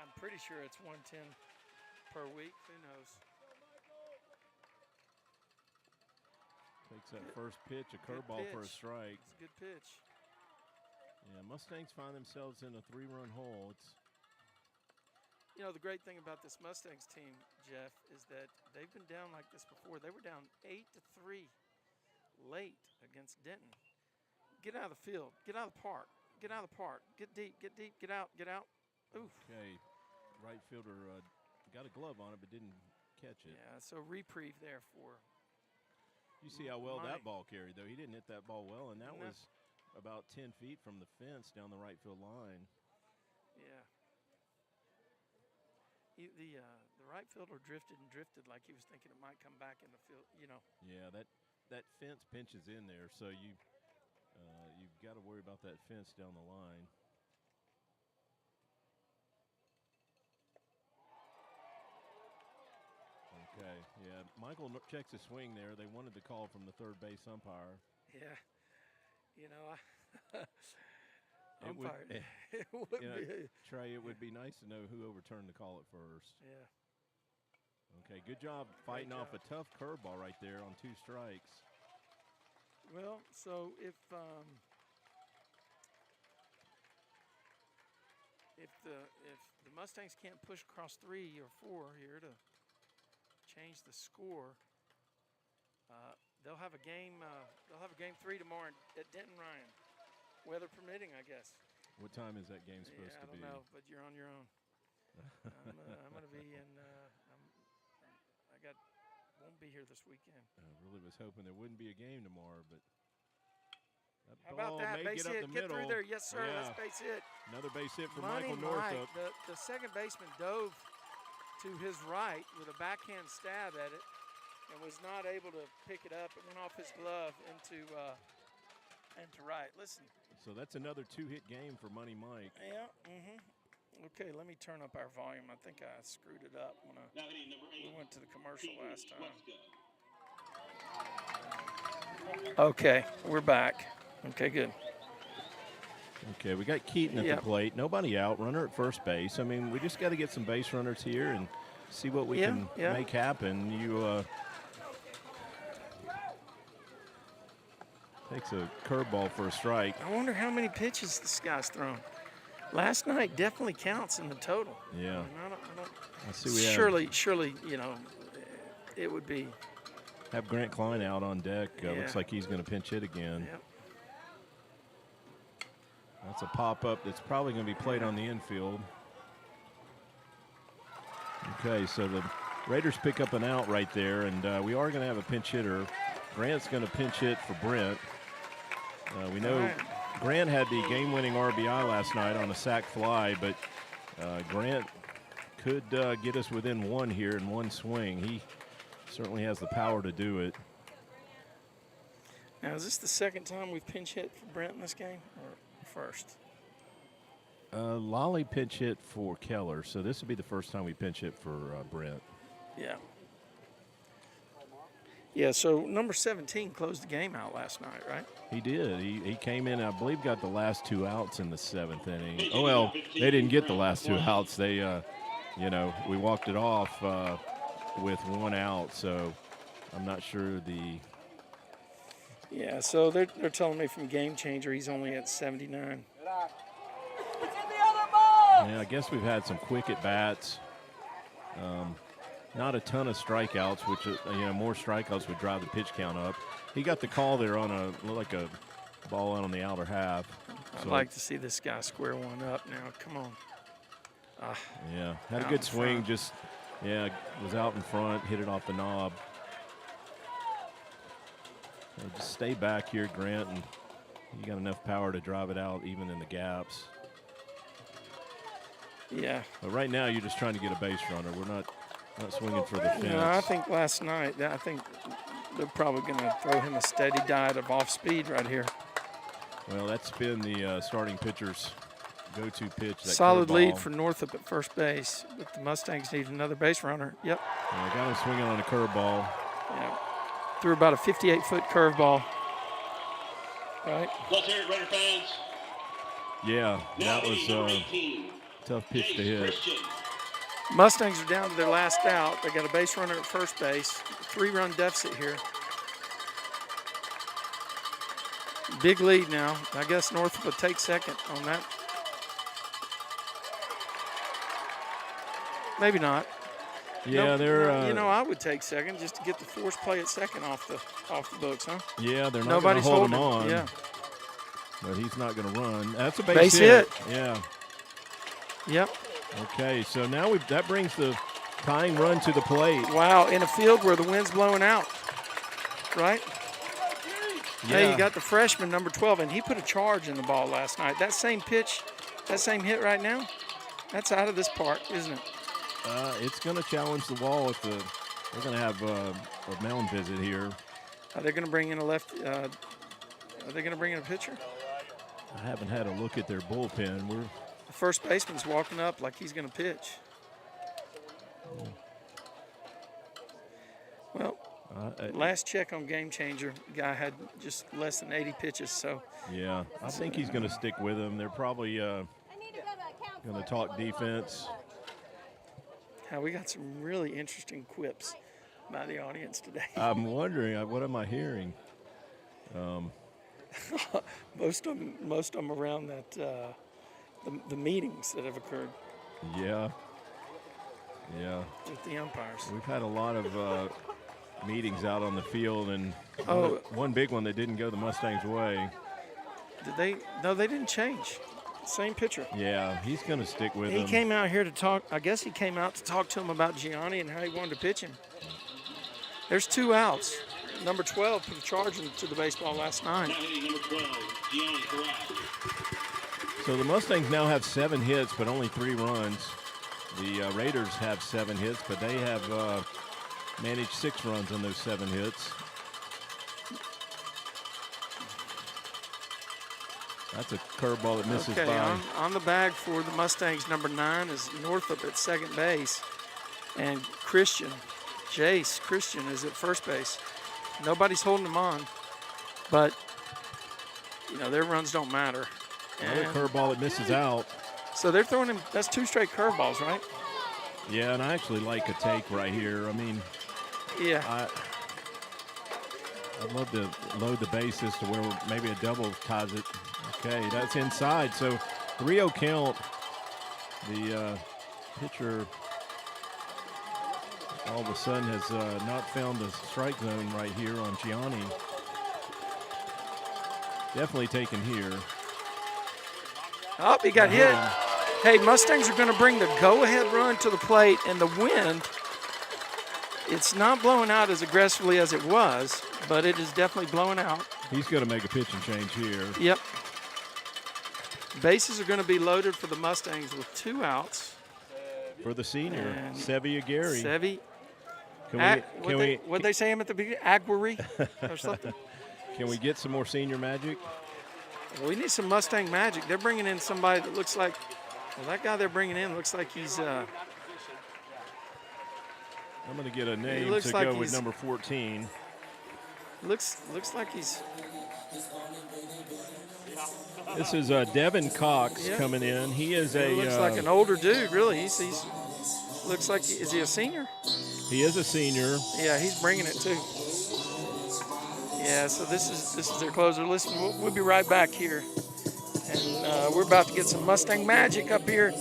Speaker 2: I'm pretty sure it's 110 per week. Who knows?
Speaker 1: Takes that first pitch, a curveball for a strike.
Speaker 2: It's a good pitch.
Speaker 1: Yeah, Mustangs find themselves in a 3-run hole.
Speaker 2: You know, the great thing about this Mustangs team, Jeff, is that they've been down like this before. They were down 8-3 late against Denton. Get out of the field. Get out of the park. Get out of the park. Get deep. Get deep. Get out. Get out. Oof.
Speaker 1: Okay, right fielder got a glove on it but didn't catch it.
Speaker 2: Yeah, so reprieve there for.
Speaker 1: You see how well that ball carried, though. He didn't hit that ball well, and that was about 10 feet from the fence down the right field line.
Speaker 2: Yeah. The right fielder drifted like he was thinking it might come back in the field, you know.
Speaker 1: Yeah, that fence pinches in there, so you've got to worry about that fence down the line. Okay, yeah, Michael checks his swing there. They wanted the call from the third base umpire.
Speaker 2: Yeah, you know,
Speaker 1: Trey, it would be nice to know who overturned the call at first.
Speaker 2: Yeah.
Speaker 1: Okay, good job fighting off a tough curveball right there on 2 strikes.
Speaker 2: Well, so if the Mustangs can't push across 3 or 4 here to change the score, they'll have a game. They'll have a game 3 tomorrow at Denton Ryan. Weather permitting, I guess.
Speaker 1: What time is that game supposed to be?
Speaker 2: I don't know, but you're on your own. I'm going to be in. Won't be here this weekend.
Speaker 1: I really was hoping there wouldn't be a game tomorrow, but.
Speaker 2: How about that base hit? Get through there, yes sir.
Speaker 1: Yeah.
Speaker 2: That's base hit.
Speaker 1: Another base hit for
Speaker 2: Money
Speaker 1: Michael Northup.
Speaker 2: The second baseman dove to his right with a backhand stab at it, and was not able to pick it up. It went off his glove into right. Listen.
Speaker 1: So that's another 2-hit game for Money Mike.
Speaker 2: Yeah. Okay, let me turn up our volume. I think I screwed it up when we went to the commercial last time. Okay, we're back. Okay, good.
Speaker 1: Okay, we got Keaton at the plate. Nobody out. Runner at first base. I mean, we just got to get some base runners here and see what we can make happen. You takes a curveball for a strike.
Speaker 2: I wonder how many pitches this guy's thrown. Last night definitely counts in the total.
Speaker 1: Yeah.
Speaker 2: I don't
Speaker 1: I see we
Speaker 2: surely, you know, it would be.
Speaker 1: Have Grant Klein out on deck. Looks like he's going to pinch hit again.
Speaker 2: Yep.
Speaker 1: That's a pop-up that's probably going to be played on the infield. Okay, so the Raiders pick up an out right there, and we are going to have a pinch hitter. Grant's going to pinch hit for Brent. We know Grant had the game-winning RBI last night on a sac fly, but Grant could get us within one here in one swing. He certainly has the power to do it.
Speaker 2: Now, is this the second time we've pinch hit for Brent in this game, or first?
Speaker 1: Lolly pinch hit for Keller, so this would be the first time we pinch hit for Brent.
Speaker 2: Yeah. Yeah, so number 17 closed the game out last night, right?
Speaker 1: He did. He came in, I believe, got the last two outs in the seventh inning. Oh, well, they didn't get the last two outs. They, you know, we walked it off with one out, so I'm not sure the.
Speaker 2: Yeah, so they're telling me from Game Changer he's only at 79.
Speaker 1: Yeah, I guess we've had some quick at-bats. Not a ton of strikeouts, which, you know, more strikeouts would drive the pitch count up. He got the call there on like a ball out on the outer half.
Speaker 2: I'd like to see this guy square one up now. Come on.
Speaker 1: Yeah, had a good swing. Just, was out in front, hit it off the knob. So just stay back here, Grant, and you got enough power to drive it out even in the gaps.
Speaker 2: Yeah.
Speaker 1: But right now you're just trying to get a base runner. We're not swinging for the fence.
Speaker 2: No, I think last night, I think they're probably going to throw him a steady diet of off speed right here.
Speaker 1: Well, that's been the starting pitcher's go-to pitch. That
Speaker 2: solid
Speaker 1: curveball.
Speaker 2: Lead for Northup at first base, but the Mustangs need another base runner. Yep.
Speaker 1: Yeah, got him swinging on a curveball.
Speaker 2: Yeah. Threw about a 58-foot curveball. Right.
Speaker 7: Let's hear it, Raider fans.
Speaker 1: Yeah, that was a tough pitch to hit.
Speaker 2: Mustangs are down to their last out. They got a base runner at first base. 3-run deficit here. Big lead now. I guess Northup will take second on that. Maybe not.
Speaker 1: Yeah, they're.
Speaker 2: You know, I would take second just to get the force play at second off the books, huh?
Speaker 1: Yeah, they're not going to hold him on.
Speaker 2: Yeah.
Speaker 1: But he's not going to run. That's a base hit. Yeah.
Speaker 2: Yep.
Speaker 1: Okay, so now that brings the tying run to the plate.
Speaker 2: Wow, in a field where the wind's blowing out, right?
Speaker 1: Yeah.
Speaker 2: Hey, you got the freshman, number 12, and he put a charge in the ball last night. That same pitch, that same hit right now, that's out of this park, isn't it?
Speaker 1: It's going to challenge the wall if they're going to have a mound visit here.
Speaker 2: Are they going to bring in a are they going to bring in a pitcher?
Speaker 1: I haven't had a look at their bullpen.
Speaker 2: The first baseman's walking up like he's going to pitch. Well, last check on Game Changer, the guy had just less than 80 pitches. So
Speaker 1: yeah, I think he's going to stick with him. They're probably going to talk defense.
Speaker 2: We got some really interesting quips by the audience today.
Speaker 1: I'm wondering, what am I hearing?
Speaker 2: Most of them around that the meetings that have occurred.
Speaker 1: Yeah.
Speaker 2: With the umpires.
Speaker 1: We've had a lot of meetings out on the field, and one big one that didn't go the Mustangs' way.
Speaker 2: Did they? No, they didn't change. Same pitcher.
Speaker 1: Yeah, he's going to stick with him.
Speaker 2: He came out here to talk. I guess he came out to talk to him about Gianni and how he wanted to pitch him. There's 2 outs. Number 12 put a charge into the baseball last night.
Speaker 7: Number 12, Gianni correct.
Speaker 1: So the Mustangs now have 7 hits, but only 3 runs. The Raiders have 7 hits, but they have managed 6 runs on those 7 hits. That's a curveball that misses by.
Speaker 2: On the bag for the Mustangs, number 9 is Northup at second base, and Jace Christian is at first base. Nobody's holding them on, but their runs don't matter.
Speaker 1: Another curveball that misses out.
Speaker 2: So they're throwing him. That's 2 straight curveballs, right?
Speaker 1: Yeah, and I actually like a take right here. I mean,
Speaker 2: yeah.
Speaker 1: I'd love to load the bases to where maybe a double ties it. Okay, that's inside. So 3-0 count. The pitcher all of a sudden has not found the strike zone right here on Gianni. Definitely taken here.
Speaker 2: Oh, he got hit. Hey, Mustangs are going to bring the go-ahead run to the plate, and the wind, it's not blowing out as aggressively as it was, but it is definitely blowing out.
Speaker 1: He's going to make a pitching change here.
Speaker 2: Yep. Bases are going to be loaded for the Mustangs with 2 outs.
Speaker 1: For the senior, Sevy Aguirre.
Speaker 2: Sevy. What'd they say him at the beginning? Aguirre or something?
Speaker 1: Can we get some more senior magic?
Speaker 2: Well, we need some Mustang magic. They're bringing in somebody that looks like, that guy they're bringing in looks like he's.
Speaker 1: I'm going to get a name to go with number 14.
Speaker 2: Looks like he's.
Speaker 1: This is Devin Cox coming in. He is
Speaker 2: looks like an older dude, really. He's looks like, is he a senior?
Speaker 1: He is a senior.
Speaker 2: Yeah, he's bringing it too. Yeah, so this is their closer. Listen, we'll be right back here, and we're about to get some Mustang magic up here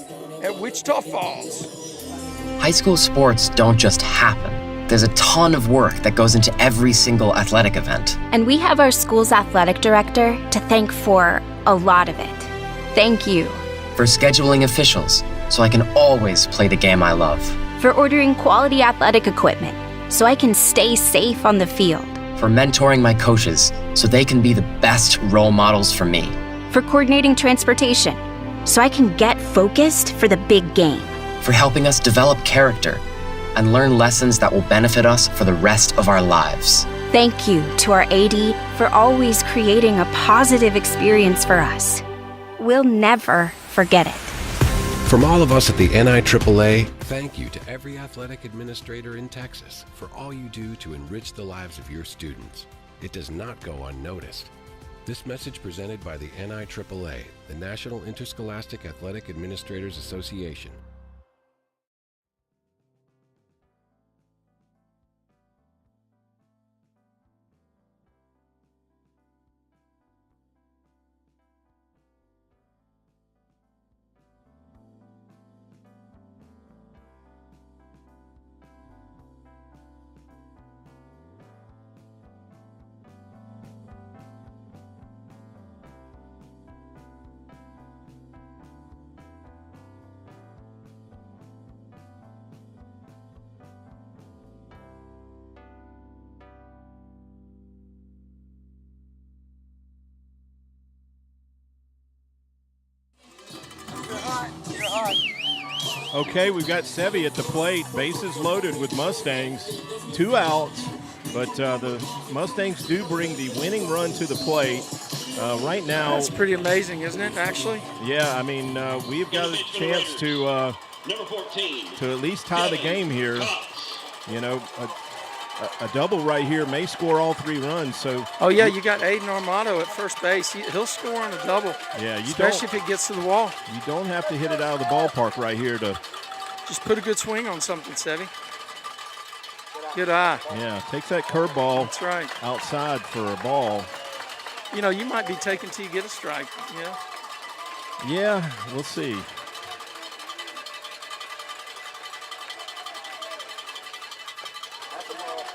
Speaker 2: at Wichita Falls.
Speaker 10: High school sports don't just happen. There's a ton of work that goes into every single athletic event.
Speaker 11: And we have our school's athletic director to thank for a lot of it. Thank you.
Speaker 10: For scheduling officials, so I can always play the game I love.
Speaker 11: For ordering quality athletic equipment, so I can stay safe on the field.
Speaker 10: For mentoring my coaches, so they can be the best role models for me.
Speaker 11: For coordinating transportation, so I can get focused for the big game.
Speaker 10: For helping us develop character and learn lessons that will benefit us for the rest of our lives.
Speaker 11: Thank you to our AD for always creating a positive experience for us. We'll never forget it.
Speaker 5: From all of us at the NIAAA, thank you to every athletic administrator in Texas for all you do to enrich the lives of your students. It does not go unnoticed. This message presented by the NIAAA, the National Interscholastic Athletic Administrators Association.
Speaker 1: Okay, we've got Sevy at the plate. Bases loaded with Mustangs. 2 outs, but the Mustangs do bring the winning run to the plate. Right now.
Speaker 2: That's pretty amazing, isn't it, actually?
Speaker 1: Yeah, I mean, we've got a chance to at least tie the game here. You know, a double right here may score all 3 runs. So.
Speaker 2: Oh, yeah, you got Aiden Armato at first base. He'll score on a double.
Speaker 1: Yeah,
Speaker 2: especially if it gets to the wall.
Speaker 1: You don't have to hit it out of the ballpark right here to.
Speaker 2: Just put a good swing on something, Sevy. Good eye.
Speaker 1: Yeah, takes that curveball.
Speaker 2: That's right.
Speaker 1: Outside for a ball.
Speaker 2: You know, you might be taken till you get a strike. Yeah.
Speaker 1: Yeah, we'll see.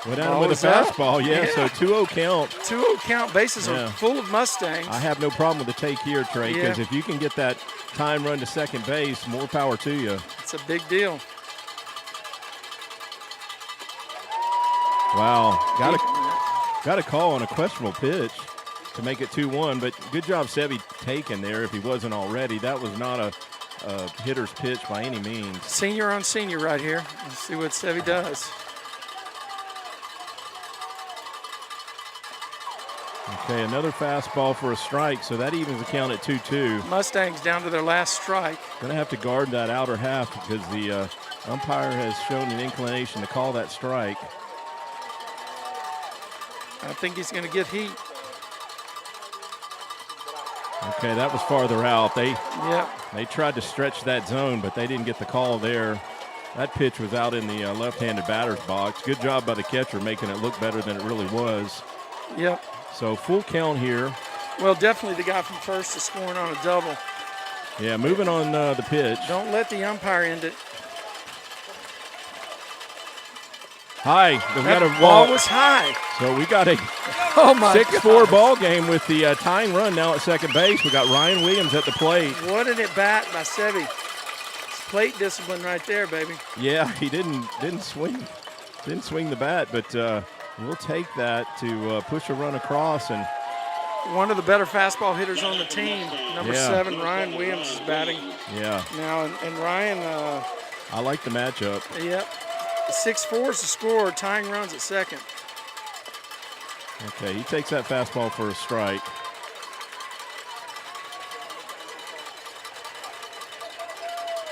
Speaker 1: Went out with a fastball, yeah, so 2-0 count.
Speaker 2: 2-0 count, bases are full of Mustangs.
Speaker 1: I have no problem with the take here, Trey, because if you can get that time run to second base, more power to you.
Speaker 2: It's a big deal.
Speaker 1: Wow, got a call on a questionable pitch to make it 2-1, but good job Sevy taking there if he wasn't already. That was not a hitter's pitch by any means.
Speaker 2: Senior on senior right here. Let's see what Sevy does.
Speaker 1: Okay, another fastball for a strike, so that evens the count at 2-2.
Speaker 2: Mustangs down to their last strike.
Speaker 1: Going to have to guard that outer half because the umpire has shown an inclination to call that strike.
Speaker 2: I think he's going to get heat.
Speaker 1: Okay, that was farther out. They
Speaker 2: Yep.
Speaker 1: tried to stretch that zone, but they didn't get the call there. That pitch was out in the left-handed batter's box. Good job by the catcher making it look better than it really was.
Speaker 2: Yep.
Speaker 1: So full count here.
Speaker 2: Well, definitely the guy from first is scoring on a double.
Speaker 1: Yeah, moving on the pitch.
Speaker 2: Don't let the umpire end it.
Speaker 1: High. We got a
Speaker 2: ball was high.
Speaker 1: So we got a 6-4 ball game with the tying run now at second base. We got Ryan Williams at the plate.
Speaker 2: What an at bat by Sevi. It's plate discipline right there, baby.
Speaker 1: Yeah, he didn't swing the bat, but we'll take that to push a run across. And
Speaker 2: one of the better fastball hitters on the team, number 7, Ryan Williams is batting.
Speaker 1: Yeah.
Speaker 2: Now and Ryan.
Speaker 1: I like the matchup.
Speaker 2: Yep. 6-4 is the score. Tying runs at second.
Speaker 1: Okay, he takes that fastball for a strike.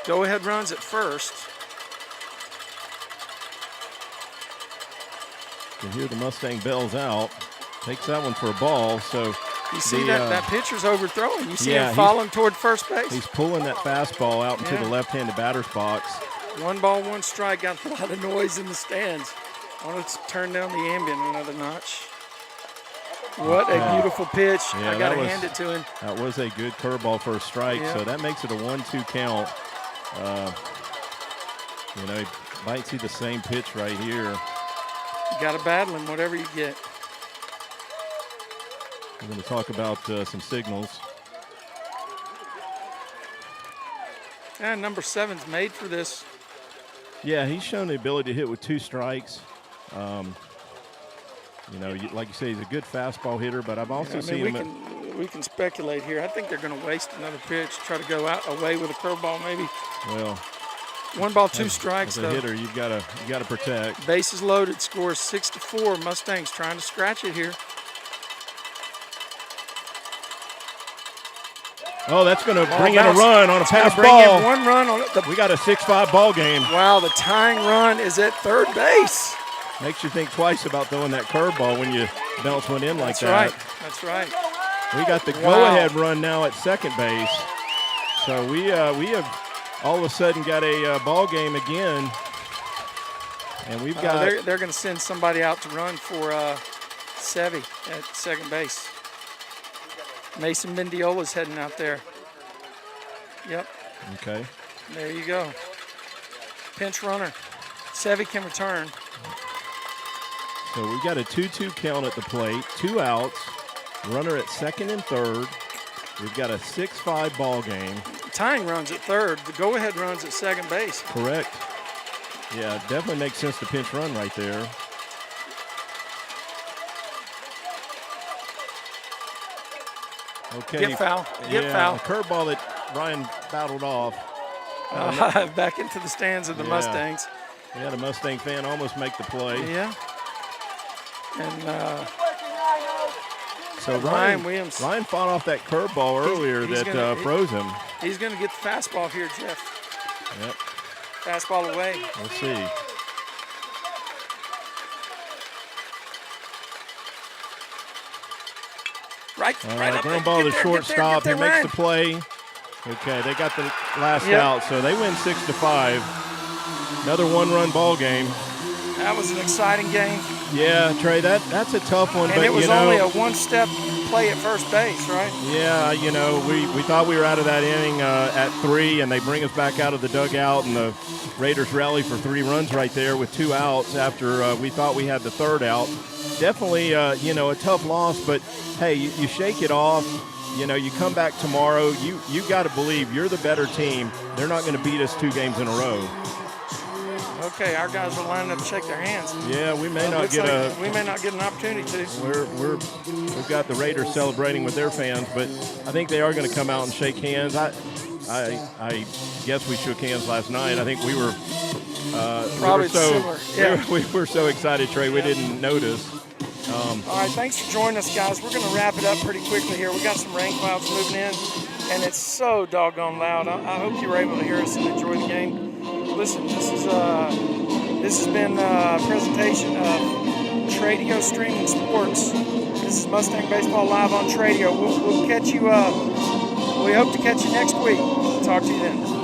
Speaker 2: Go ahead runs at first.
Speaker 1: You can hear the Mustang bells out. Takes that one for a ball. So
Speaker 2: you see that pitcher's overthrowing. You see him
Speaker 1: falling
Speaker 2: toward first base.
Speaker 1: He's pulling that fastball out into the left-handed batter's box.
Speaker 2: 1 ball, 1 strike. Got a lot of noise in the stands. I want to turn down the ambient another notch. What a beautiful pitch.
Speaker 1: Yeah,
Speaker 2: I got to hand it to him.
Speaker 1: That was a good curveball for a strike, so that makes it a 1-2 count. He might see the same pitch right here.
Speaker 2: You got to battle him, whatever you get.
Speaker 1: We're going to talk about some signals.
Speaker 2: And number 7's made for this.
Speaker 1: Yeah, he's shown the ability to hit with 2 strikes. Like you say, he's a good fastball hitter, but I've also seen him.
Speaker 2: We can speculate here. I think they're going to waste another pitch, try to go away with a curveball maybe.
Speaker 1: Well,
Speaker 2: 1 ball, 2 strikes.
Speaker 1: As a hitter, you got to protect.
Speaker 2: Bases loaded. Scores 6-4. Mustangs trying to scratch it here.
Speaker 1: Oh, that's going to bring in a run on a pass
Speaker 2: bring
Speaker 1: ball.
Speaker 2: In 1 run on it.
Speaker 1: We got a 6-5 ball game.
Speaker 2: Wow, the tying run is at third base.
Speaker 1: Makes you think twice about throwing that curveball when you bounce one in like that.
Speaker 2: That's right.
Speaker 1: We got the go-ahead run now at second base. So we have all of a sudden got a ball game again. And we've got...
Speaker 2: They're going to send somebody out to run for Sevi at second base. Mason Mendiola's heading out there. Yep.
Speaker 1: Okay.
Speaker 2: There you go. Pinch runner. Sevi can return.
Speaker 1: So we got a 2-2 count at the plate, 2 outs, runner at second and third. We've got a 6-5 ball game.
Speaker 2: Tying runs at third. The go-ahead runs at second base.
Speaker 1: Correct. Yeah, it definitely makes sense to pinch run right there. Okay.
Speaker 2: Get foul. Get foul.
Speaker 1: A curveball that Ryan battled off.
Speaker 2: Back into the stands of the Mustangs.
Speaker 1: We had a Mustang fan almost make the play.
Speaker 2: Yeah. And
Speaker 1: so
Speaker 2: Ryan Williams.
Speaker 1: Ryan fought off that curveball earlier that froze him.
Speaker 2: He's going to get the fastball here, Jeff.
Speaker 1: Yep.
Speaker 2: Fastball away.
Speaker 1: We'll see.
Speaker 2: Right up.
Speaker 1: Ground ball to shortstop. He makes the play. Okay, they got the last out, so they win 6-5. Another 1-run ball game.
Speaker 2: That was an exciting game.
Speaker 1: Yeah, Trey, that's a tough one.
Speaker 2: And
Speaker 1: but
Speaker 2: it was only a 1-step play at first base, right?
Speaker 1: Yeah, we thought we were out of that inning at 3, and they bring us back out of the dugout, and the Raiders rally for 3 runs right there with 2 outs after we thought we had the 3rd out. Definitely, a tough loss, but, hey, you shake it off. You come back tomorrow. You got to believe you're the better team.'re not going to beat us 2 games in a row.
Speaker 2: Okay, our guys are lining up to shake their hands.
Speaker 1: Yeah, we may not get
Speaker 2: an opportunity to.
Speaker 1: We've got the Raiders celebrating with their fans, but I think they are going to come out and shake hands. I guess we shook hands last night. I think we were
Speaker 2: probably similar. Yeah.
Speaker 1: We were so excited, Trey, we didn't notice.
Speaker 2: All right, thanks for joining us, guys. We're going to wrap it up pretty quickly here. We got some rain clouds moving in, and it's so doggone loud. I hope you were able to hear us and enjoy the game. Listen, this has been a presentation of Tradio Streaming Sports. This is Mustang Baseball Live on Tradio. We'll catch you. We hope to catch you next week. Talk to you then.